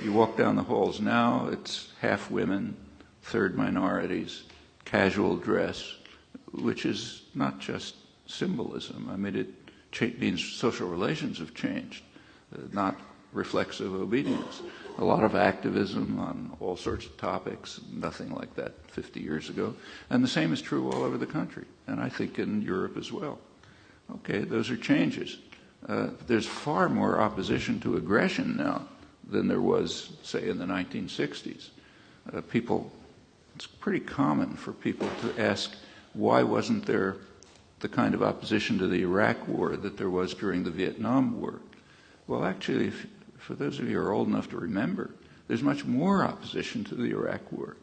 You walk down the halls now, it's half women, third minorities, casual dress, which is not just symbolism. I mean, it means social relations have changed, not reflexive obedience. A lot of activism on all sorts of topics, nothing like that 50 years ago. And the same is true all over the country, and I think in Europe as well. Okay, those are changes. There's far more opposition to aggression now than there was, say, in the 1960s. It's pretty common for people to ask, why wasn't there the kind of opposition to the Iraq War that there was during the Vietnam War? Well, actually, for those of you who are old enough to remember, there's much more opposition to the Iraq War.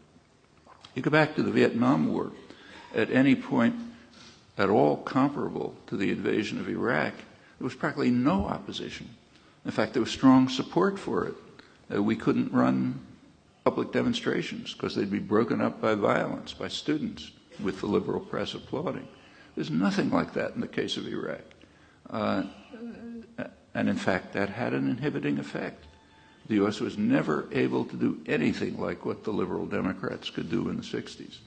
You go back to the Vietnam War, at any point at all comparable to the invasion of Iraq, there was practically no opposition. In fact, there was strong support for it. We couldn't run public demonstrations because they'd be broken up by violence, by students, with the liberal press applauding. There's nothing like that in the case of Iraq. And in fact, that had an inhibiting effect. The U.S. was never able to do anything like what the liberal Democrats could do in the 60s.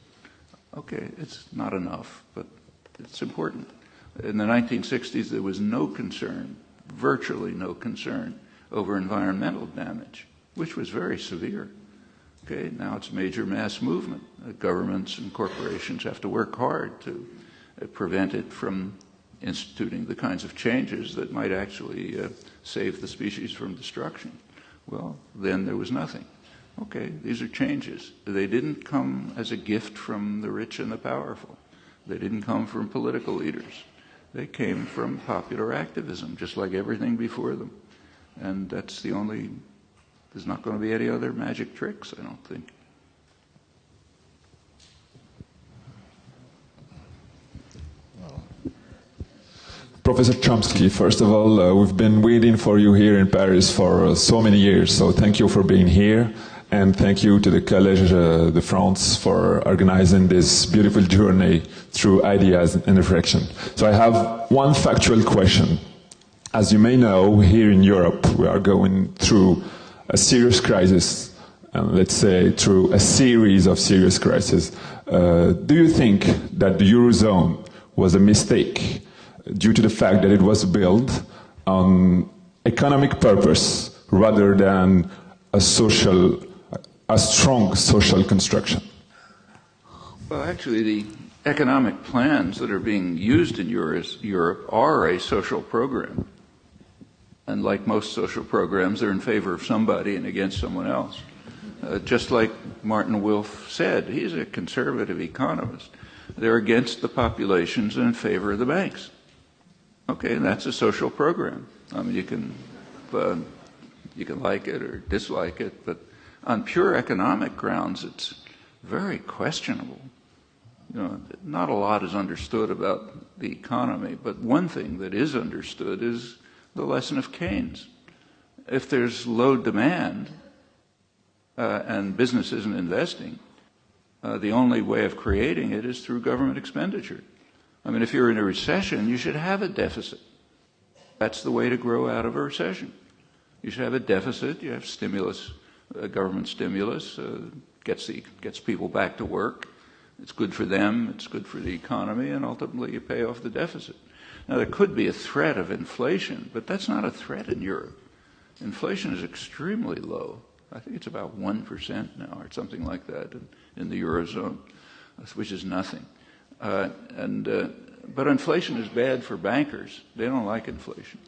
Okay, it's not enough, but it's important. In the 1960s, there was no concern, virtually no concern, over environmental damage, which was very severe. Okay, now it's major mass movement. Governments and corporations have to work hard to prevent it from instituting the kinds of changes that might actually save the species from destruction. Well, then there was nothing. Okay, these are changes. They didn't come as a gift from the rich and the powerful. They didn't come from political leaders. They came from popular activism, just like everything before them. And that's the only, there's not going to be any other magic tricks, I don't think. Professor Chomsky, first of all, we've been waiting for you here in Paris for so many years, so thank you for being here, and thank you to the Collège de France for organizing this beautiful journey through ideas and reflection. So I have one factual question. As you may know, here in Europe, we are going through a serious crisis, and let's say through a series of serious crises. Do you think that the Eurozone was a mistake due to the fact that it was built on economic purpose rather than a strong social construction? Well, actually, the economic plans that are being used in Europe are a social program. And like most social programs, they're in favor of somebody and against someone else. Just like Martin Wolf said, he's a conservative economist. They're against the populations and in favor of the banks. Okay, and that's a social program. I mean, you can like it or dislike it, but on pure economic grounds, it's very questionable. You know, not a lot is understood about the economy, but one thing that is understood is the lesson of Keynes. If there's low demand and business isn't investing, the only way of creating it is through government expenditure. I mean, if you're in a recession, you should have a deficit. That's the way to grow out of a recession. You should have a deficit. You have stimulus, government stimulus, gets people back to work. It's good for them. It's good for the economy, and ultimately you pay off the deficit. Now, there could be a threat of inflation, but that's not a threat in Europe. Inflation is extremely low. I think it's about 1% now, or something like that, in the Eurozone, which is nothing. But inflation is bad for bankers. They don't like inflation.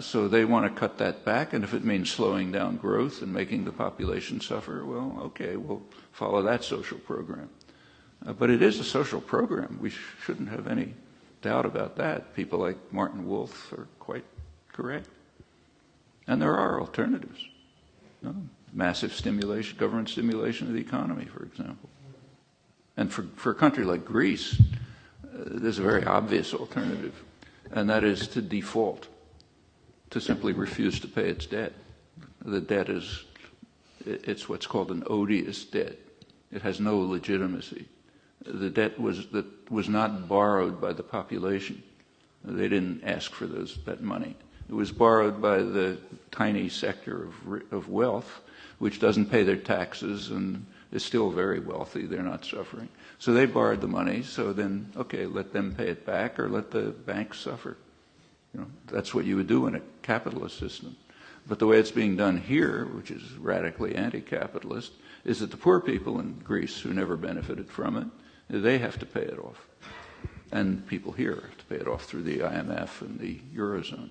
So they want to cut that back, and if it means slowing down growth and making the population suffer, well, okay, we'll follow that social program. But it is a social program. We shouldn't have any doubt about that. People like Martin Wolf are quite correct. And there are alternatives. You know, massive stimulation, government stimulation of the economy, for example. And for a country like Greece, there's a very obvious alternative, and that is to default, to simply refuse to pay its debt. The debt it's what's called an odious debt. It has no legitimacy. The debt was not borrowed by the population. They didn't ask for that money. It was borrowed by the tiny sector of wealth, which doesn't pay their taxes and is still very wealthy. They're not suffering. So they borrowed the money, so then, okay, let them pay it back or let the banks suffer. You know, that's what you would do in a capitalist system. But the way it's being done here, which is radically anti-capitalist, is that the poor people in Greece who never benefited from it, they have to pay it off. And people here have to pay it off through the IMF and the Eurozone.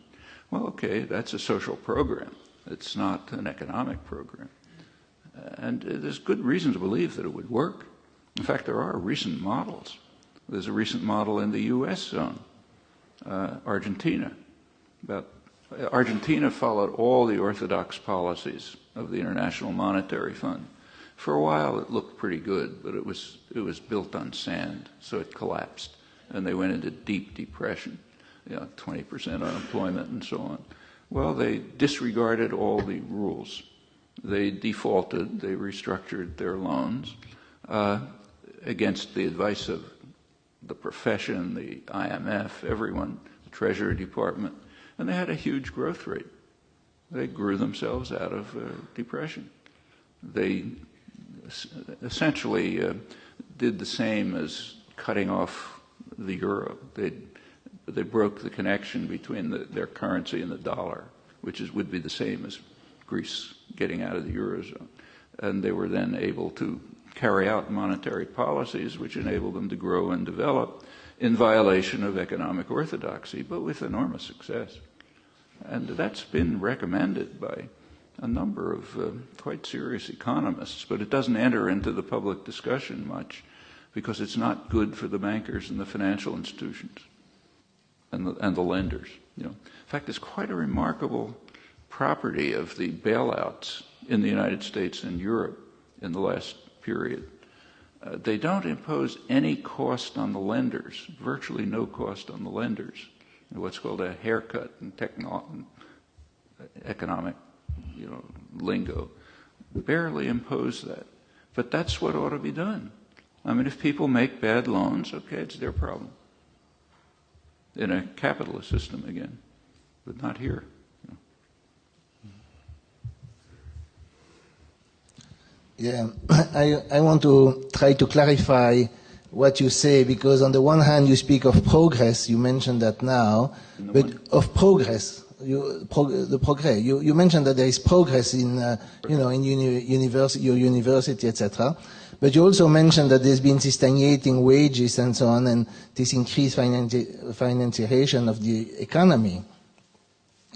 Well, okay, that's a social program. It's not an economic program. And there's good reason to believe that it would work. In fact, there are recent models. There's a recent model in the U.S. zone, Argentina. Argentina followed all the orthodox policies of the International Monetary Fund. For a while, it looked pretty good, but it was built on sand, so it collapsed, and they went into deep depression, 20% unemployment and so on. Well, they disregarded all the rules. They defaulted. They restructured their loans against the advice of the profession, the IMF, everyone, the Treasury Department, and they had a huge growth rate. They grew themselves out of depression. They essentially did the same as cutting off the euro. They broke the connection between their currency and the dollar, which would be the same as Greece getting out of the eurozone. And they were then able to carry out monetary policies which enabled them to grow and develop in violation of economic orthodoxy, but with enormous success. And that's been recommended by a number of quite serious economists, but it doesn't enter into the public discussion much because it's not good for the bankers and the financial institutions and the lenders. In fact, it's quite a remarkable property of the bailouts in the United States and Europe in the last period. They don't impose any cost on the lenders, virtually no cost on the lenders. What's called a haircut in economic lingo, barely impose that. But that's what ought to be done. I mean, if people make bad loans, okay, it's their problem. In a capitalist system again, but not here. Yeah, I want to try to clarify what you say, because on the one hand you speak of progress, you mentioned that now, but of progress. You mentioned that there is progress in your university, etc. But you also mentioned that there's been this stagnating wages and so on, and this increased financiation of the economy.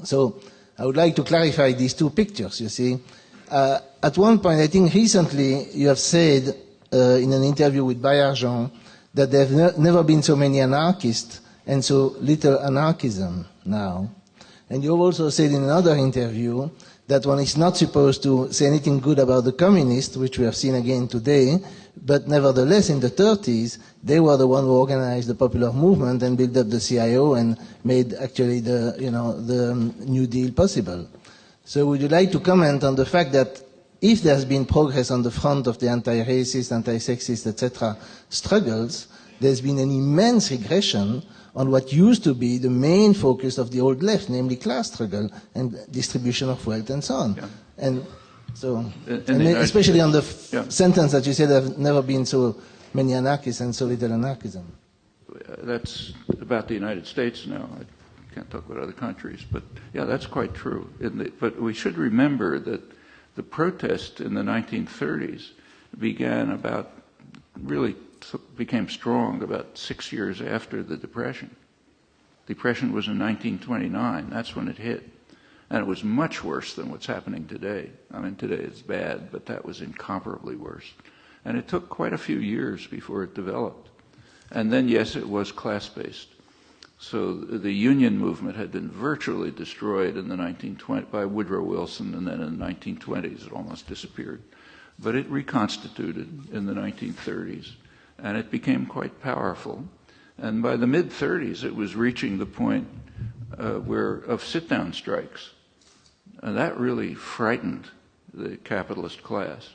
So I would like to clarify these two pictures. You see, at one point, I think recently you have said in an interview with Baillargeon that there have never been so many anarchists and so little anarchism now. And you also said in another interview that one is not supposed to say anything good about the communists, which we have seen again today, but nevertheless in the 30s, they were the one who organized the popular movement and built up the CIO and made actually the New Deal possible. So would you like to comment on the fact that if there's been progress on the front of the anti-racist, anti-sexist, etc. struggles, there's been an immense regression on what used to be the main focus of the old left, namely class struggle and distribution of wealth and so on. Yeah. And so, especially on the sentence that you said there have never been so many anarchists and so little anarchism. That's about the United States now. I can't talk about other countries, but yeah, that's quite true. But we should remember that the protest in the 1930s became strong about 6 years after the Depression. Depression was in 1929. That's when it hit. And it was much worse than what's happening today. I mean, today it's bad, but that was incomparably worse. And it took quite a few years before it developed. And then, yes, it was class-based. So the union movement had been virtually destroyed in the 1920s by Woodrow Wilson, and then in the 1920s it almost disappeared. But it reconstituted in the 1930s, and it became quite powerful. And by the mid-30s it was reaching the point of sit-down strikes. And that really frightened the capitalist class.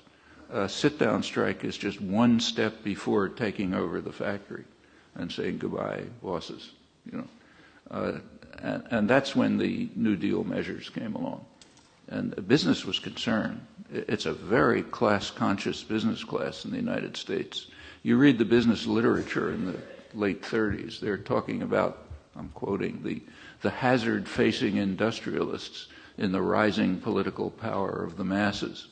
A sit-down strike is just one step before taking over the factory and saying goodbye, bosses. And that's when the New Deal measures came along. And business was concerned. It's a very class-conscious business class in the United States. You read the business literature in the late 30s, they're talking about, I'm quoting, the hazard facing industrialists in the rising political power of the masses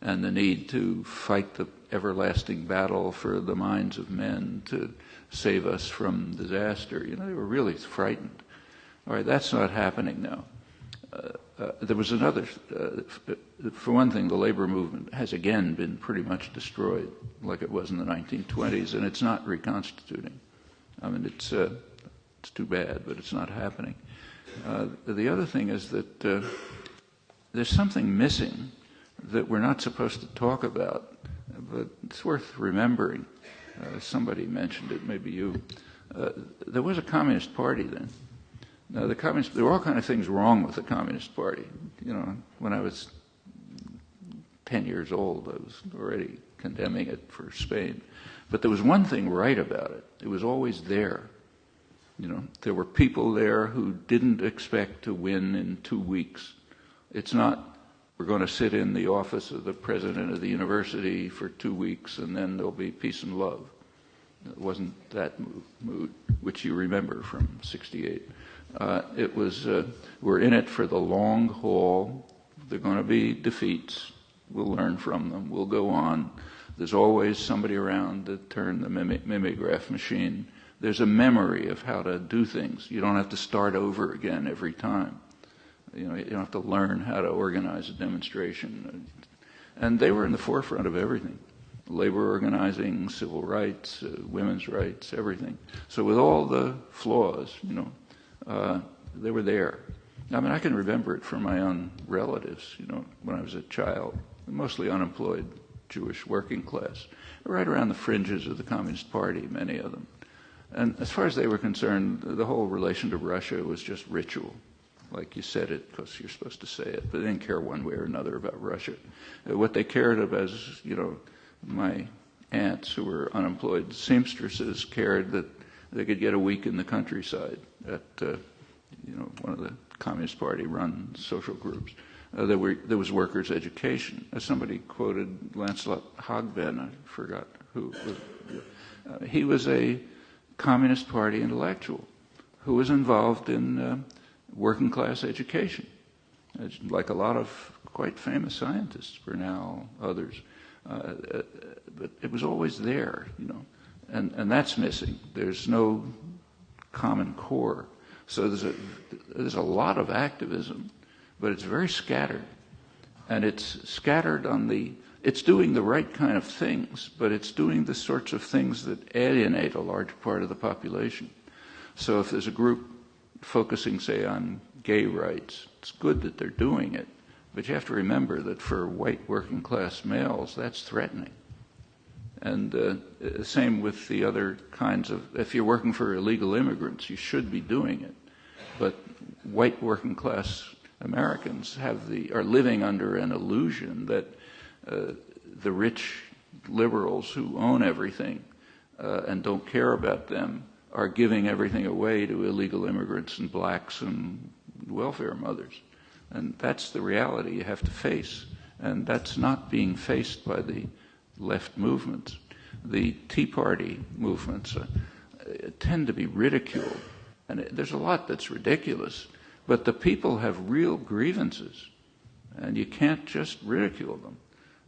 and the need to fight the everlasting battle for the minds of men to save us from disaster. They were really frightened. All right, that's not happening now. there was another, for one thing, the labor movement has again been pretty much destroyed like it was in the 1920s, and it's not reconstituting. I mean, it's too bad, but it's not happening. The other thing is that there's something missing that we're not supposed to talk about, but it's worth remembering. Somebody mentioned it, maybe you. There was a Communist Party then. Now, there were all kinds of things wrong with the Communist Party. You know, when I was 10 years old, I was already condemning it for Spain. But there was one thing right about it. It was always there. You know, there were people there who didn't expect to win in 2 weeks. It's not, we're going to sit in the office of the president of the university for 2 weeks and then there'll be peace and love. It wasn't that mood, which you remember from '68. It was, we're in it for the long haul. There are going to be defeats. We'll learn from them. We'll go on. There's always somebody around to turn the mimeograph machine. There's a memory of how to do things. You don't have to start over again every time. You know, you don't have to learn how to organize a demonstration. And they were in the forefront of everything. Labor organizing, civil rights, women's rights, everything. So with all the flaws, you know, they were there. I mean, I can remember it from my own relatives, you know, when I was a child, mostly unemployed Jewish working class, right around the fringes of the Communist Party, many of them. And as far as they were concerned, the whole relation to Russia was just ritual. Like you said it because you're supposed to say it, but they didn't care one way or another about Russia. What they cared about is, you know, my aunts who were unemployed seamstresses cared that they could get a week in the countryside at, you know, one of the Communist Party run social groups. There was workers' education. As somebody quoted Lancelot Hogben, I forgot who. He was a Communist Party intellectual who was involved in working class education, like a lot of quite famous scientists, Bernal, others. But it was always there, you know, and that's missing. There's no common core. So there's a lot of activism, but it's very scattered. And it's scattered on it's doing the right kind of things, but it's doing the sorts of things that alienate a large part of the population. So if there's a group focusing, say, on gay rights, it's good that they're doing it, but you have to remember that for white working class males, that's threatening. And same with the other kinds of, if you're working for illegal immigrants, you should be doing it. But white working class Americans are living under an illusion that the rich liberals who own everything and don't care about them are giving everything away to illegal immigrants and blacks and welfare mothers. And that's the reality you have to face. And that's not being faced by the left movements. The Tea Party movements tend to be ridiculed. And there's a lot that's ridiculous. But the people have real grievances. And you can't just ridicule them.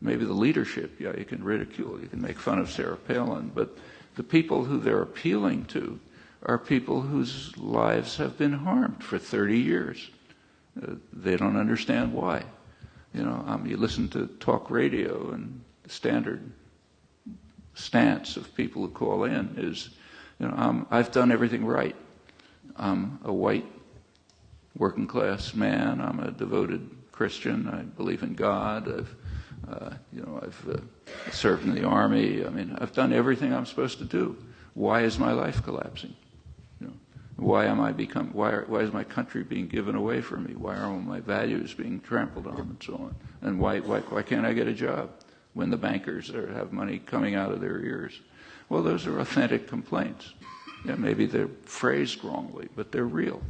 Maybe the leadership, yeah, you can ridicule. You can make fun of Sarah Palin. But the people who they're appealing to are people whose lives have been harmed for 30 years. They don't understand why. You know, you listen to talk radio, and the standard stance of people who call in is, you know, I've done everything right. I'm a white working class man. I'm a devoted Christian. I believe in God. I've served in the army. I mean, I've done everything I'm supposed to do. Why is my life collapsing? You know, why is my country being given away from me? Why are all my values being trampled on, and so on? And why can't I get a job when the bankers have money coming out of their ears? Well, those are authentic complaints. Yeah, maybe they're phrased wrongly, but they're real.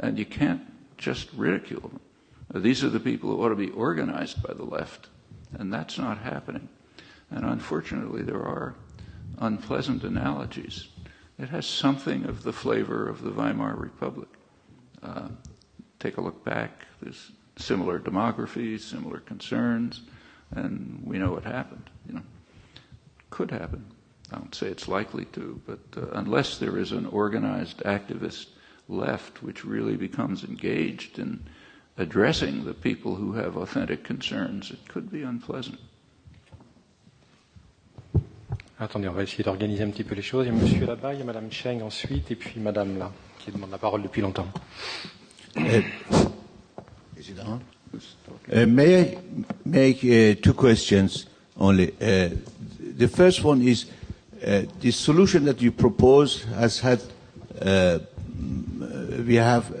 And you can't just ridicule them. These are the people who ought to be organized by the left, and that's not happening. And unfortunately, there are unpleasant analogies. It has something of the flavor of the Weimar Republic. Take a look back. There's similar demography, similar concerns, and we know what happened. You know, could happen. I don't say it's likely to, but unless there is an organized activist left which really becomes engaged in addressing the people who have authentic concerns, it could be unpleasant. Attendez, on va essayer d'organiser un petit peu les choses. Il y a monsieur là-bas, il y a madame Cheng ensuite, et puis madame là, qui demande la parole depuis longtemps. May I make two questions only? The first one is the solution that you propose has had, we have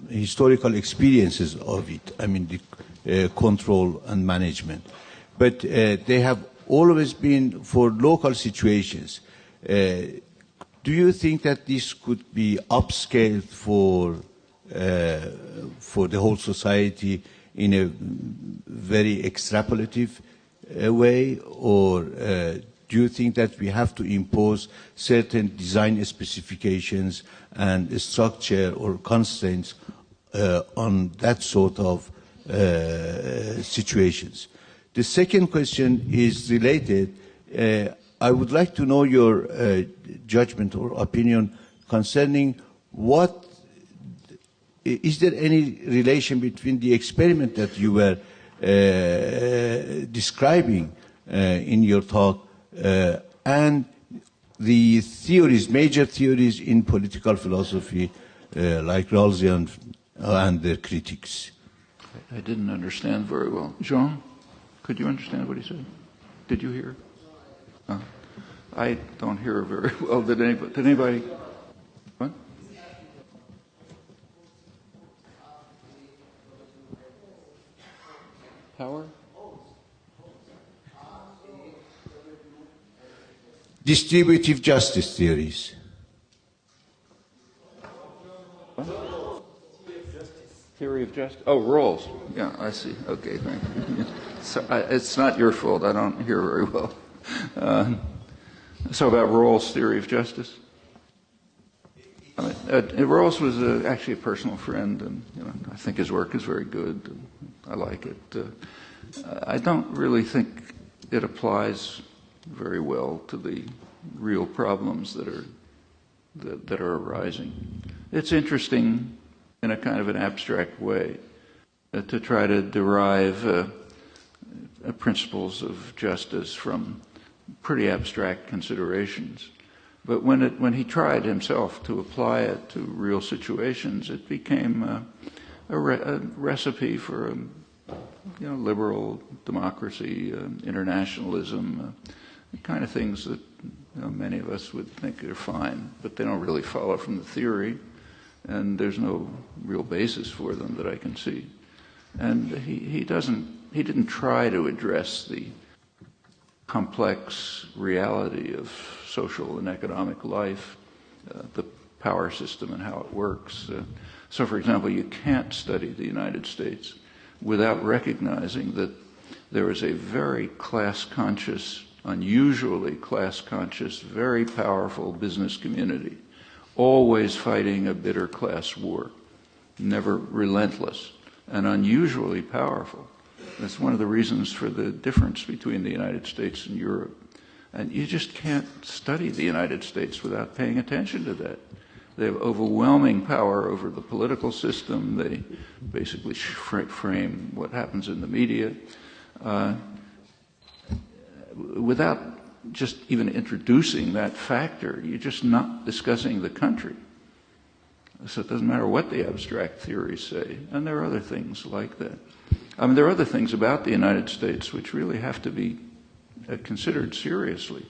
historical experiences of it, I mean the control and management. But they have always been for local situations. Do you think that this could be upscaled for the whole society in a very extrapolative way, or do you think that we have to impose certain design specifications and structure or constraints on that sort of situations? The second question is related. I would like to know your judgment or opinion concerning what is there any relation between the experiment that you were describing in your talk and the theories, major theories in political philosophy, like Rawlsian and their critics? I didn't understand very well. Jean, could you understand what he said? Did you hear? I don't hear very well. Did anybody? What? Power? Distributive justice theories. What? Theory of justice? Oh, Rawls. Yeah, I see. Okay, thank you. So, it's not your fault. I don't hear very well. So about Rawls' theory of justice? I mean, Rawls was actually a personal friend, and I think his work is very good. And I like it. I don't really think it applies very well to the real problems that are arising. It's interesting in a kind of an abstract way to try to derive principles of justice from pretty abstract considerations. But when he tried himself to apply it to real situations, it became a recipe for liberal democracy, internationalism, the kind of things that many of us would think are fine, but they don't really follow from the theory, and there's no real basis for them that I can see. And he didn't try to address the complex reality of social and economic life, the power system and how it works. So, for example, you can't study the United States without recognizing that there is a very class-conscious, unusually class-conscious, very powerful business community, always fighting a bitter class war, never relentless, and unusually powerful. That's one of the reasons for the difference between the United States and Europe. And you just can't study the United States without paying attention to that. They have overwhelming power over the political system. They basically frame what happens in the media. Without just even introducing that factor, you're just not discussing the country. So it doesn't matter what the abstract theories say. And there are other things like that. I mean, there are other things about the United States which really have to be considered seriously.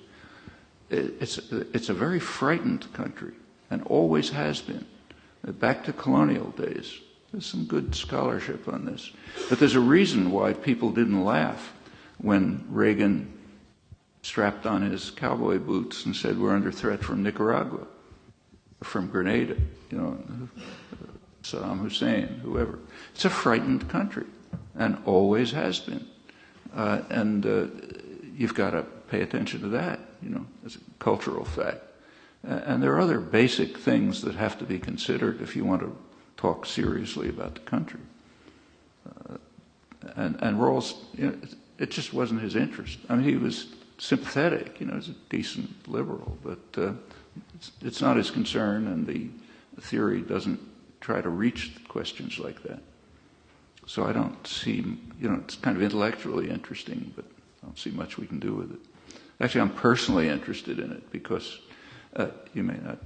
It's a very frightened country, and always has been. Back to colonial days. There's some good scholarship on this. But there's a reason why people didn't laugh when Reagan strapped on his cowboy boots and said, we're under threat from Nicaragua, from Grenada, Saddam Hussein, whoever. It's a frightened country, and always has been. And you've got to pay attention to that, as a cultural fact. And there are other basic things that have to be considered if you want to talk seriously about the country. And Rawls, it just wasn't his interest. I mean, he was sympathetic, as a decent liberal, but it's not his concern, and the theory doesn't try to reach questions like that. So I don't see, it's kind of intellectually interesting, but I don't see much we can do with it. Actually, I'm personally interested in it because you may not,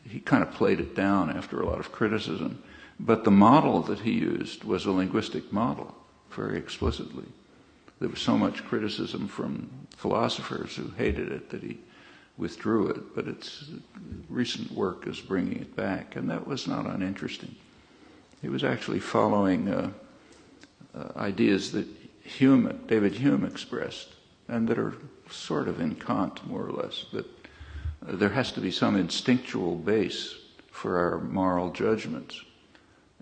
he kind of played it down after a lot of criticism, but the model that he used was a linguistic model, very explicitly. There was so much criticism from philosophers who hated it that he withdrew it, but its recent work is bringing it back, and that was not uninteresting. He was actually following ideas that David Hume expressed, and that are sort of in Kant, more or less, that there has to be some instinctual base for our moral judgments.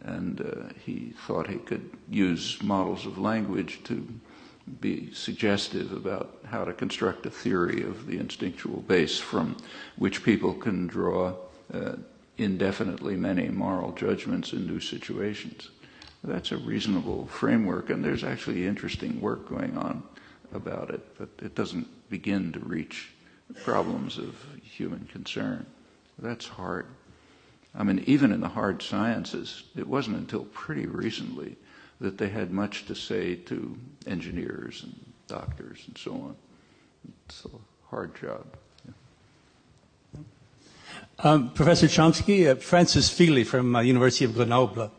And he thought he could use models of language to be suggestive about how to construct a theory of the instinctual base from which people can draw indefinitely many moral judgments in new situations. That's a reasonable framework, and there's actually interesting work going on about it, but it doesn't begin to reach problems of human concern. That's hard. I mean, even in the hard sciences, it wasn't until pretty recently that they had much to say to engineers and doctors and so on. It's a hard job. Professor Chomsky, Francis Feely from University of Grenoble.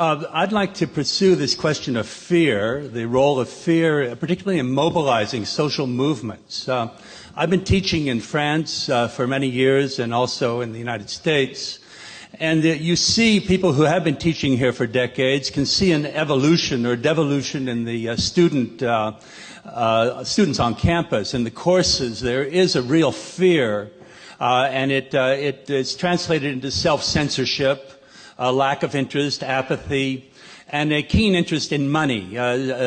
I'd like to pursue this question of fear, the role of fear, particularly in mobilizing social movements. I've been teaching in France for many years and also in the United States. And you see people who have been teaching here for decades can see an evolution or devolution in the students on campus. In the courses, there is a real fear, and it's translated into self-censorship, lack of interest, apathy, and a keen interest in money.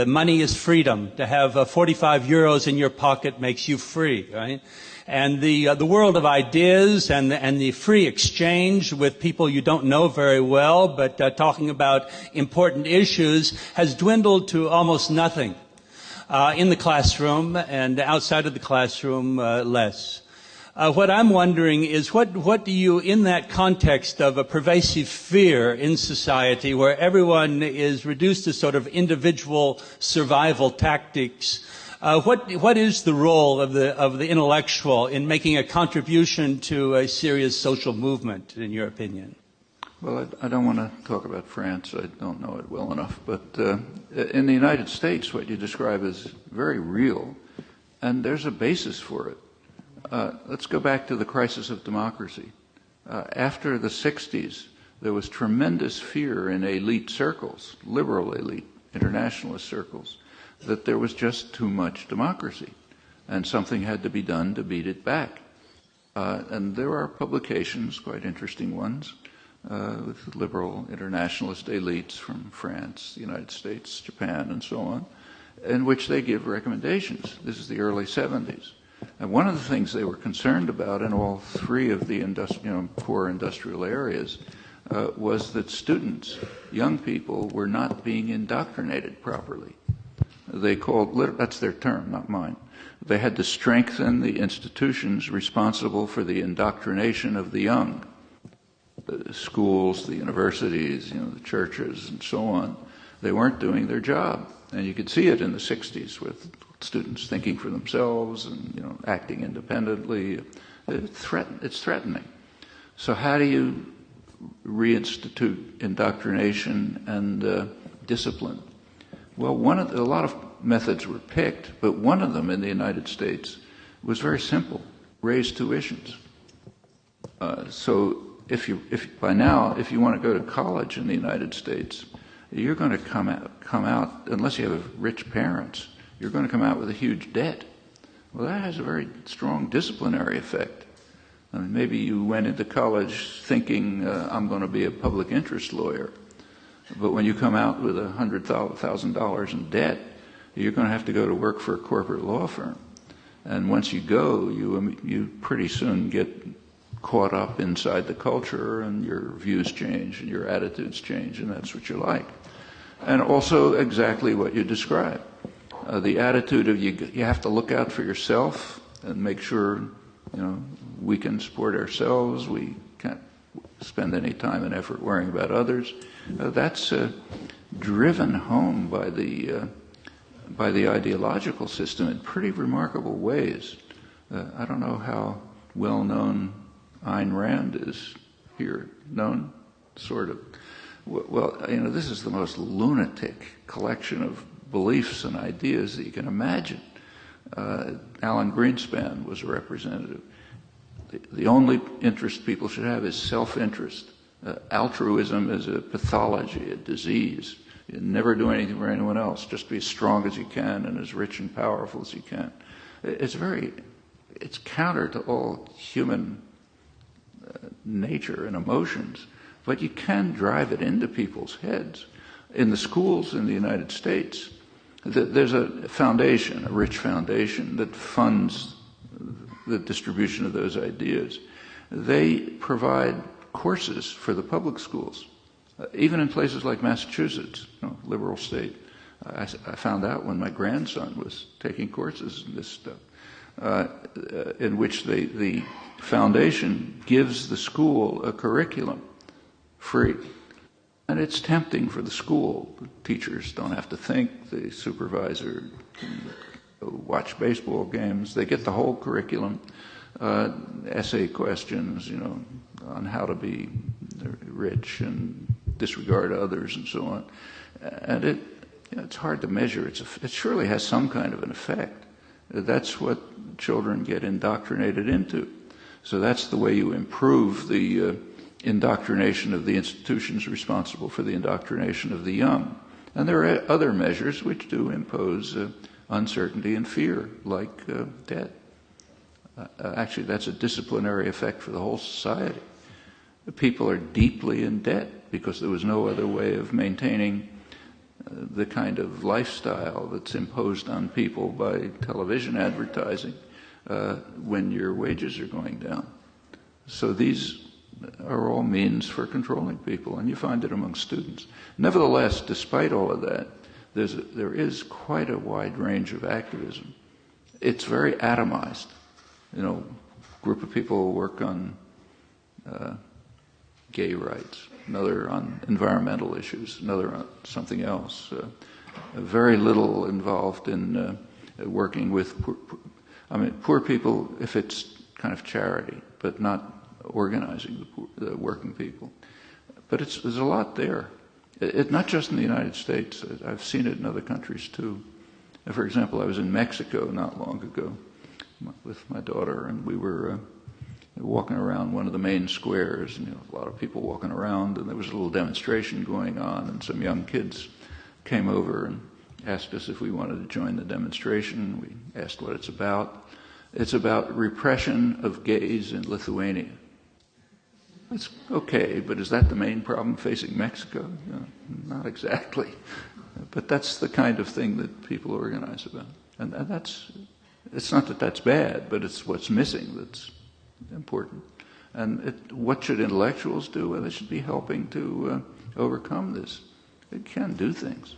Money is freedom. To have 45 euros in your pocket makes you free, right? And the world of ideas and the free exchange with people you don't know very well, but talking about important issues has dwindled to almost nothing. In the classroom and outside of the classroom, less. What I'm wondering is what do you, in that context of a pervasive fear in society where everyone is reduced to sort of individual survival tactics, what is the role of the intellectual in making a contribution to a serious social movement, in your opinion? Well, I don't want to talk about France. I don't know it well enough. But in the United States, what you describe is very real, and there's a basis for it. Let's go back to the crisis of democracy. After the 60s, there was tremendous fear in elite circles, liberal elite, internationalist circles, that there was just too much democracy, and something had to be done to beat it back. And there are publications, quite interesting ones, with liberal internationalist elites from France, the United States, Japan, and so on, in which they give recommendations. This is the early 70s. And one of the things they were concerned about in all three of the core industrial areas was that students, young people, were not being indoctrinated properly. They called, that's their term, not mine. They had to strengthen the institutions responsible for the indoctrination of the young. The schools, the universities, the churches, and so on. They weren't doing their job. And you could see it in the 60s with students thinking for themselves and acting independently. It's threatening. So how do you reinstitute indoctrination and discipline? Well, a lot of methods were picked, but one of them in the United States was very simple: raise tuitions. So if by now you want to go to college in the United States, you're going to come out unless you have rich parents. You're going to come out with a huge debt. Well, that has a very strong disciplinary effect. I mean, maybe you went into college thinking, I'm going to be a public interest lawyer. But when you come out with $100,000 in debt, you're going to have to go to work for a corporate law firm. And once you go, you pretty soon get caught up inside the culture, and your views change and your attitudes change, and that's what you like. And also exactly what you describe. The attitude of you have to look out for yourself and make sure we can support ourselves. We can't spend any time and effort worrying about others. That's driven home by the ideological system in pretty remarkable ways. I don't know how well known Ayn Rand is here. Known? Sort of. Well, this is the most lunatic collection of beliefs and ideas that you can imagine. Alan Greenspan was a representative. The only interest people should have is self-interest. Altruism is a pathology, a disease. You never do anything for anyone else. Just be as strong as you can and as rich and powerful as you can. It's counter to all human nature and emotions, but you can drive it into people's heads. In the schools in the United States, there's a foundation, a rich foundation, that funds the distribution of those ideas. They provide courses for the public schools, even in places like Massachusetts, liberal state. I found out when my grandson was taking courses in this stuff, in which the foundation gives the school a curriculum free. And it's tempting for the school. The teachers don't have to think. The supervisor can watch baseball games. They get the whole curriculum, essay questions, on how to be rich and disregard others and so on. And it's hard to measure. It surely has some kind of an effect. That's what children get indoctrinated into. So that's the way you improve the indoctrination of the institutions responsible for the indoctrination of the young. And there are other measures which do impose uncertainty and fear, like debt. Actually, that's a disciplinary effect for the whole society. People are deeply in debt because there was no other way of maintaining the kind of lifestyle that's imposed on people by television advertising when your wages are going down. So these are all means for controlling people, and you find it among students. Nevertheless, despite all of that, there is quite a wide range of activism. It's very atomized. Group of people work on gay rights, another on environmental issues, another on something else. Very little involved in working with poor people if it's kind of charity, but not organizing the working people. But there's a lot there. Not just in the United States. I've seen it in other countries too. For example, I was in Mexico not long ago with my daughter, and we were walking around one of the main squares, and a lot of people walking around, and there was a little demonstration going on, and some young kids came over and asked us if we wanted to join the demonstration. We asked what it's about. It's about repression of gays in Lithuania. It's okay, but is that the main problem facing Mexico? Not exactly. But that's the kind of thing that people organize about. And it's not that that's bad, but it's what's missing that's important. And what should intellectuals do? Well, they should be helping to overcome this. They can do things.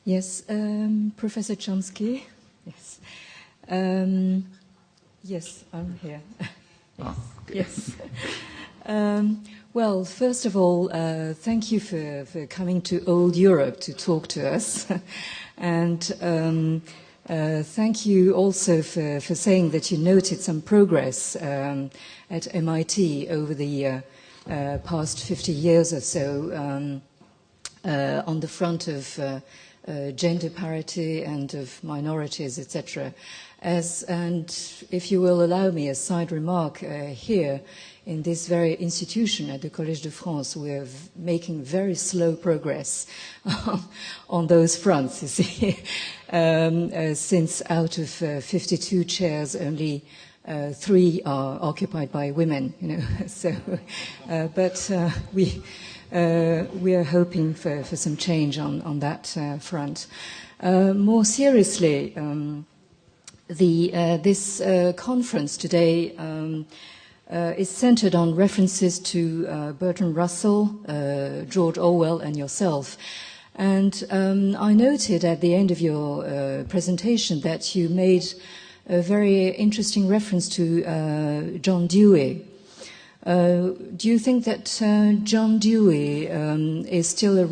Yes, Professor Chomsky. Yes. Yes, I'm here. Oh, okay. Yes. Well, first of all, thank you for coming to old Europe to talk to us. And thank you also for saying that you noted some progress at MIT over the past 50 years or so on the front of gender parity and of minorities, etc. And if you will allow me a side remark here, in this very institution at the Collège de France, we're making very slow progress on those fronts, you see. Since out of 52 chairs, only 3 are occupied by women, So, but we are hoping for some change on that front. More seriously, this conference today is centered on references to Bertrand Russell, George Orwell, and yourself. And I noted at the end of your presentation that you made a very interesting reference to John Dewey. Do you think that John Dewey is still a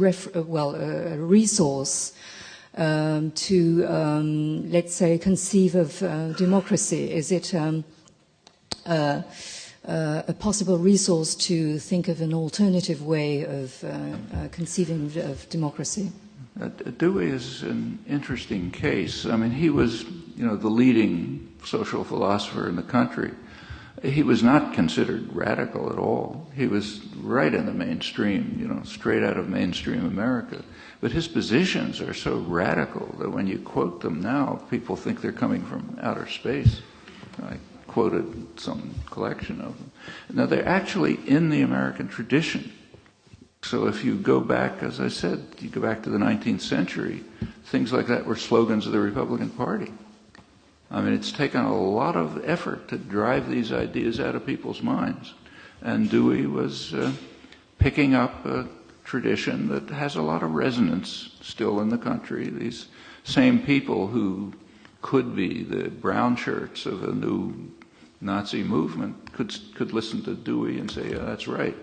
resource to, let's say, conceive of democracy? Is it a possible resource to think of an alternative way of conceiving of democracy? Dewey is an interesting case. I mean, he was, the leading social philosopher in the country. He was not considered radical at all. He was right in the mainstream, straight out of mainstream America. But his positions are so radical that when you quote them now, people think they're coming from outer space. I quoted some collection of them. Now, they're actually in the American tradition. So if you go back, as I said, you go back to the 19th century, things like that were slogans of the Republican Party. I mean, it's taken a lot of effort to drive these ideas out of people's minds. And Dewey was picking up a tradition that has a lot of resonance still in the country. These same people who could be the brown shirts of a new Nazi movement could listen to Dewey and say, yeah, that's right.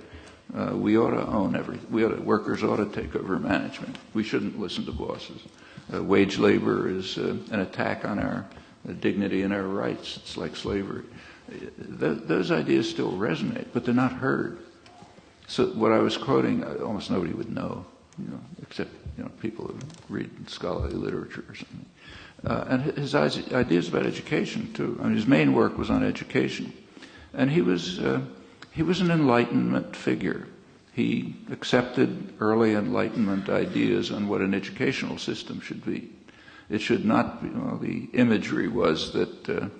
We ought to own everything. Workers ought to take over management. We shouldn't listen to bosses. Wage labor is an attack on our dignity and our rights. It's like slavery. Those ideas still resonate, but they're not heard. So what I was quoting, almost nobody would know, except people who read scholarly literature or something. And his ideas about education too. I mean, his main work was on education, and he was an Enlightenment figure. He accepted early Enlightenment ideas on what an educational system should be. It should not be, the imagery was that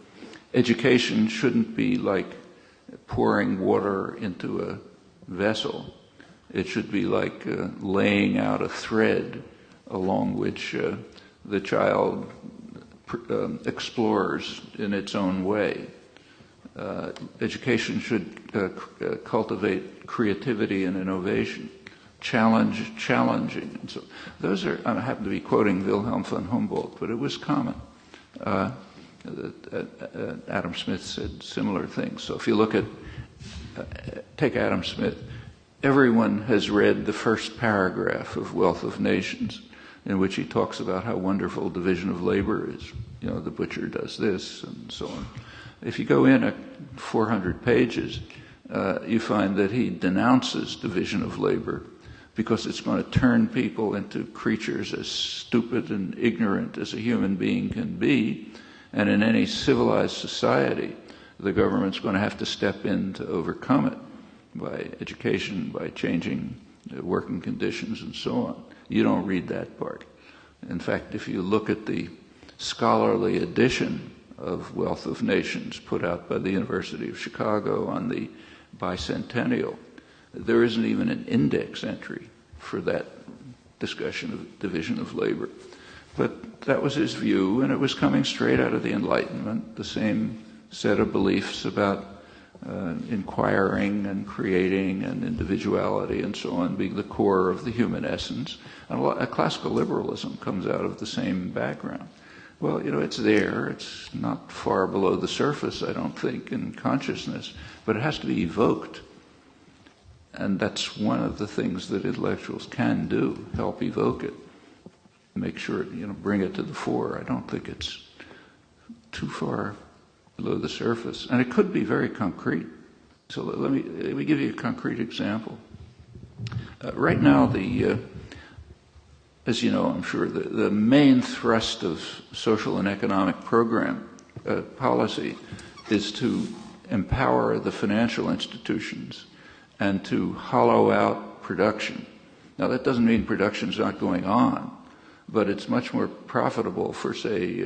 education shouldn't be like pouring water into a vessel. It should be like laying out a thread along which the child explores in its own way. Education should cultivate creativity and innovation, challenging. And so those are, I happen to be quoting Wilhelm von Humboldt, but it was common. Adam Smith said similar things. So if you look at, take Adam Smith, everyone has read the first paragraph of Wealth of Nations, in which he talks about how wonderful division of labor is. The butcher does this and so on. If you go in at 400 pages, you find that he denounces division of labor because it's going to turn people into creatures as stupid and ignorant as a human being can be. And in any civilized society, the government's going to have to step in to overcome it by education, by changing working conditions and so on. You don't read that part. In fact, if you look at the scholarly edition of Wealth of Nations put out by the University of Chicago on the bicentennial, there isn't even an index entry for that discussion of division of labor. But that was his view, and it was coming straight out of the Enlightenment, the same set of beliefs about inquiring and creating and individuality and so on being the core of the human essence. And classical liberalism comes out of the same background. Well, it's there. It's not far below the surface, I don't think, in consciousness, but it has to be evoked. And that's one of the things that intellectuals can do, help evoke it, make sure, bring it to the fore. I don't think it's too far below the surface. And it could be very concrete. So let me give you a concrete example. Right now, as you know, I'm sure, the main thrust of social and economic program policy is to empower the financial institutions and to hollow out production. Now, that doesn't mean production's not going on, but it's much more profitable for, say,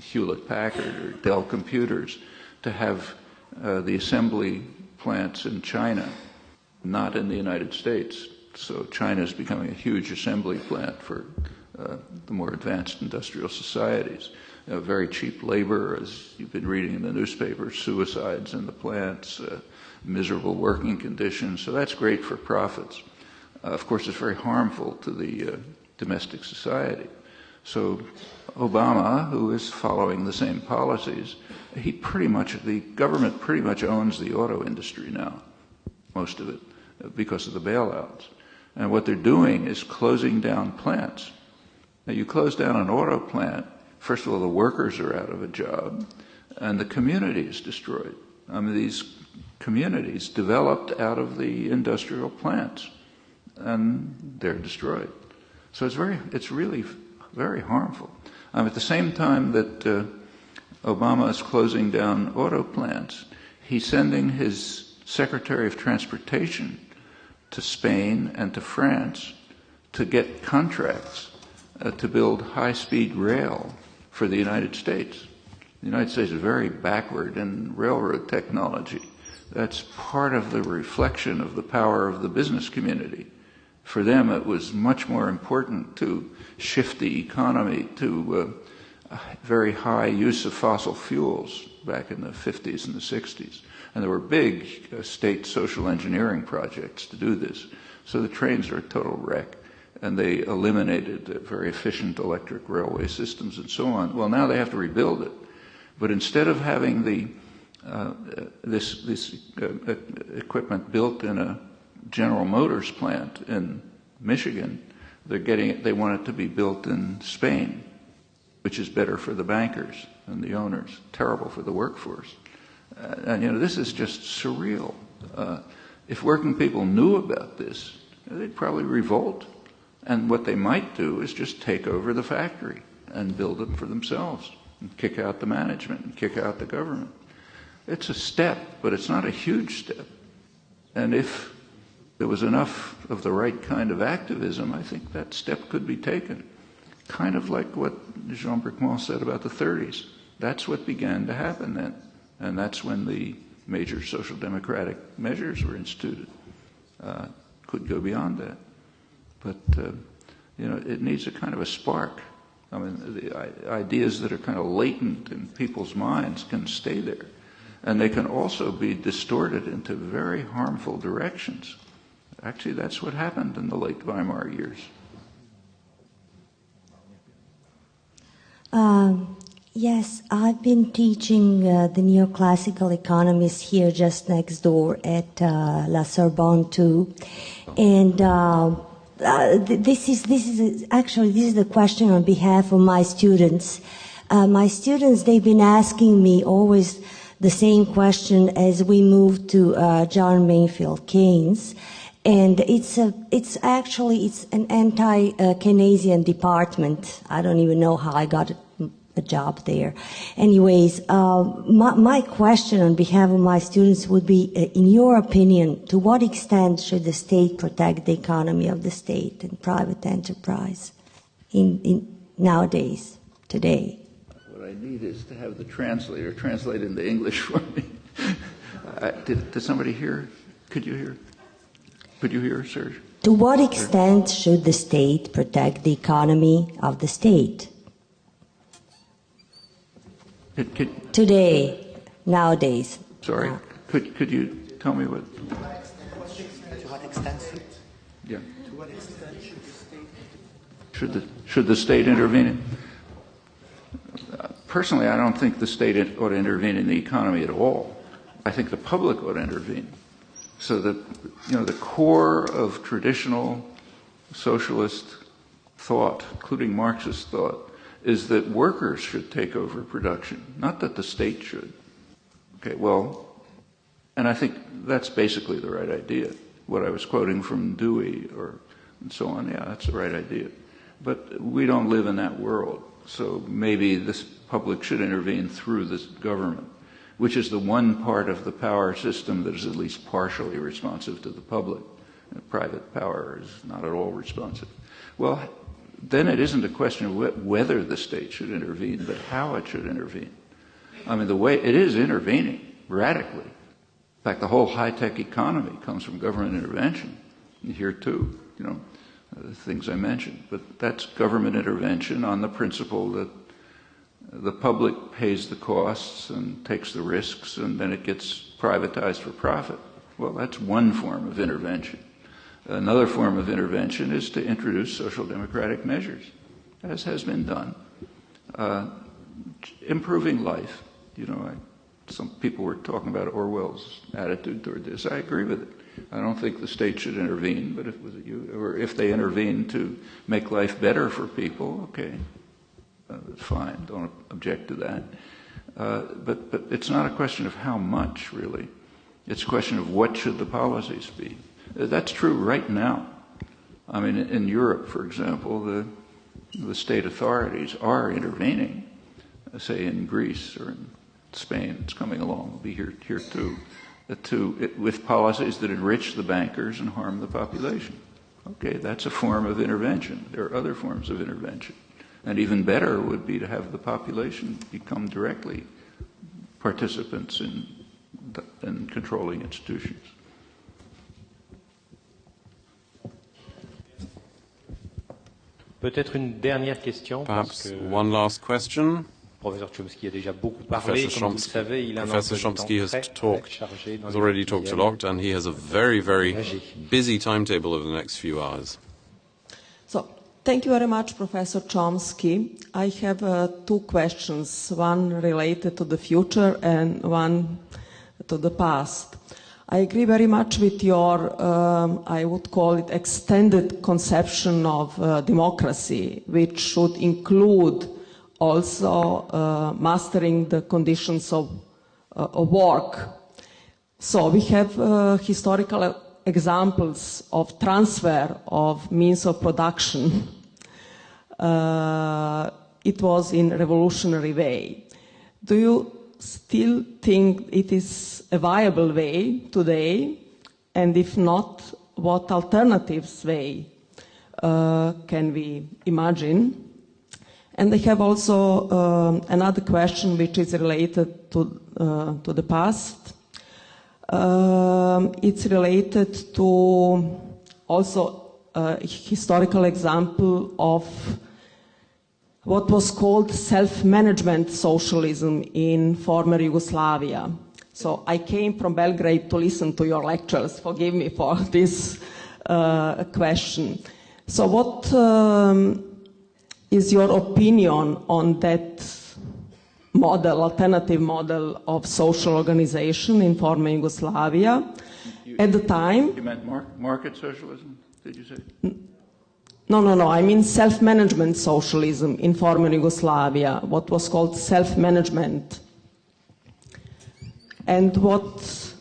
Hewlett-Packard or Dell Computers to have the assembly plants in China, not in the United States. So China is becoming a huge assembly plant for the more advanced industrial societies. Very cheap labor, as you've been reading in the newspapers, suicides in the plants, miserable working conditions. So that's great for profits. Of course, it's very harmful to the domestic society. So Obama, who is following the same policies, the government pretty much owns the auto industry now, most of it, because of the bailouts. And what they're doing is closing down plants. Now, you close down an auto plant, first of all, the workers are out of a job, and the community is destroyed. I mean, these communities developed out of the industrial plants, and they're destroyed. So it's really very harmful. At the same time that Obama is closing down auto plants, he's sending his Secretary of Transportation to Spain and to France to get contracts to build high-speed rail for the United States. The United States is very backward in railroad technology. That's part of the reflection of the power of the business community. For them, it was much more important to shift the economy to very high use of fossil fuels back in the 50s and the 60s. And there were big state social engineering projects to do this. So the trains are a total wreck. And they eliminated very efficient electric railway systems and so on. Well, now they have to rebuild it. But instead of having this equipment built in a General Motors plant in Michigan, they want it to be built in Spain, which is better for the bankers and the owners, terrible for the workforce. And this is just surreal. If working people knew about this, they'd probably revolt. And what they might do is just take over the factory and build them for themselves and kick out the management and kick out the government. It's a step, but it's not a huge step. And if there was enough of the right kind of activism, I think that step could be taken. Kind of like what Jean Bricmont said about the 30s. That's what began to happen then. And that's when the major social democratic measures were instituted. Could go beyond that. But, it needs a kind of a spark. I mean, the ideas that are kind of latent in people's minds can stay there. And they can also be distorted into very harmful directions. Actually, that's what happened in the late Weimar years. Yes, I've been teaching the neoclassical economists here just next door at La Sorbonne too. And this is the question on behalf of my students. My students, they've been asking me always the same question as we moved to John Maynfield Keynes. And it's an anti-Keynesian department. I don't even know how I got a job there. Anyways, my question on behalf of my students would be, in your opinion, to what extent should the state protect the economy of the state and private enterprise in nowadays, today? What I need is to have the translator translate into English for me. Did somebody hear? Could you hear? Could you hear, Serge? To what extent should the state protect the economy of the state? Today, nowadays. Sorry, could you tell me what? To what extent? Yeah. To what extent should the state? Should the state intervene? Personally, I don't think the state ought to intervene in the economy at all. I think the public ought to intervene. So that, the core of traditional socialist thought, including Marxist thought, is that workers should take over production, not that the state should. Okay, well, and I think that's basically the right idea. What I was quoting from Dewey and so on, yeah, that's the right idea. But we don't live in that world, so maybe this public should intervene through this government, which is the one part of the power system that is at least partially responsive to the public. And private power is not at all responsive. Well, then it isn't a question of whether the state should intervene, but how it should intervene. I mean, the way it is intervening radically. In fact, the whole high-tech economy comes from government intervention. Here too, the things I mentioned. But that's government intervention on the principle that the public pays the costs and takes the risks, and then it gets privatized for profit. Well, that's one form of intervention. Another form of intervention is to introduce social democratic measures, as has been done. improving life. You know, some people were talking about Orwell's attitude toward this. I agree with it. I don't think the state should intervene, but if they intervene to make life better for people, okay, fine, don't object to that. But it's not a question of how much, really. It's a question of what should the policies be. That's true right now. I mean, in Europe, for example, the state authorities are intervening, say in Greece or in Spain. It's coming along. It'll be here too. With policies that enrich the bankers and harm the population. Okay, that's a form of intervention. There are other forms of intervention. And even better would be to have the population become directly participants in controlling institutions. Peut-être une dernière question. Perhaps one last question. Professeur Chomsky a déjà beaucoup parlé. Comme vous le savez, il a un Professor emploi du Chomsky temps très chargé dans has les already prochaines talked a lot, and he has a very, very busy timetable over the next few hours. So, thank you very much, Professor Chomsky. I have two questions, one related to the future and one to the past. I agree very much with your, I would call it, extended conception of democracy, which should include also mastering the conditions of work. So we have historical examples of transfer of means of production. It was in a revolutionary way. Do you still think it is a viable way today? And if not, what alternatives way can we imagine? And I have also another question which is related to the past. It's related to also a historical example of what was called self-management socialism in former Yugoslavia. So I came from Belgrade to listen to your lectures. Forgive me for this question. So what is your opinion on that model, alternative model of social organization in former Yugoslavia? At the time... You meant market socialism, did you say? No. I mean self-management socialism in former Yugoslavia, what was called self-management. And what...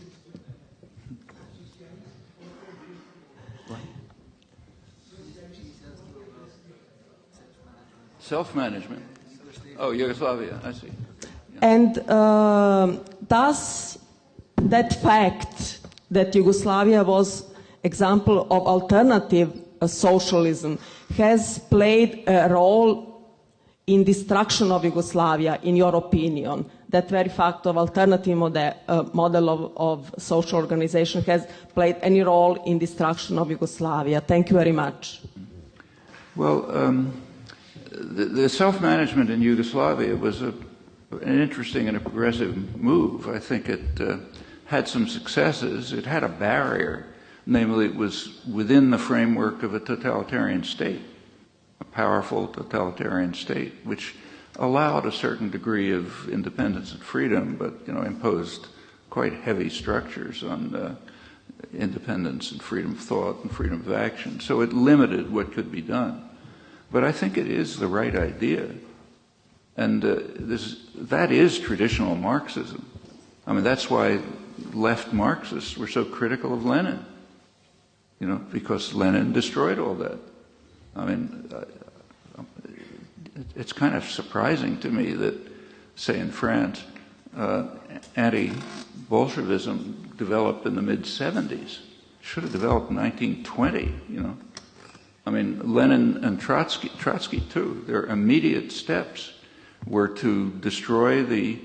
Self-management. Oh, Yugoslavia, I see. Yeah. And does that fact that Yugoslavia was example of alternative socialism has played a role in destruction of Yugoslavia, in your opinion? That very fact of alternative model of social organization has played any role in destruction of Yugoslavia? Thank you very much. Well, the self-management in Yugoslavia was an interesting and a progressive move. I think it had some successes. It had a barrier, namely it was within the framework of a totalitarian state, a powerful totalitarian state, which allowed a certain degree of independence and freedom, but imposed quite heavy structures on independence and freedom of thought and freedom of action. So it limited what could be done. But I think it is the right idea. And that is traditional Marxism. I mean, that's why left Marxists were so critical of Lenin, because Lenin destroyed all that. I mean, it's kind of surprising to me that, say, in France, anti-Bolshevism developed in the mid-'70s. Should have developed in 1920, I mean, Lenin and Trotsky too, their immediate steps were to destroy the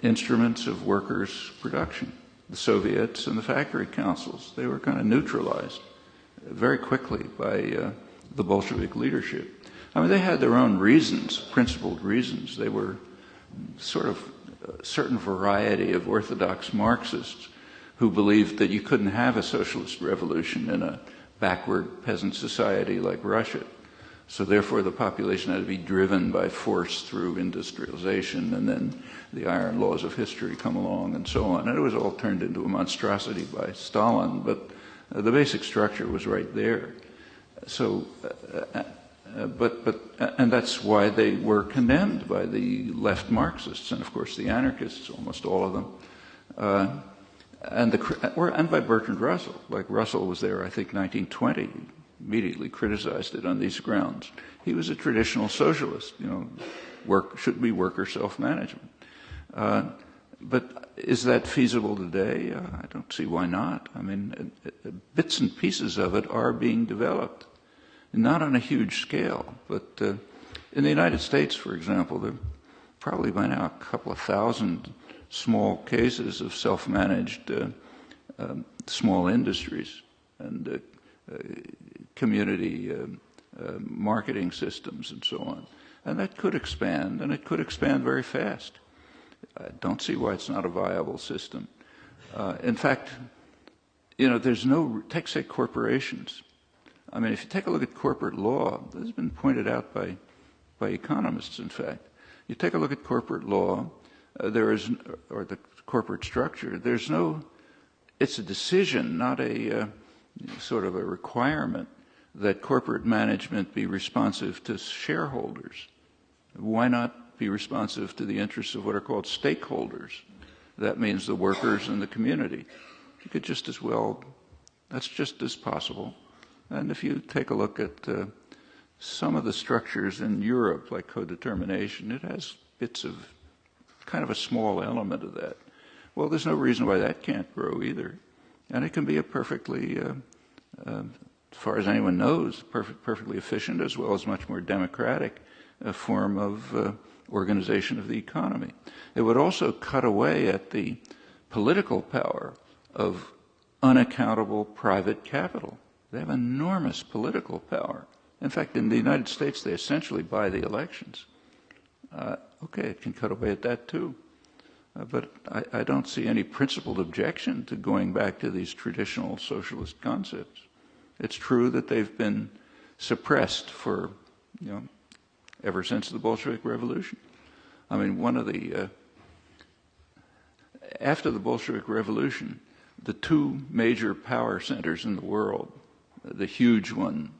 instruments of workers' production, the Soviets and the factory councils. They were kind of neutralized very quickly by the Bolshevik leadership. I mean, they had their own reasons, principled reasons. They were sort of a certain variety of orthodox Marxists who believed that you couldn't have a socialist revolution in a backward peasant society like Russia. So therefore the population had to be driven by force through industrialization, and then the iron laws of history come along and so on. And it was all turned into a monstrosity by Stalin, but the basic structure was right there. So, and that's why they were condemned by the left Marxists, and of course the anarchists, almost all of them, and by Bertrand Russell. Like Russell was there, I think, 1920, immediately criticized it on these grounds. He was a traditional socialist, work should be worker self-management. But is that feasible today? I don't see why not. I mean, bits and pieces of it are being developed, not on a huge scale, but in the United States, for example, there are probably by now a couple of thousand small cases of self-managed small industries and community marketing systems and so on. And that could expand, and it could expand very fast. I don't see why it's not a viable system. In fact, there's say corporations. I mean, if you take a look at corporate law, this has been pointed out by economists, in fact. You take a look at corporate law, or the corporate structure, it's a decision, not a sort of a requirement that corporate management be responsive to shareholders. Why not be responsive to the interests of what are called stakeholders? That means the workers and the community. You could just as well, that's just as possible. And if you take a look at some of the structures in Europe, like codetermination, it has bits of kind of a small element of that. Well, there's no reason why that can't grow either. And it can be a perfectly, as far as anyone knows, perfectly efficient as well as much more democratic form of organization of the economy. It would also cut away at the political power of unaccountable private capital. They have enormous political power. In fact, in the United States, they essentially buy the elections. Okay, it can cut away at that too. But I don't see any principled objection to going back to these traditional socialist concepts. It's true that they've been suppressed for, ever since the Bolshevik Revolution. I mean, after the Bolshevik Revolution, the two major power centers in the world, the huge one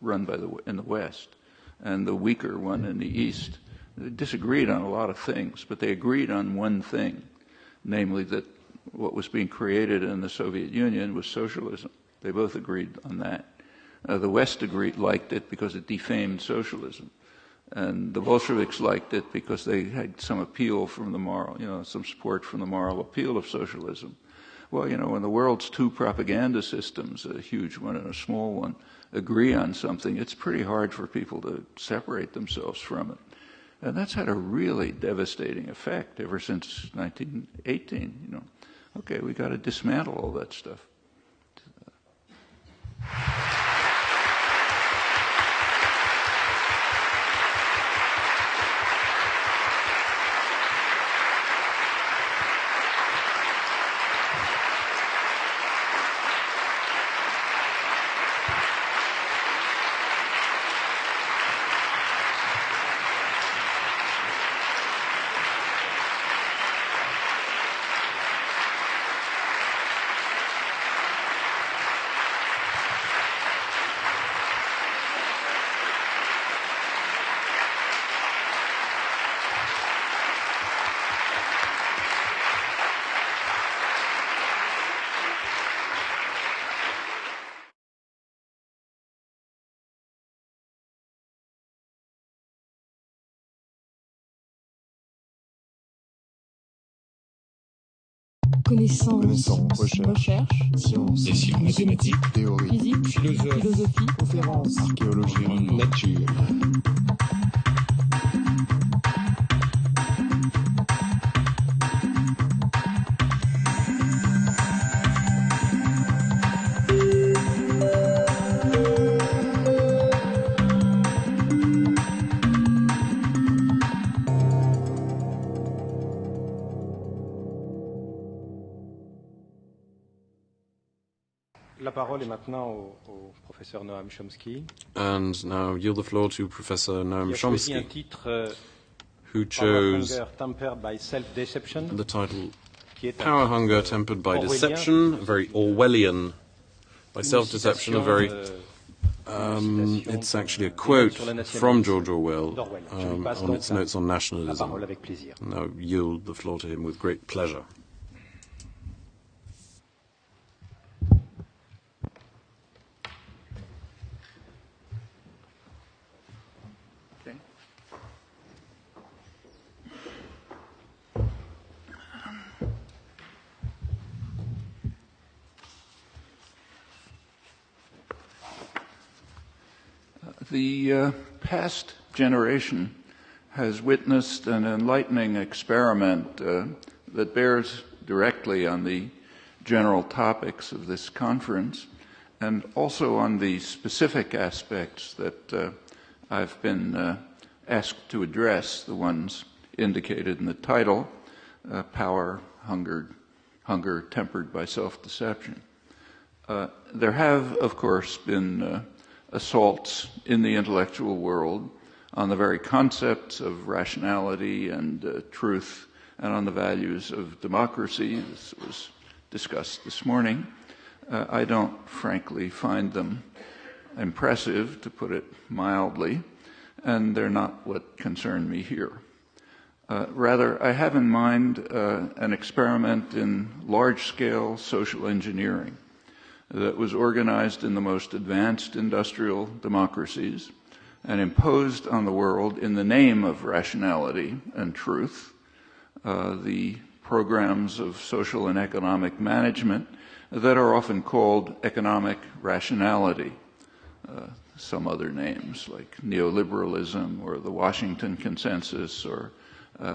run in the West and the weaker one in the East, they disagreed on a lot of things, but they agreed on one thing, namely that what was being created in the Soviet Union was socialism. They both agreed on that. The West liked it because it defamed socialism. And the Bolsheviks liked it because they had some appeal from the moral, some support from the moral appeal of socialism. Well, when the world's two propaganda systems, a huge one and a small one, agree on something, it's pretty hard for people to separate themselves from it. And that's had a really devastating effect ever since 1918, Okay, we got to dismantle all that stuff. Connaissance, recherche, sciences, mathématiques, théorie, physique, philosophie, conférences, archéologie, nature. La La parole est maintenant au professeur Noam Chomsky. And now yield the floor to Professor Noam Chomsky, who Power chose Hunger Tempered by Self-Deception, the title Power Hunger Tempered by Deception, a very Orwellian, by self-deception, a very... it's actually a quote from George Orwell on its notes on nationalism. Now yield the floor to him with great pleasure. The past generation has witnessed an enlightening experiment that bears directly on the general topics of this conference and also on the specific aspects that I've been asked to address, the ones indicated in the title, Power, Hunger Tempered by Self-Deception. There have, of course, been assaults in the intellectual world on the very concepts of rationality and truth and on the values of democracy. This was discussed this morning. I don't, frankly, find them impressive, to put it mildly, and they're not what concern me here. Rather, I have in mind an experiment in large-scale social engineering that was organized in the most advanced industrial democracies and imposed on the world in the name of rationality and truth, the programs of social and economic management that are often called economic rationality, some other names like neoliberalism or the Washington Consensus or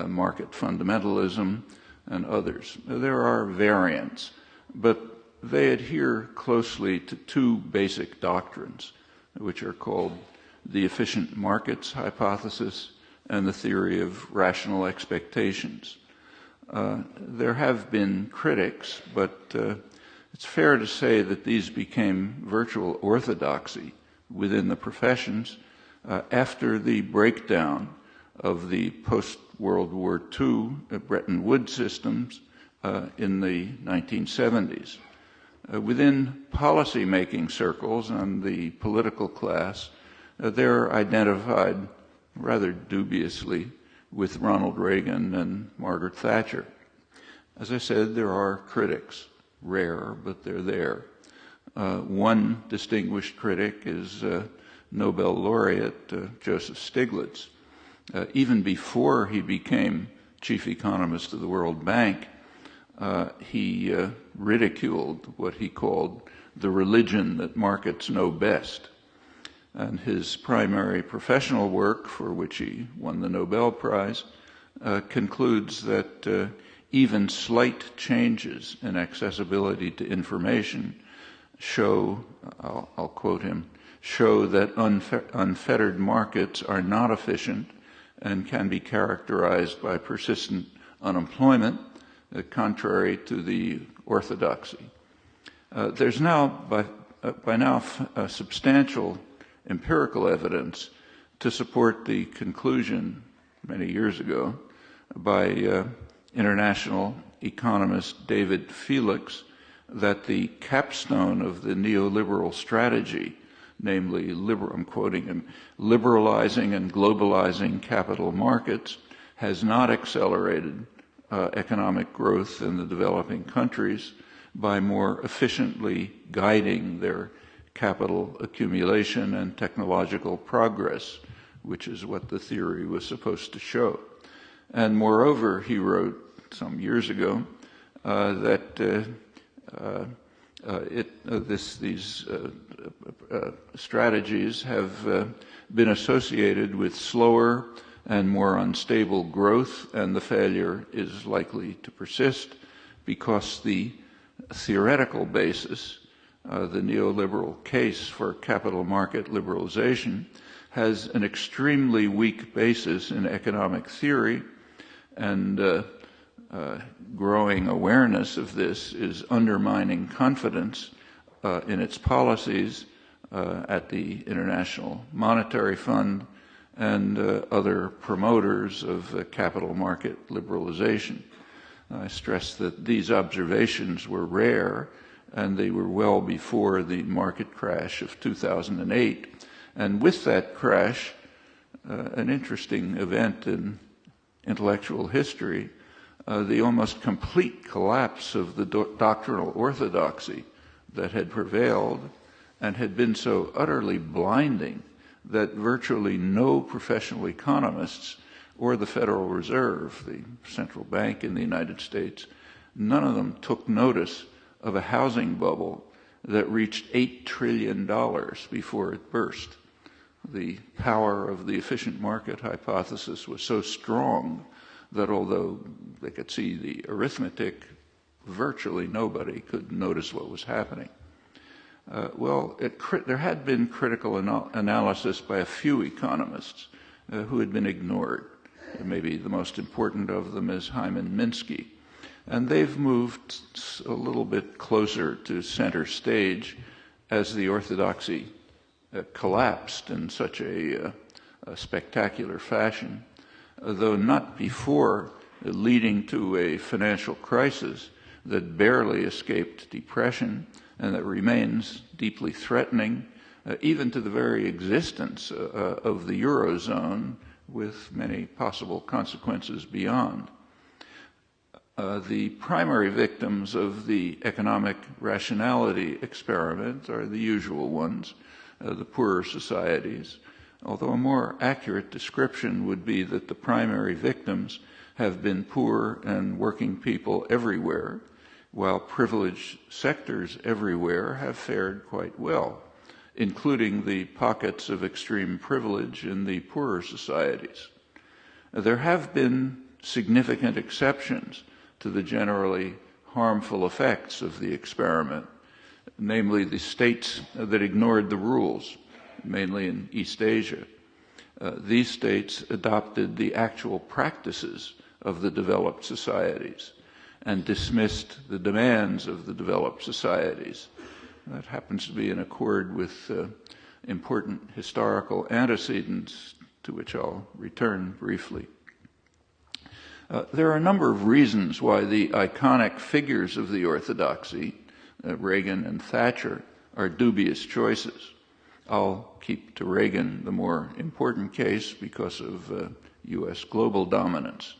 market fundamentalism and others. There are variants, but they adhere closely to two basic doctrines, which are called the efficient markets hypothesis and the theory of rational expectations. There have been critics, but it's fair to say that these became virtual orthodoxy within the professions after the breakdown of the post-World War II Bretton Woods systems in the 1970s. Within policy-making circles and the political class, they're identified rather dubiously with Ronald Reagan and Margaret Thatcher. As I said, there are critics, rare, but they're there. One distinguished critic is Nobel laureate Joseph Stiglitz. Even before he became chief economist of the World Bank, he ridiculed what he called the religion that markets know best. And his primary professional work, for which he won the Nobel Prize, concludes that even slight changes in accessibility to information show, I'll quote him, show that unfettered markets are not efficient and can be characterized by persistent unemployment, contrary to the orthodoxy. There's now, by now, substantial empirical evidence to support the conclusion many years ago by international economist David Felix that the capstone of the neoliberal strategy, namely, I'm quoting him, liberalizing and globalizing capital markets, has not accelerated economic growth in the developing countries by more efficiently guiding their capital accumulation and technological progress, which is what the theory was supposed to show. And moreover, he wrote some years ago that these strategies have been associated with slower and more unstable growth, and the failure is likely to persist because the theoretical basis, the neoliberal case for capital market liberalization, has an extremely weak basis in economic theory, and growing awareness of this is undermining confidence in its policies at the International Monetary Fund and other promoters of capital market liberalization. I stress that these observations were rare, and they were well before the market crash of 2008. And with that crash, an interesting event in intellectual history, the almost complete collapse of the doctrinal orthodoxy that had prevailed and had been so utterly blinding that virtually no professional economists or the Federal Reserve, the central bank in the United States, none of them took notice of a housing bubble that reached $8 trillion before it burst. The power of the efficient market hypothesis was so strong that although they could see the arithmetic, virtually nobody could notice what was happening. There had been critical analysis by a few economists who had been ignored. Maybe the most important of them is Hyman Minsky. And they've moved a little bit closer to center stage as the orthodoxy collapsed in such a spectacular fashion, though not before leading to a financial crisis that barely escaped depression and that remains deeply threatening even to the very existence of the Eurozone, with many possible consequences beyond. The primary victims of the economic rationality experiment are the usual ones, the poorer societies, although a more accurate description would be that the primary victims have been poor and working people everywhere, while privileged sectors everywhere have fared quite well, including the pockets of extreme privilege in the poorer societies. There have been significant exceptions to the generally harmful effects of the experiment, namely the states that ignored the rules, mainly in East Asia. These states adopted the actual practices of the developed societies and dismissed the demands of the developed societies. That happens to be in accord with important historical antecedents to which I'll return briefly. There are a number of reasons why the iconic figures of the orthodoxy, Reagan and Thatcher, are dubious choices. I'll keep to Reagan the more important case because of U.S. global dominance.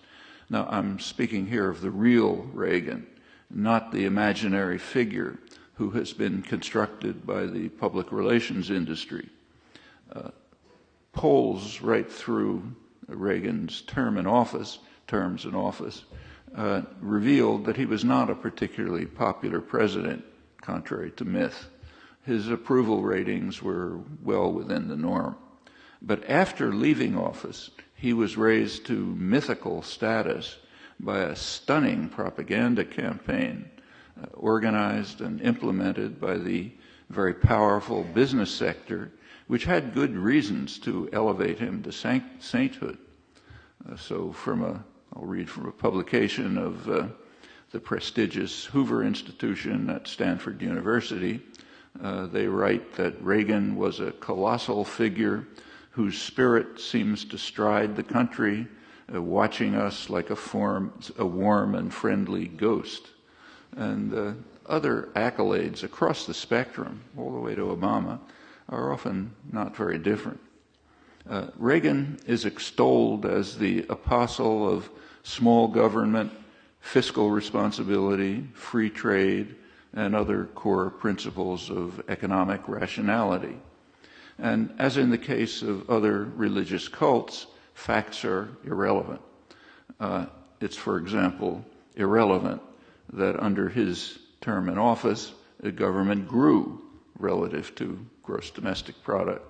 Now, I'm speaking here of the real Reagan, not the imaginary figure who has been constructed by the public relations industry. Polls right through Reagan's terms in office, revealed that he was not a particularly popular president, contrary to myth. His approval ratings were well within the norm. But after leaving office, he was raised to mythical status by a stunning propaganda campaign organized and implemented by the very powerful business sector, which had good reasons to elevate him to sainthood. I'll read from a publication of the prestigious Hoover Institution at Stanford University. They write that Reagan was a colossal figure whose spirit seems to stride the country, watching us like a warm and friendly ghost. And other accolades across the spectrum, all the way to Obama, are often not very different. Reagan is extolled as the apostle of small government, fiscal responsibility, free trade, and other core principles of economic rationality. And as in the case of other religious cults, facts are irrelevant. It's, for example, irrelevant that under his term in office, the government grew relative to gross domestic product.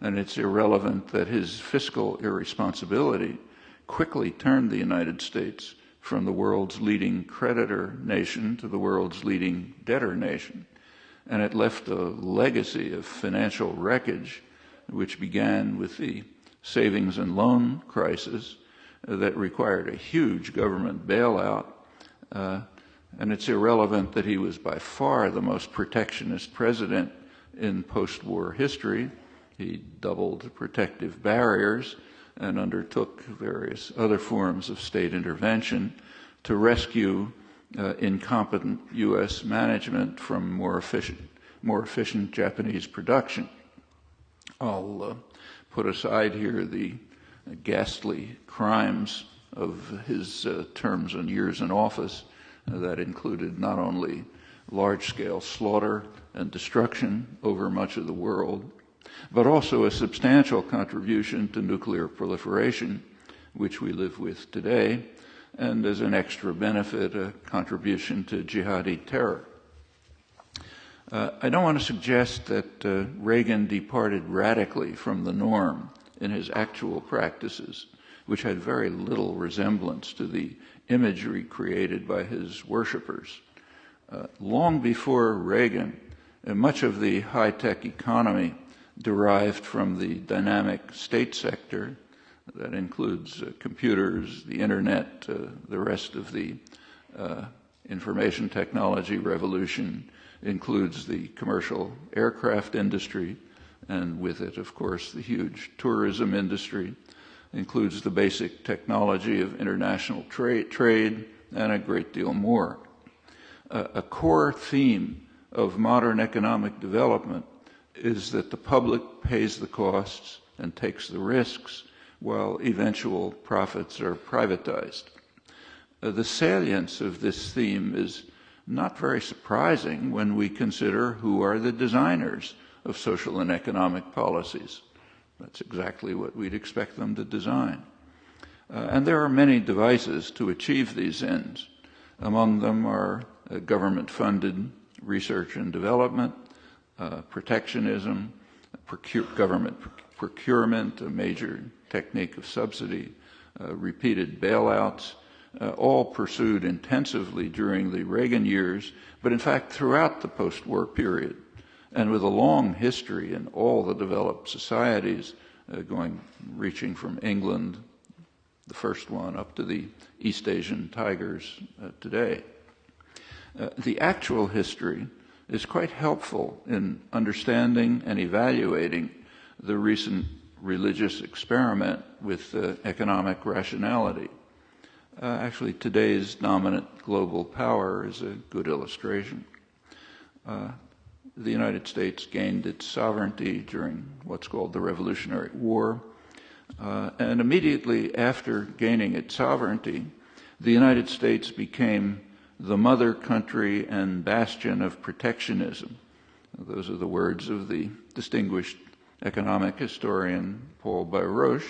And it's irrelevant that his fiscal irresponsibility quickly turned the United States from the world's leading creditor nation to the world's leading debtor nation. And it left a legacy of financial wreckage, which began with the savings and loan crisis that required a huge government bailout, And it's irrelevant that he was by far the most protectionist president in post-war history. He doubled protective barriers and undertook various other forms of state intervention to rescue incompetent U.S. management from more efficient Japanese production. I'll put aside here the ghastly crimes of his terms and years in office that included not only large-scale slaughter and destruction over much of the world, but also a substantial contribution to nuclear proliferation, which we live with today, and as an extra benefit, a contribution to jihadi terror. I don't want to suggest that Reagan departed radically from the norm in his actual practices, which had very little resemblance to the imagery created by his worshippers. Long before Reagan, much of the high-tech economy derived from the dynamic state sector that includes computers, the internet, the rest of the information technology revolution, includes the commercial aircraft industry, and with it, of course, the huge tourism industry, includes the basic technology of international trade, and a great deal more. A core theme of modern economic development is that the public pays the costs and takes the risks while eventual profits are privatized. The salience of this theme is not very surprising when we consider who are the designers of social and economic policies. That's exactly what we'd expect them to design. And there are many devices to achieve these ends. Among them are government-funded research and development, protectionism, government procurement, a major technique of subsidy, repeated bailouts, all pursued intensively during the Reagan years, but in fact throughout the post-war period, and with a long history in all the developed societies, reaching from England, the first one, up to the East Asian tigers today. The actual history is quite helpful in understanding and evaluating the recent religious experiment with economic rationality. Actually, today's dominant global power is a good illustration. The United States gained its sovereignty during what's called the Revolutionary War, and immediately after gaining its sovereignty, the United States became the mother country and bastion of protectionism. Those are the words of the distinguished economic historian Paul Bayreuch,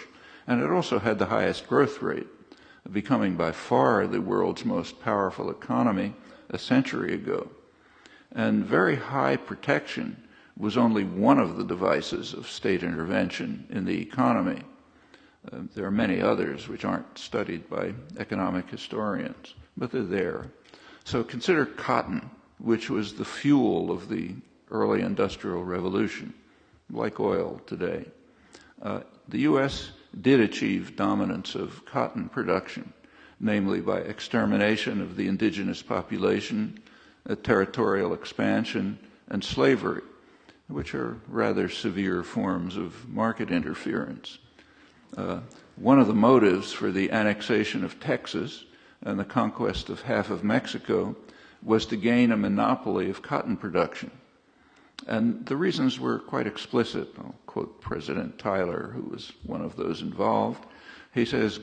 and it also had the highest growth rate, becoming by far the world's most powerful economy a century ago. And very high protection was only one of the devices of state intervention in the economy. There are many others which aren't studied by economic historians, but they're there. So consider cotton, which was the fuel of the early industrial revolution, like oil today. The U.S. did achieve dominance of cotton production, namely by extermination of the indigenous population, territorial expansion, and slavery, which are rather severe forms of market interference. One of the motives for the annexation of Texas and the conquest of half of Mexico was to gain a monopoly of cotton production. And the reasons were quite explicit. I'll quote President Tyler, who was one of those involved. He says,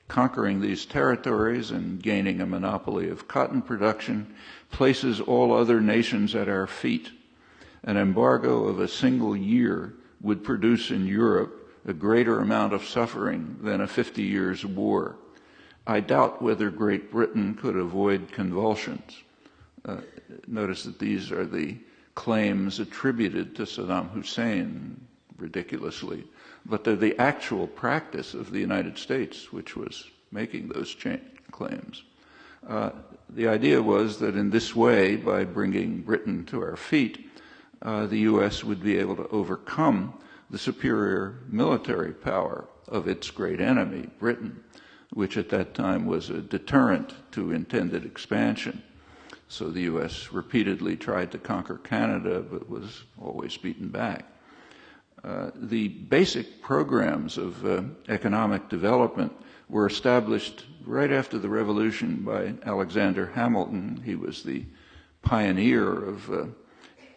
conquering these territories and gaining a monopoly of cotton production places all other nations at our feet. An embargo of a single year would produce in Europe a greater amount of suffering than a 50 years war. I doubt whether Great Britain could avoid convulsions. Notice that these are the claims attributed to Saddam Hussein, ridiculously, but they're the actual practice of the United States, which was making those claims. The idea was that in this way, by bringing Britain to our feet, the U.S. would be able to overcome the superior military power of its great enemy, Britain, which at that time was a deterrent to intended expansion. So the U.S. repeatedly tried to conquer Canada, but was always beaten back. The basic programs of economic development were established right after the Revolution by Alexander Hamilton. He was the pioneer of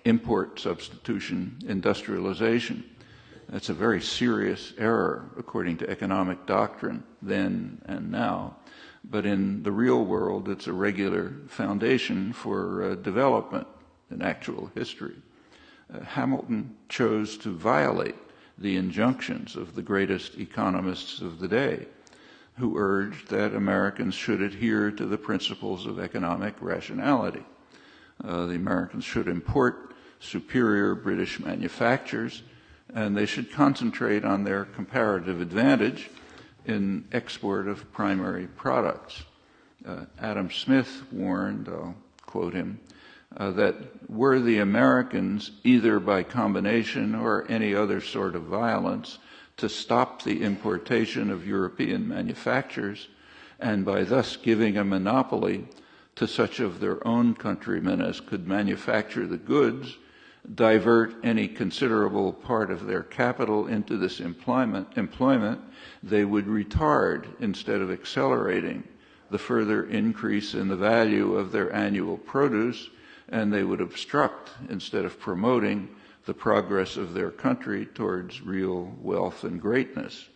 import substitution industrialization. That's a very serious error according to economic doctrine then and now. But in the real world, it's a regular foundation for development in actual history. Hamilton chose to violate the injunctions of the greatest economists of the day, who urged that Americans should adhere to the principles of economic rationality. The Americans should import superior British manufactures, and they should concentrate on their comparative advantage in export of primary products. Adam Smith warned, I'll quote him, that were the Americans, either by combination or any other sort of violence, to stop the importation of European manufactures, and by thus giving a monopoly to such of their own countrymen as could manufacture the goods, divert any considerable part of their capital into this employment, they would retard instead of accelerating the further increase in the value of their annual produce, and they would obstruct instead of promoting the progress of their country towards real wealth and greatness.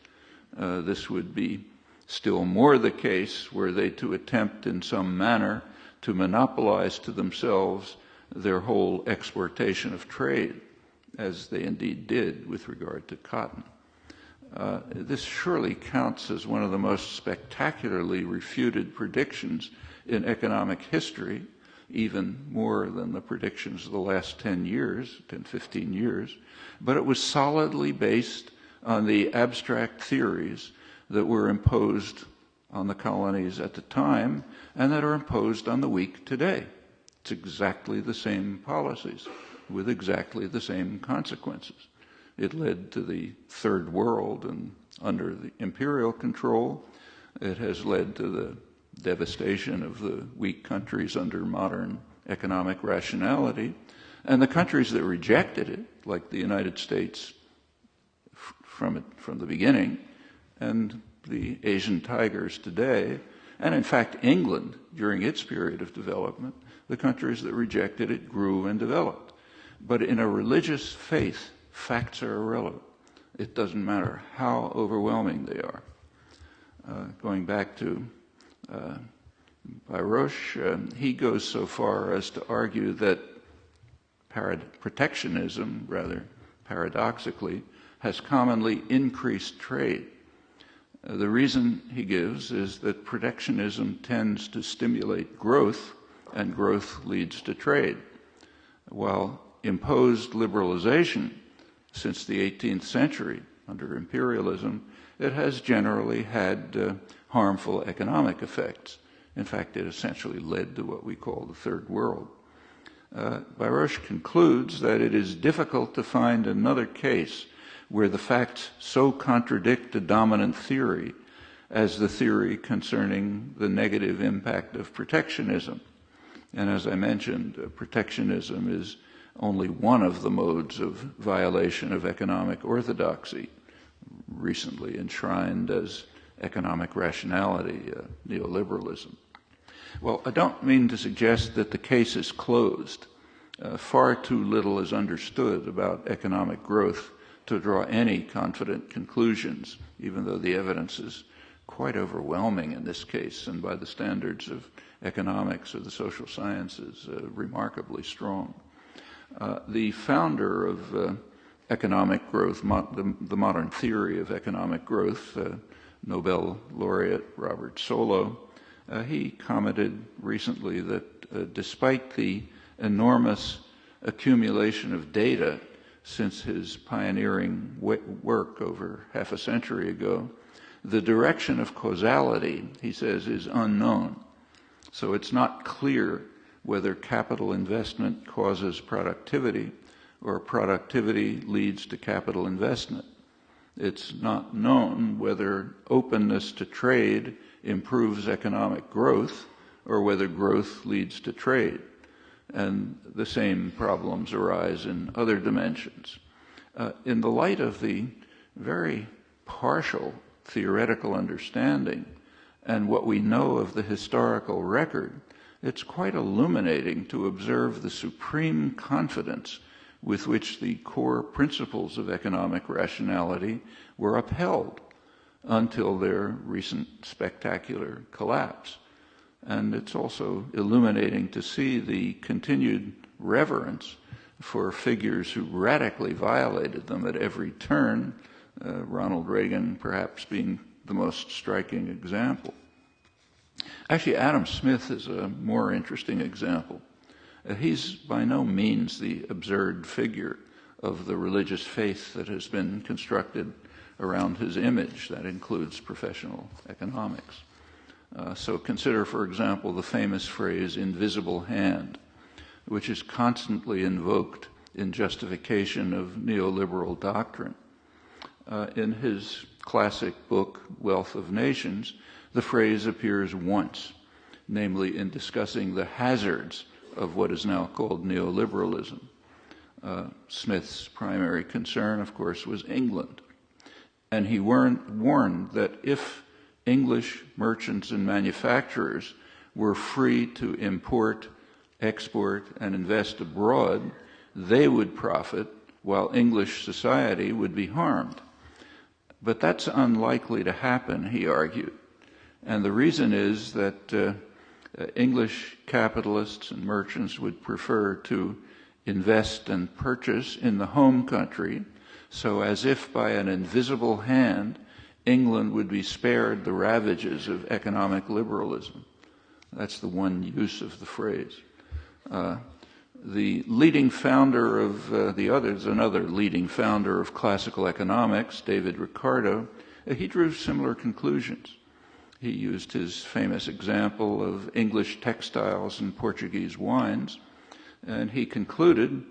This would be still more the case were they to attempt in some manner to monopolize to themselves their whole exportation of trade, as they indeed did with regard to cotton. This surely counts as one of the most spectacularly refuted predictions in economic history, even more than the predictions of the last 10 years, 10, 15 years, but it was solidly based on the abstract theories that were imposed on the colonies at the time and that are imposed on the weak today. It's exactly the same policies with exactly the same consequences. It led to the third world and under the imperial control. It has led to the devastation of the weak countries under modern economic rationality. And the countries that rejected it, like the United States from the beginning, and the Asian tigers today, and in fact England during its period of development, the countries that rejected it grew and developed. But in a religious faith, facts are irrelevant. It doesn't matter how overwhelming they are. Going back to Baruch, he goes so far as to argue that protectionism, rather paradoxically, has commonly increased trade. The reason he gives is that protectionism tends to stimulate growth, and growth leads to trade, while imposed liberalization since the 18th century under imperialism, it has generally had harmful economic effects. In fact, it essentially led to what we call the third world. Baruch concludes that it is difficult to find another case where the facts so contradict the dominant theory as the theory concerning the negative impact of protectionism. And as I mentioned, protectionism is only one of the modes of violation of economic orthodoxy, recently enshrined as economic rationality, neoliberalism. Well, I don't mean to suggest that the case is closed. Far too little is understood about economic growth to draw any confident conclusions, even though the evidence is quite overwhelming in this case, and by the standards of economics or the social sciences, remarkably strong. The founder of economic growth, the modern theory of economic growth, Nobel laureate Robert Solow, he commented recently that despite the enormous accumulation of data since his pioneering work over half a century ago, the direction of causality, he says, is unknown. So it's not clear whether capital investment causes productivity or productivity leads to capital investment. It's not known whether openness to trade improves economic growth or whether growth leads to trade. And the same problems arise in other dimensions. In the light of the very partial theoretical understanding and what we know of the historical record, it's quite illuminating to observe the supreme confidence with which the core principles of economic rationality were upheld until their recent spectacular collapse. And it's also illuminating to see the continued reverence for figures who radically violated them at every turn, Ronald Reagan perhaps being the most striking example. Actually, Adam Smith is a more interesting example. He's by no means the absurd figure of the religious faith that has been constructed around his image. That includes professional economics. So consider, for example, the famous phrase, invisible hand, which is constantly invoked in justification of neoliberal doctrine. In his classic book, Wealth of Nations, the phrase appears once, namely in discussing the hazards of what is now called neoliberalism. Smith's primary concern, of course, was England. And he warned that if English merchants and manufacturers were free to import, export, and invest abroad, they would profit while English society would be harmed. But that's unlikely to happen, he argued. And the reason is that English capitalists and merchants would prefer to invest and purchase in the home country, so as if by an invisible hand, England would be spared the ravages of economic liberalism. That's the one use of the phrase. The leading founder of another leading founder of classical economics, David Ricardo, he drew similar conclusions. He used his famous example of English textiles and Portuguese wines, and he concluded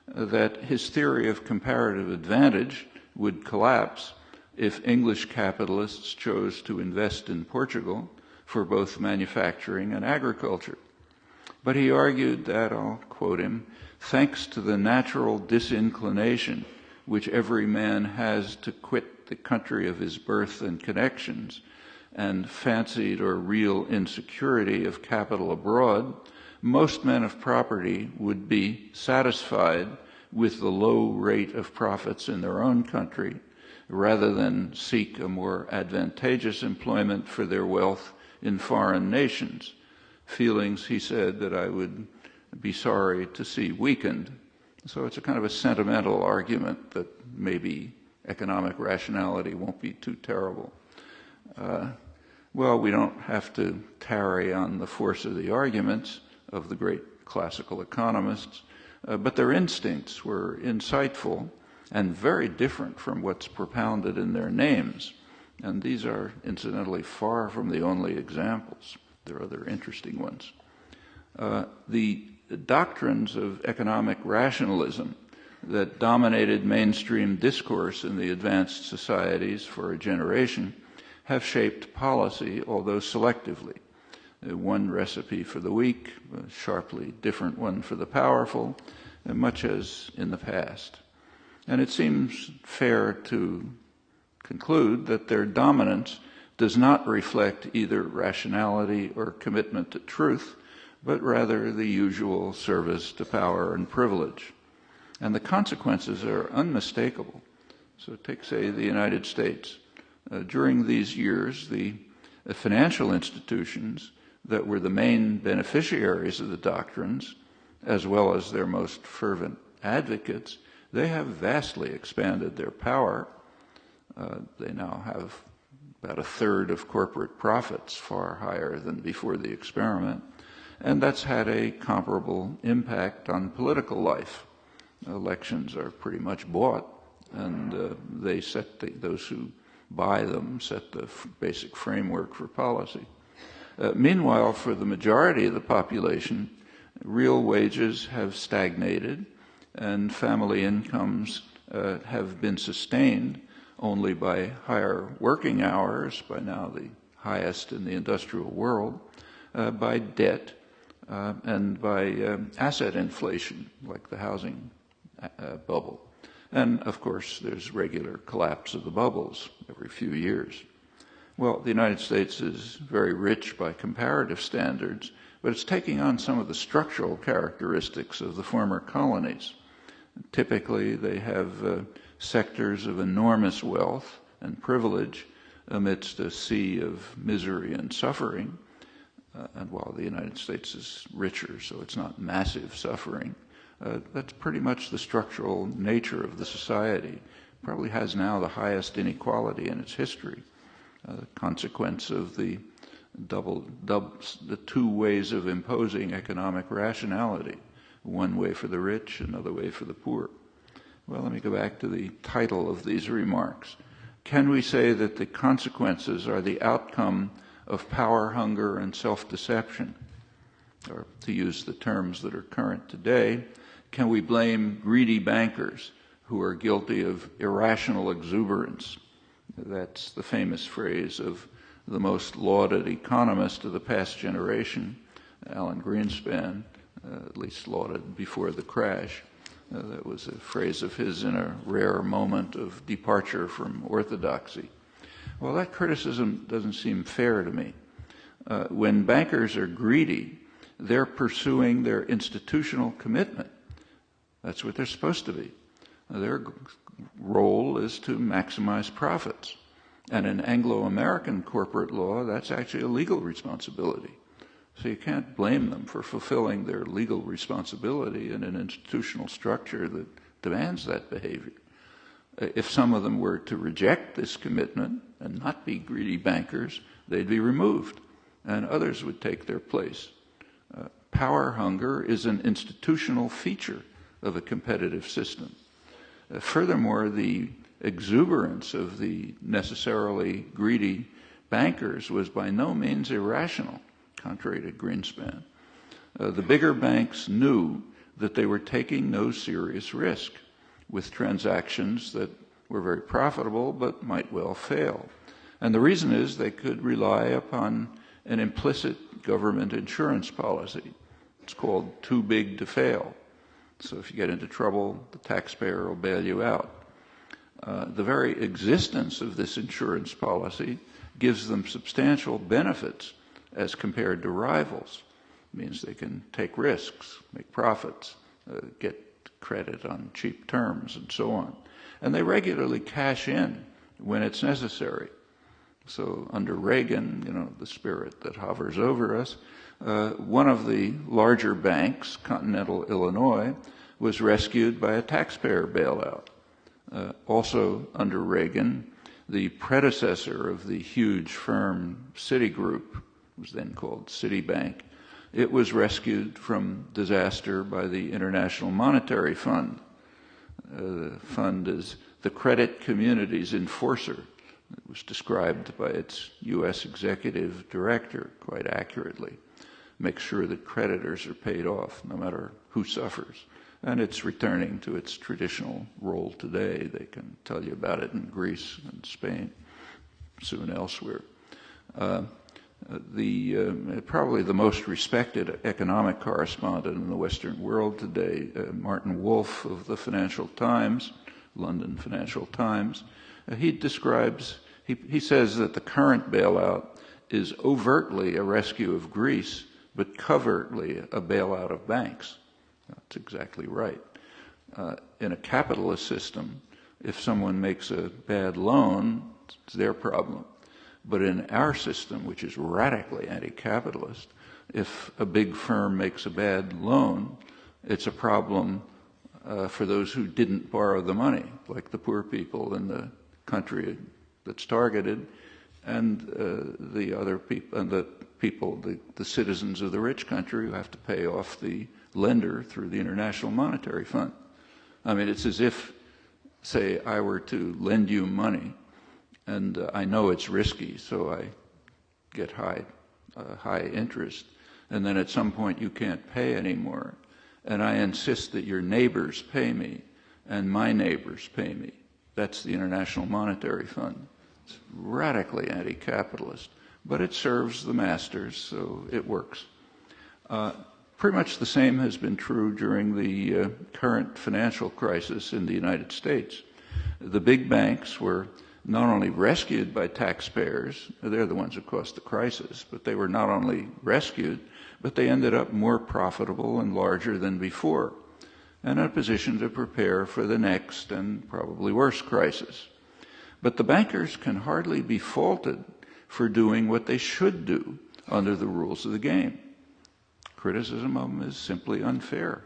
that his theory of comparative advantage would collapse if English capitalists chose to invest in Portugal for both manufacturing and agriculture. But he argued that, I'll quote him, thanks to the natural disinclination which every man has to quit the country of his birth and connections, and fancied or real insecurity of capital abroad, most men of property would be satisfied with the low rate of profits in their own country, rather than seek a more advantageous employment for their wealth in foreign nations. Feelings, he said, that I would be sorry to see weakened. So it's a kind of a sentimental argument that maybe economic rationality won't be too terrible. Well, we don't have to tarry on the force of the arguments of the great classical economists, but their instincts were insightful and very different from what's propounded in their names. And these are, incidentally, far from the only examples. There are other interesting ones. The doctrines of economic rationalism that dominated mainstream discourse in the advanced societies for a generation have shaped policy, although selectively. One recipe for the weak, a sharply different one for the powerful, much as in the past. And it seems fair to conclude that their dominance does not reflect either rationality or commitment to truth, but rather the usual service to power and privilege. And the consequences are unmistakable. So take, say, the United States. During these years, the financial institutions that were the main beneficiaries of the doctrines, as well as their most fervent advocates, they have vastly expanded their power. They now have about a third of corporate profits, far higher than before the experiment. And that's had a comparable impact on political life. Elections are pretty much bought, and they set those who buy them set the basic framework for policy. Meanwhile, for the majority of the population, real wages have stagnated, and family incomes have been sustained only by higher working hours, by now the highest in the industrial world, by debt and by asset inflation, like the housing bubble. And, of course, there's regular collapse of the bubbles every few years. Well, the United States is very rich by comparative standards, but it's taking on some of the structural characteristics of the former colonies. Typically, they have sectors of enormous wealth and privilege amidst a sea of misery and suffering. And while the United States is richer, so it's not massive suffering, that's pretty much the structural nature of the society. Probably has now the highest inequality in its history. Consequence of the two ways of imposing economic rationality, one way for the rich, another way for the poor. Well, let me go back to the title of these remarks. Can we say that the consequences are the outcome of power hunger and self-deception? Or to use the terms that are current today, can we blame greedy bankers who are guilty of irrational exuberance? That's the famous phrase of the most lauded economist of the past generation, Alan Greenspan, at least lauded before the crash. That was a phrase of his in a rare moment of departure from orthodoxy. Well, that criticism doesn't seem fair to me. When bankers are greedy, they're pursuing their institutional commitment. That's what they're supposed to be. Their role is to maximize profits. And in Anglo-American corporate law, that's actually a legal responsibility. So you can't blame them for fulfilling their legal responsibility in an institutional structure that demands that behavior. If some of them were to reject this commitment and not be greedy bankers, they'd be removed, and others would take their place. Power hunger is an institutional feature of a competitive system. Furthermore, the exuberance of the necessarily greedy bankers was by no means irrational, contrary to Greenspan. The bigger banks knew that they were taking no serious risk with transactions that were very profitable but might well fail. And the reason is they could rely upon an implicit government insurance policy. It's called too big to fail. So if you get into trouble, the taxpayer will bail you out. The very existence of this insurance policy gives them substantial benefits as compared to rivals. It means they can take risks, make profits, get credit on cheap terms, and so on. And they regularly cash in when it's necessary. So under Reagan, the spirit that hovers over us, one of the larger banks, Continental Illinois, was rescued by a taxpayer bailout. Also under Reagan, the predecessor of the huge firm Citigroup, was then called Citibank, it was rescued from disaster by the International Monetary Fund. The fund is the credit community's enforcer. It was described by its U.S. executive director quite accurately. Make sure that creditors are paid off no matter who suffers. And it's returning to its traditional role today. They can tell you about it in Greece and Spain, soon elsewhere. Probably the most respected economic correspondent in the Western world today, Martin Wolf of the Financial Times, London Financial Times, he says that the current bailout is overtly a rescue of Greece, but covertly a bailout of banks. That's exactly right. In a capitalist system, if someone makes a bad loan, it's their problem. But in our system, which is radically anti-capitalist, if a big firm makes a bad loan, it's a problem for those who didn't borrow the money, like the poor people in the country that's targeted, and the other people, and the citizens of the rich country who have to pay off the lender through the International Monetary Fund. I mean, it's as if, say, I were to lend you money, and I know it's risky, so I get high interest, and then at some point you can't pay anymore, and I insist that your neighbors pay me, and my neighbors pay me. That's the International Monetary Fund. It's radically anti-capitalist. but it serves the masters, so it works. Pretty much the same has been true during the current financial crisis in the United States. The big banks were not only rescued by taxpayers, they're the ones who caused the crisis, but they were not only rescued, but they ended up more profitable and larger than before, and in a position to prepare for the next and probably worse crisis. But the bankers can hardly be faulted for doing what they should do under the rules of the game. Criticism of them is simply unfair.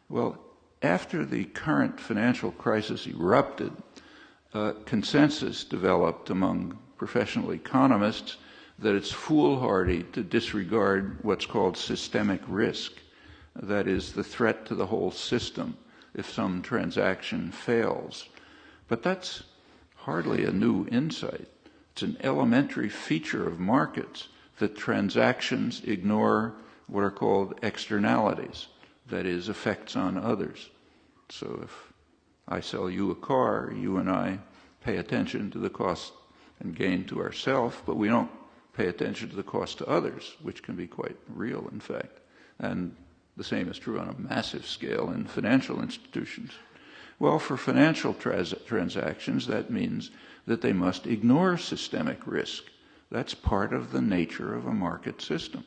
Well, after the current financial crisis erupted, consensus developed among professional economists that it's foolhardy to disregard what's called systemic risk, that is, the threat to the whole system if some transaction fails. But that's hardly a new insight. It's an elementary feature of markets that transactions ignore what are called externalities, that is, effects on others. So if I sell you a car, you and I pay attention to the cost and gain to ourselves, but we don't pay attention to the cost to others, which can be quite real, in fact. And the same is true on a massive scale in financial institutions. Well, for financial transactions, that means that they must ignore systemic risk. That's part of the nature of a market system.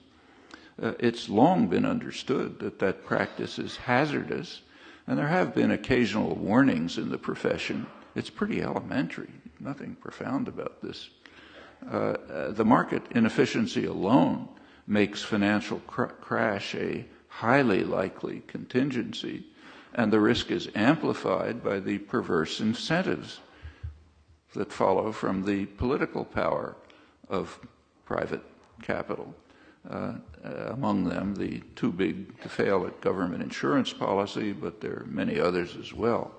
It's long been understood that that practice is hazardous, and there have been occasional warnings in the profession. It's pretty elementary, nothing profound about this. The market inefficiency alone makes financial crash a highly likely contingency, and the risk is amplified by the perverse incentives that follow from the political power of private capital. Among them, the too big to fail at government insurance policy, but there are many others as well.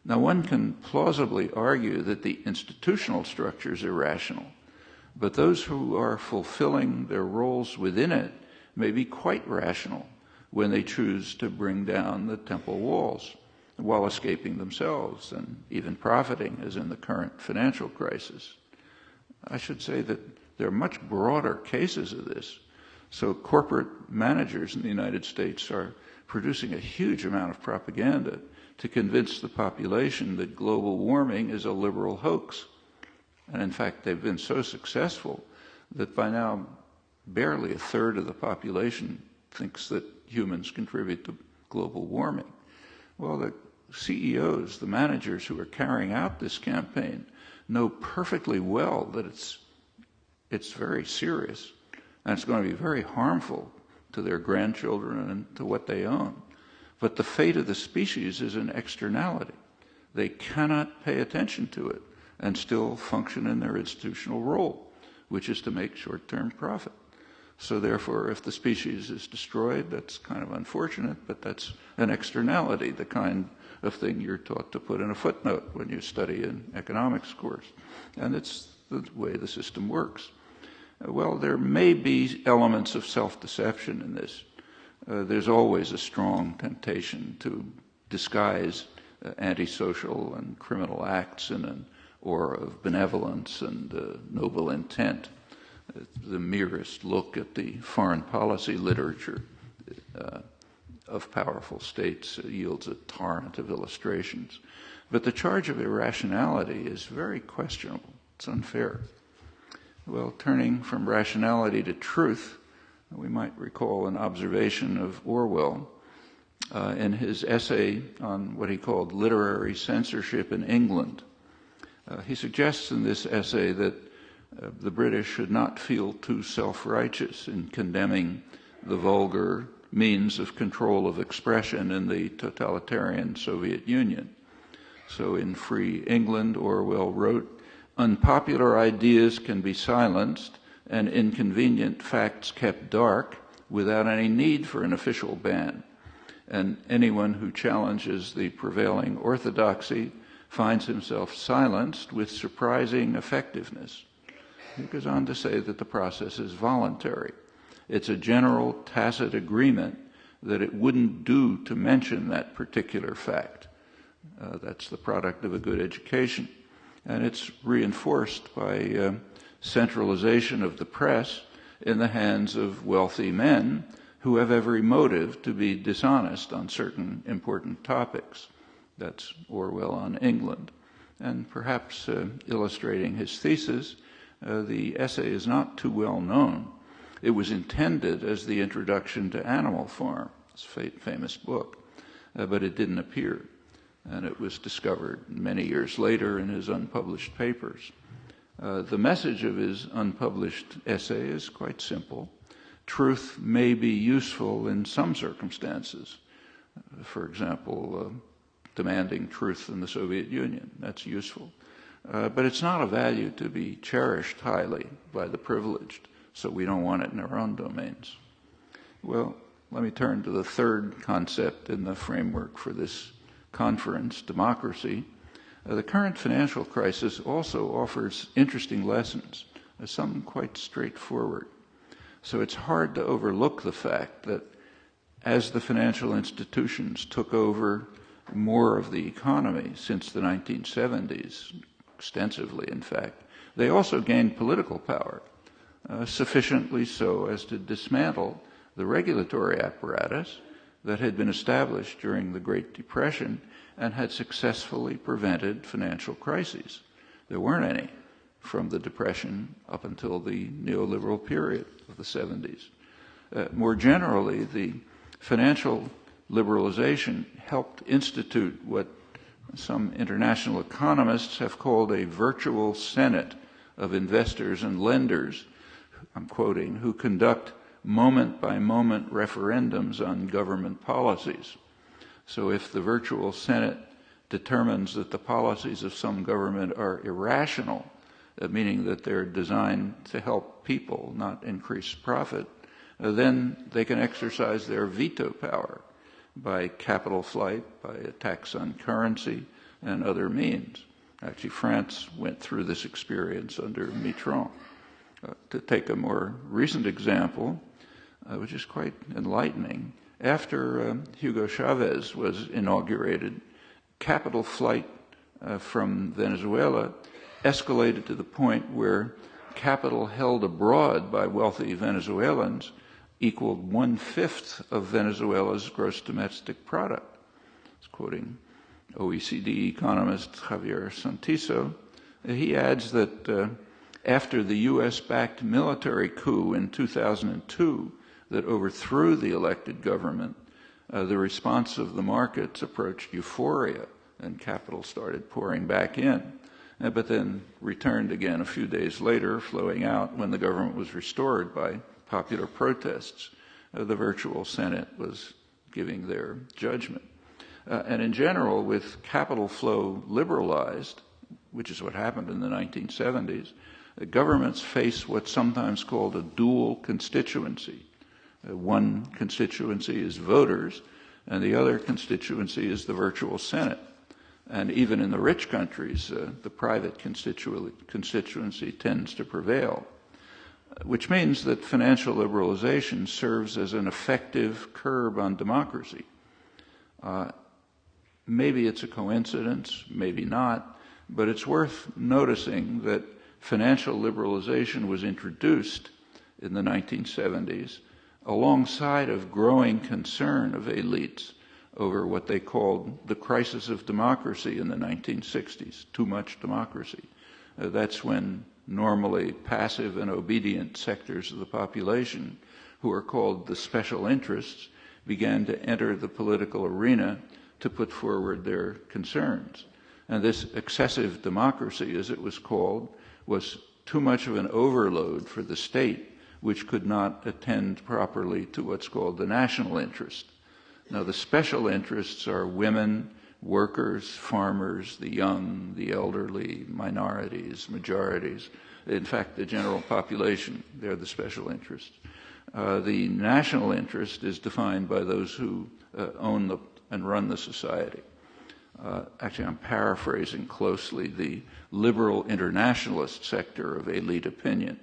Now, one can plausibly argue that the institutional structure is irrational, but those who are fulfilling their roles within it may be quite rational when they choose to bring down the temple walls while escaping themselves and even profiting, as in the current financial crisis. I should say that there are much broader cases of this. So corporate managers in the United States are producing a huge amount of propaganda to convince the population that global warming is a liberal hoax. And in fact, they've been so successful that by now barely a third of the population thinks that humans contribute to global warming. Well, the CEOs, the managers who are carrying out this campaign, know perfectly well that it's very serious, and it's going to be very harmful to their grandchildren and to what they own. But the fate of the species is an externality. They cannot pay attention to it and still function in their institutional role, which is to make short-term profit. So therefore, if the species is destroyed, that's kind of unfortunate, but that's an externality, the kind of thing you're taught to put in a footnote when you study an economics course. And it's the way the system works. Well, there may be elements of self-deception in this. There's always a strong temptation to disguise antisocial and criminal acts in an aura of benevolence and noble intent. The merest look at the foreign policy literature of powerful states yields a torrent of illustrations. But the charge of irrationality is very questionable. It's unfair. Well, turning from rationality to truth, we might recall an observation of Orwell in his essay on what he called literary censorship in England. He suggests in this essay that the British should not feel too self-righteous in condemning the vulgar means of control of expression in the totalitarian Soviet Union. So in Free England, Orwell wrote, "Unpopular ideas can be silenced and inconvenient facts kept dark without any need for an official ban. And anyone who challenges the prevailing orthodoxy finds himself silenced with surprising effectiveness." He goes on to say that the process is voluntary. It's a general tacit agreement that it wouldn't do to mention that particular fact. That's the product of a good education. And it's reinforced by centralization of the press in the hands of wealthy men who have every motive to be dishonest on certain important topics. That's Orwell on England. And perhaps illustrating his thesis, the essay is not too well known. It was intended as the introduction to Animal Farm, his famous book, but it didn't appear. And it was discovered many years later in his unpublished papers. The message of his unpublished essay is quite simple. Truth may be useful in some circumstances. For example, demanding truth in the Soviet Union. That's useful. But it's not a value to be cherished highly by the privileged, so we don't want it in our own domains. Well, let me turn to the third concept in the framework for this conference, democracy. The current financial crisis also offers interesting lessons, some quite straightforward. So it's hard to overlook the fact that as the financial institutions took over more of the economy since the 1970s, extensively in fact, they also gained political power, sufficiently so as to dismantle the regulatory apparatus that had been established during the Great Depression and had successfully prevented financial crises. There weren't any from the Depression up until the neoliberal period of the 70s. More generally, the financial liberalization helped institute what some international economists have called a virtual senate of investors and lenders, I'm quoting, who conduct moment-by-moment referendums on government policies. So if the virtual senate determines that the policies of some government are irrational, meaning that they're designed to help people, not increase profit, then they can exercise their veto power by capital flight, by a tax on currency, and other means. Actually, France went through this experience under Mitterrand. To take a more recent example, which is quite enlightening, after Hugo Chavez was inaugurated, capital flight from Venezuela escalated to the point where capital held abroad by wealthy Venezuelans equaled 1/5 of Venezuela's gross domestic product. It's quoting OECD economist Javier Santiso. He adds that after the US-backed military coup in 2002 that overthrew the elected government, the response of the markets approached euphoria and capital started pouring back in, but then returned again a few days later, flowing out when the government was restored by popular protests. The virtual Senate was giving their judgment. And in general, with capital flow liberalized, which is what happened in the 1970s, governments face what's sometimes called a dual constituency. One constituency is voters, and the other constituency is the virtual Senate. And even in the rich countries, the private constituency tends to prevail, which means that financial liberalization serves as an effective curb on democracy. Maybe it's a coincidence, maybe not, but it's worth noticing that financial liberalization was introduced in the 1970s alongside of growing concern of elites over what they called the crisis of democracy in the 1960s, too much democracy. That's when normally passive and obedient sectors of the population, who are called the special interests, began to enter the political arena to put forward their concerns. And this excessive democracy, as it was called, was too much of an overload for the state, which could not attend properly to what's called the national interest. Now, the special interests are women, workers, farmers, the young, the elderly, minorities, majorities. In fact, the general population, they're the special interests. The national interest is defined by those who own and run the society. Actually, I'm paraphrasing closely the liberal internationalist sector of elite opinion.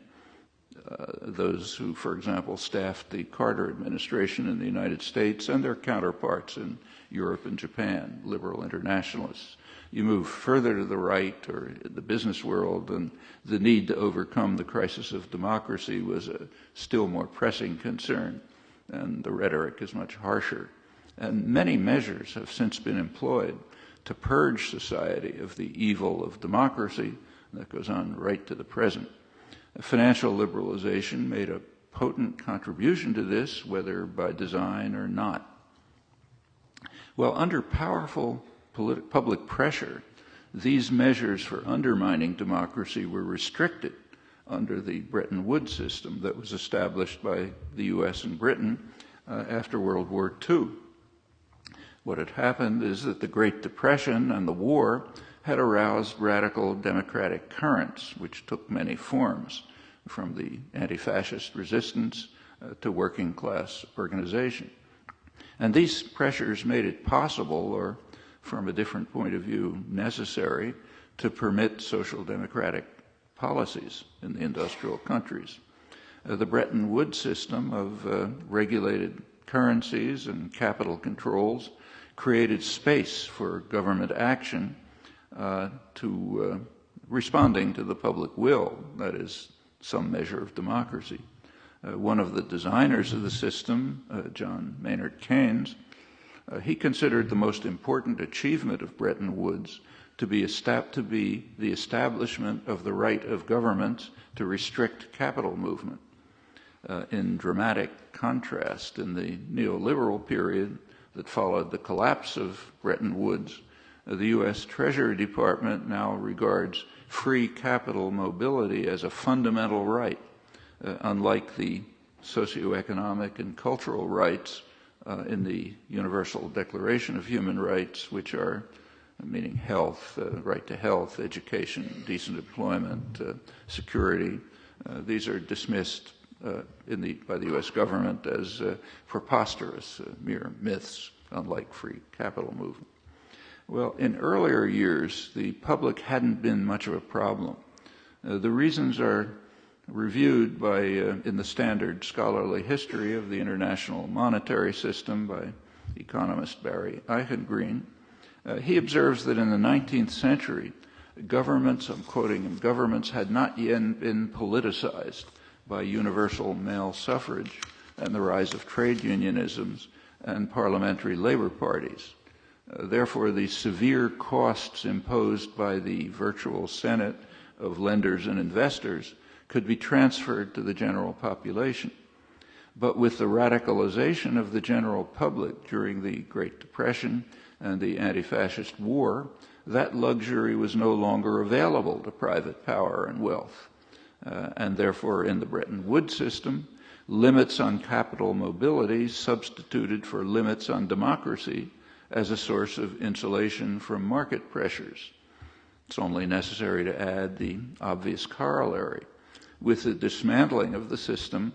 Those who, for example, staffed the Carter administration in the United States and their counterparts in Europe and Japan, liberal internationalists. You move further to the right or the business world, and the need to overcome the crisis of democracy was a still more pressing concern, and the rhetoric is much harsher. And many measures have since been employed to purge society of the evil of democracy. That goes on right to the present. Financial liberalization made a potent contribution to this, whether by design or not. Well, under powerful public pressure, these measures for undermining democracy were restricted under the Bretton Woods system that was established by the US and Britain after World War II. What had happened is that the Great Depression and the war had aroused radical democratic currents, which took many forms, from the anti-fascist resistance to working class organization. And these pressures made it possible, or from a different point of view, necessary, to permit social democratic policies in the industrial countries. The Bretton Woods system of regulated currencies and capital controls created space for government action to responding to the public will, that is, some measure of democracy. One of the designers of the system, John Maynard Keynes, he considered the most important achievement of Bretton Woods to be the establishment of the right of governments to restrict capital movement. In dramatic contrast, in the neoliberal period that followed the collapse of Bretton Woods, the U.S. Treasury Department now regards free capital mobility as a fundamental right, unlike the socioeconomic and cultural rights in the Universal Declaration of Human Rights, which are meaning health, right to health, education, decent employment, security. These are dismissed by the U.S. government as preposterous, mere myths, unlike free capital movement. Well, in earlier years, the public hadn't been much of a problem. The reasons are reviewed in the standard scholarly history of the international monetary system by economist Barry Eichengreen. He observes that in the 19th century, governments, I'm quoting him, governments had not yet been politicized by universal male suffrage and the rise of trade unionisms and parliamentary labor parties. Therefore, the severe costs imposed by the virtual Senate of lenders and investors could be transferred to the general population. But with the radicalization of the general public during the Great Depression and the anti-fascist war, that luxury was no longer available to private power and wealth. And therefore, in the Bretton Woods system, limits on capital mobility substituted for limits on democracy as a source of insulation from market pressures. It's only necessary to add the obvious corollary. With the dismantling of the system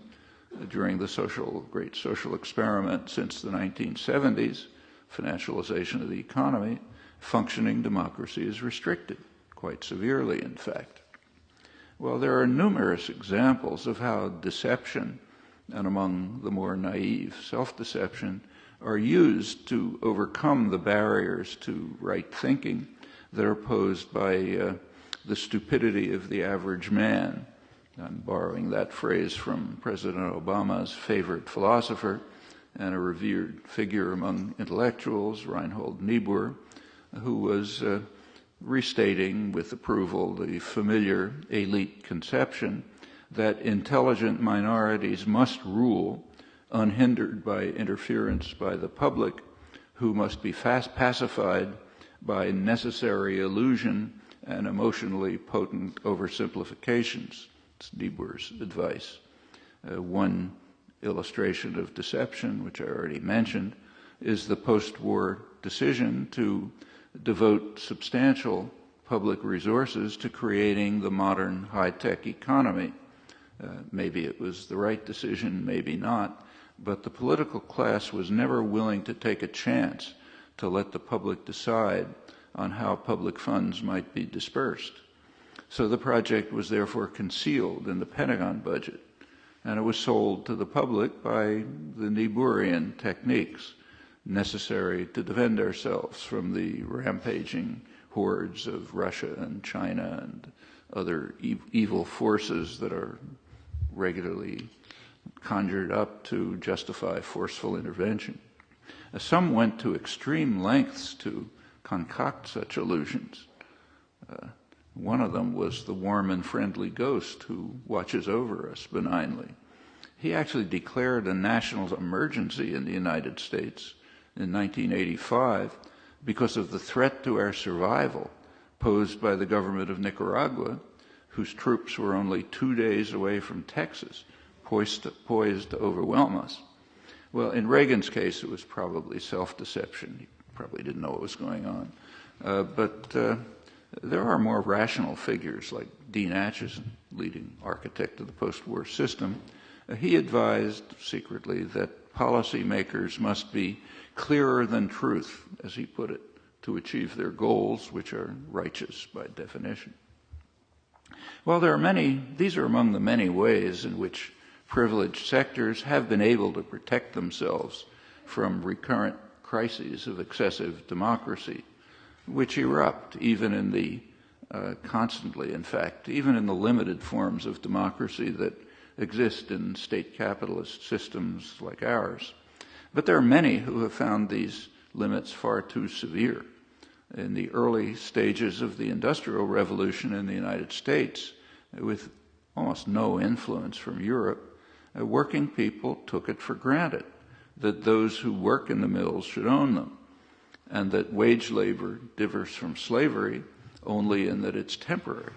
during the great social experiment since the 1970s, financialization of the economy, functioning democracy is restricted, quite severely, in fact. Well, there are numerous examples of how deception, and among the more naive, self-deception, are used to overcome the barriers to right thinking that are posed by the stupidity of the average man. I'm borrowing that phrase from President Obama's favorite philosopher and a revered figure among intellectuals, Reinhold Niebuhr, who was restating with approval the familiar elite conception that intelligent minorities must rule unhindered by interference by the public, who must be pacified by necessary illusion and emotionally potent oversimplifications. It's Niebuhr's advice. One illustration of deception, which I already mentioned, is the post-war decision to devote substantial public resources to creating the modern high-tech economy. Maybe it was the right decision, maybe not, but the political class was never willing to take a chance to let the public decide on how public funds might be dispersed. So the project was therefore concealed in the Pentagon budget, and it was sold to the public by the Niebuhrian techniques necessary to defend ourselves from the rampaging hordes of Russia and China and other evil forces that are regularly conjured up to justify forceful intervention. Some went to extreme lengths to concoct such illusions. One of them was the warm and friendly ghost who watches over us benignly. He actually declared a national emergency in the United States in 1985 because of the threat to our survival posed by the government of Nicaragua, whose troops were only 2 days away from Texas, poised to overwhelm us. Well, in Reagan's case, it was probably self-deception. He probably didn't know what was going on. But there are more rational figures like Dean Acheson, leading architect of the post-war system. He advised secretly that policymakers must be clearer than truth, as he put it, to achieve their goals, which are righteous by definition. Well, these are among the many ways in which privileged sectors have been able to protect themselves from recurrent crises of excessive democracy, which erupt even in the constantly, in fact, even in the limited forms of democracy that exist in state capitalist systems like ours. But there are many who have found these limits far too severe. In the early stages of the Industrial Revolution in the United States, with almost no influence from Europe, working people took it for granted that those who work in the mills should own them, and that wage labor differs from slavery only in that it's temporary.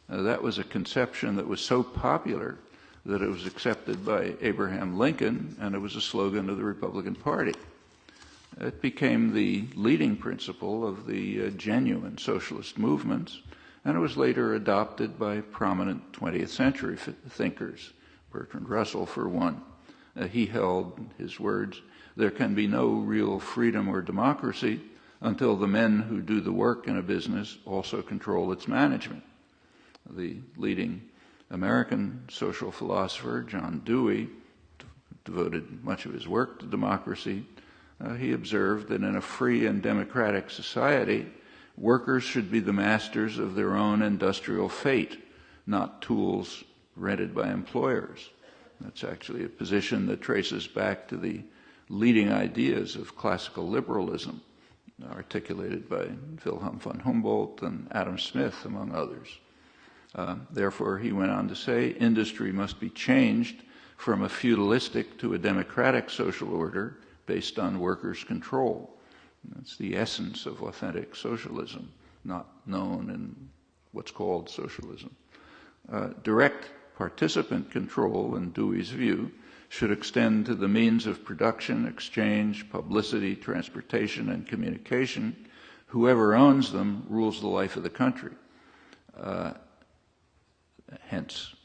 That was a conception that was so popular that it was accepted by Abraham Lincoln, and it was a slogan of the Republican Party. It became the leading principle of the genuine socialist movements, and it was later adopted by prominent 20th century thinkers, Bertrand Russell for one. He held, his words, "There can be no real freedom or democracy until the men who do the work in a business also control its management." The leading American social philosopher, John Dewey, devoted much of his work to democracy. He observed that in a free and democratic society, workers should be the masters of their own industrial fate, not tools rented by employers. That's actually a position that traces back to the leading ideas of classical liberalism, articulated by Wilhelm von Humboldt and Adam Smith, among others. Therefore, he went on to say, industry must be changed from a feudalistic to a democratic social order based on workers' control. That's the essence of authentic socialism, not known in what's called socialism. Direct participant control, in Dewey's view, should extend to the means of production, exchange, publicity, transportation, and communication. Whoever owns them rules the life of the country. Hence,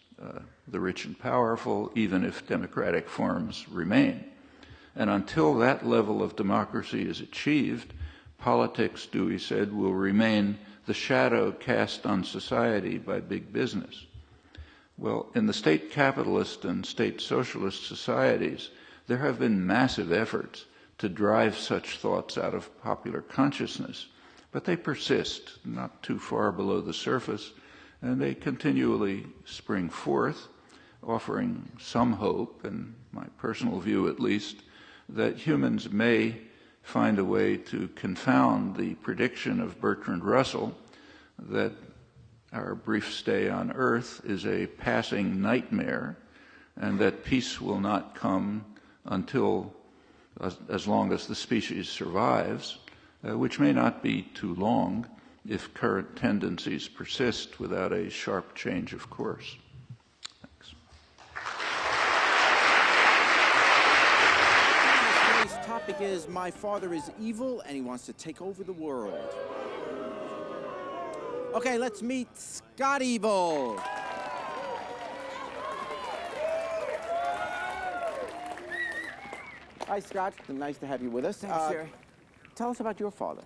the rich and powerful, even if democratic forms remain. And until that level of democracy is achieved, politics, Dewey said, will remain the shadow cast on society by big business. Well, in the state capitalist and state socialist societies, there have been massive efforts to drive such thoughts out of popular consciousness, but they persist, not too far below the surface, and they continually spring forth, offering some hope, in my personal view at least, that humans may find a way to confound the prediction of Bertrand Russell that our brief stay on Earth is a passing nightmare, and that peace will not come until as long as the species survives, which may not be too long if current tendencies persist without a sharp change of course. Thanks. Today's topic is My Father is Evil and He Wants to Take Over the World. Okay, let's meet Scott Evil. Hi, Scott. Nice to have you with us. Thanks, Jerry. Tell us about your father.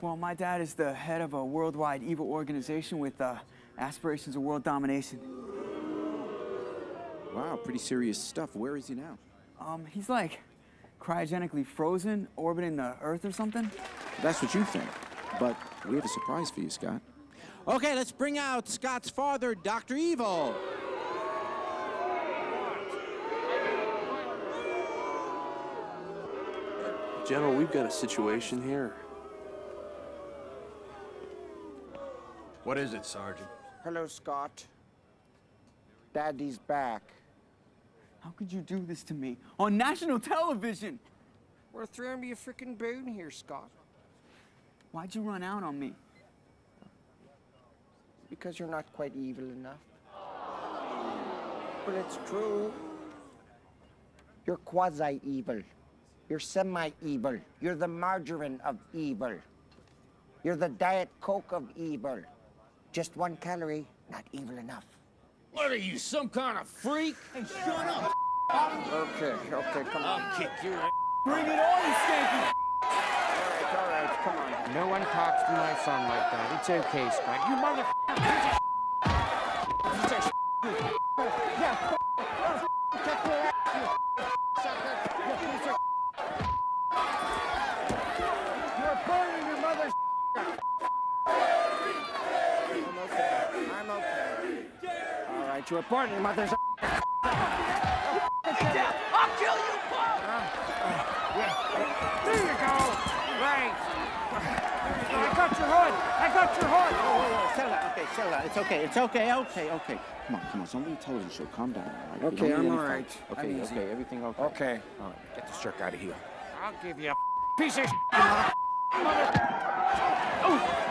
Well, my dad is the head of a worldwide evil organization with aspirations of world domination. Wow, pretty serious stuff. Where is he now? He's like cryogenically frozen, orbiting the Earth or something. That's what you think. But we have a surprise for you, Scott. Okay, let's bring out Scott's father, Dr. Evil. General, we've got a situation here. What is it, Sergeant? Hello, Scott. Daddy's back. How could you do this to me on national television? We're throwing me a freaking bone here, Scott. Why'd you run out on me? Because you're not quite evil enough. But it's true. You're quasi-evil. You're semi-evil. You're the margarine of evil. You're the Diet Coke of evil. Just 1 calorie, not evil enough. What are you, some kind of freak? Hey, shut up! Okay, come on. I'll kick your ass. Bring it on, you stinky! All right, come on. No one talks to my son like that. It's okay, Scott. You mother... You're burning your mother's... I'm okay. All right, you're burning your mother's... I'll kill you, Paul! There you go. Right. I got your hood. Whoa, settle down. Okay, settle down. It's okay. Okay. Come on. It's only a television show. Calm down, all right? Okay, I'm all right. Okay, I'm easy. everything okay? Okay. All right, get this jerk out of here. I'll give you a piece of shit, you mother...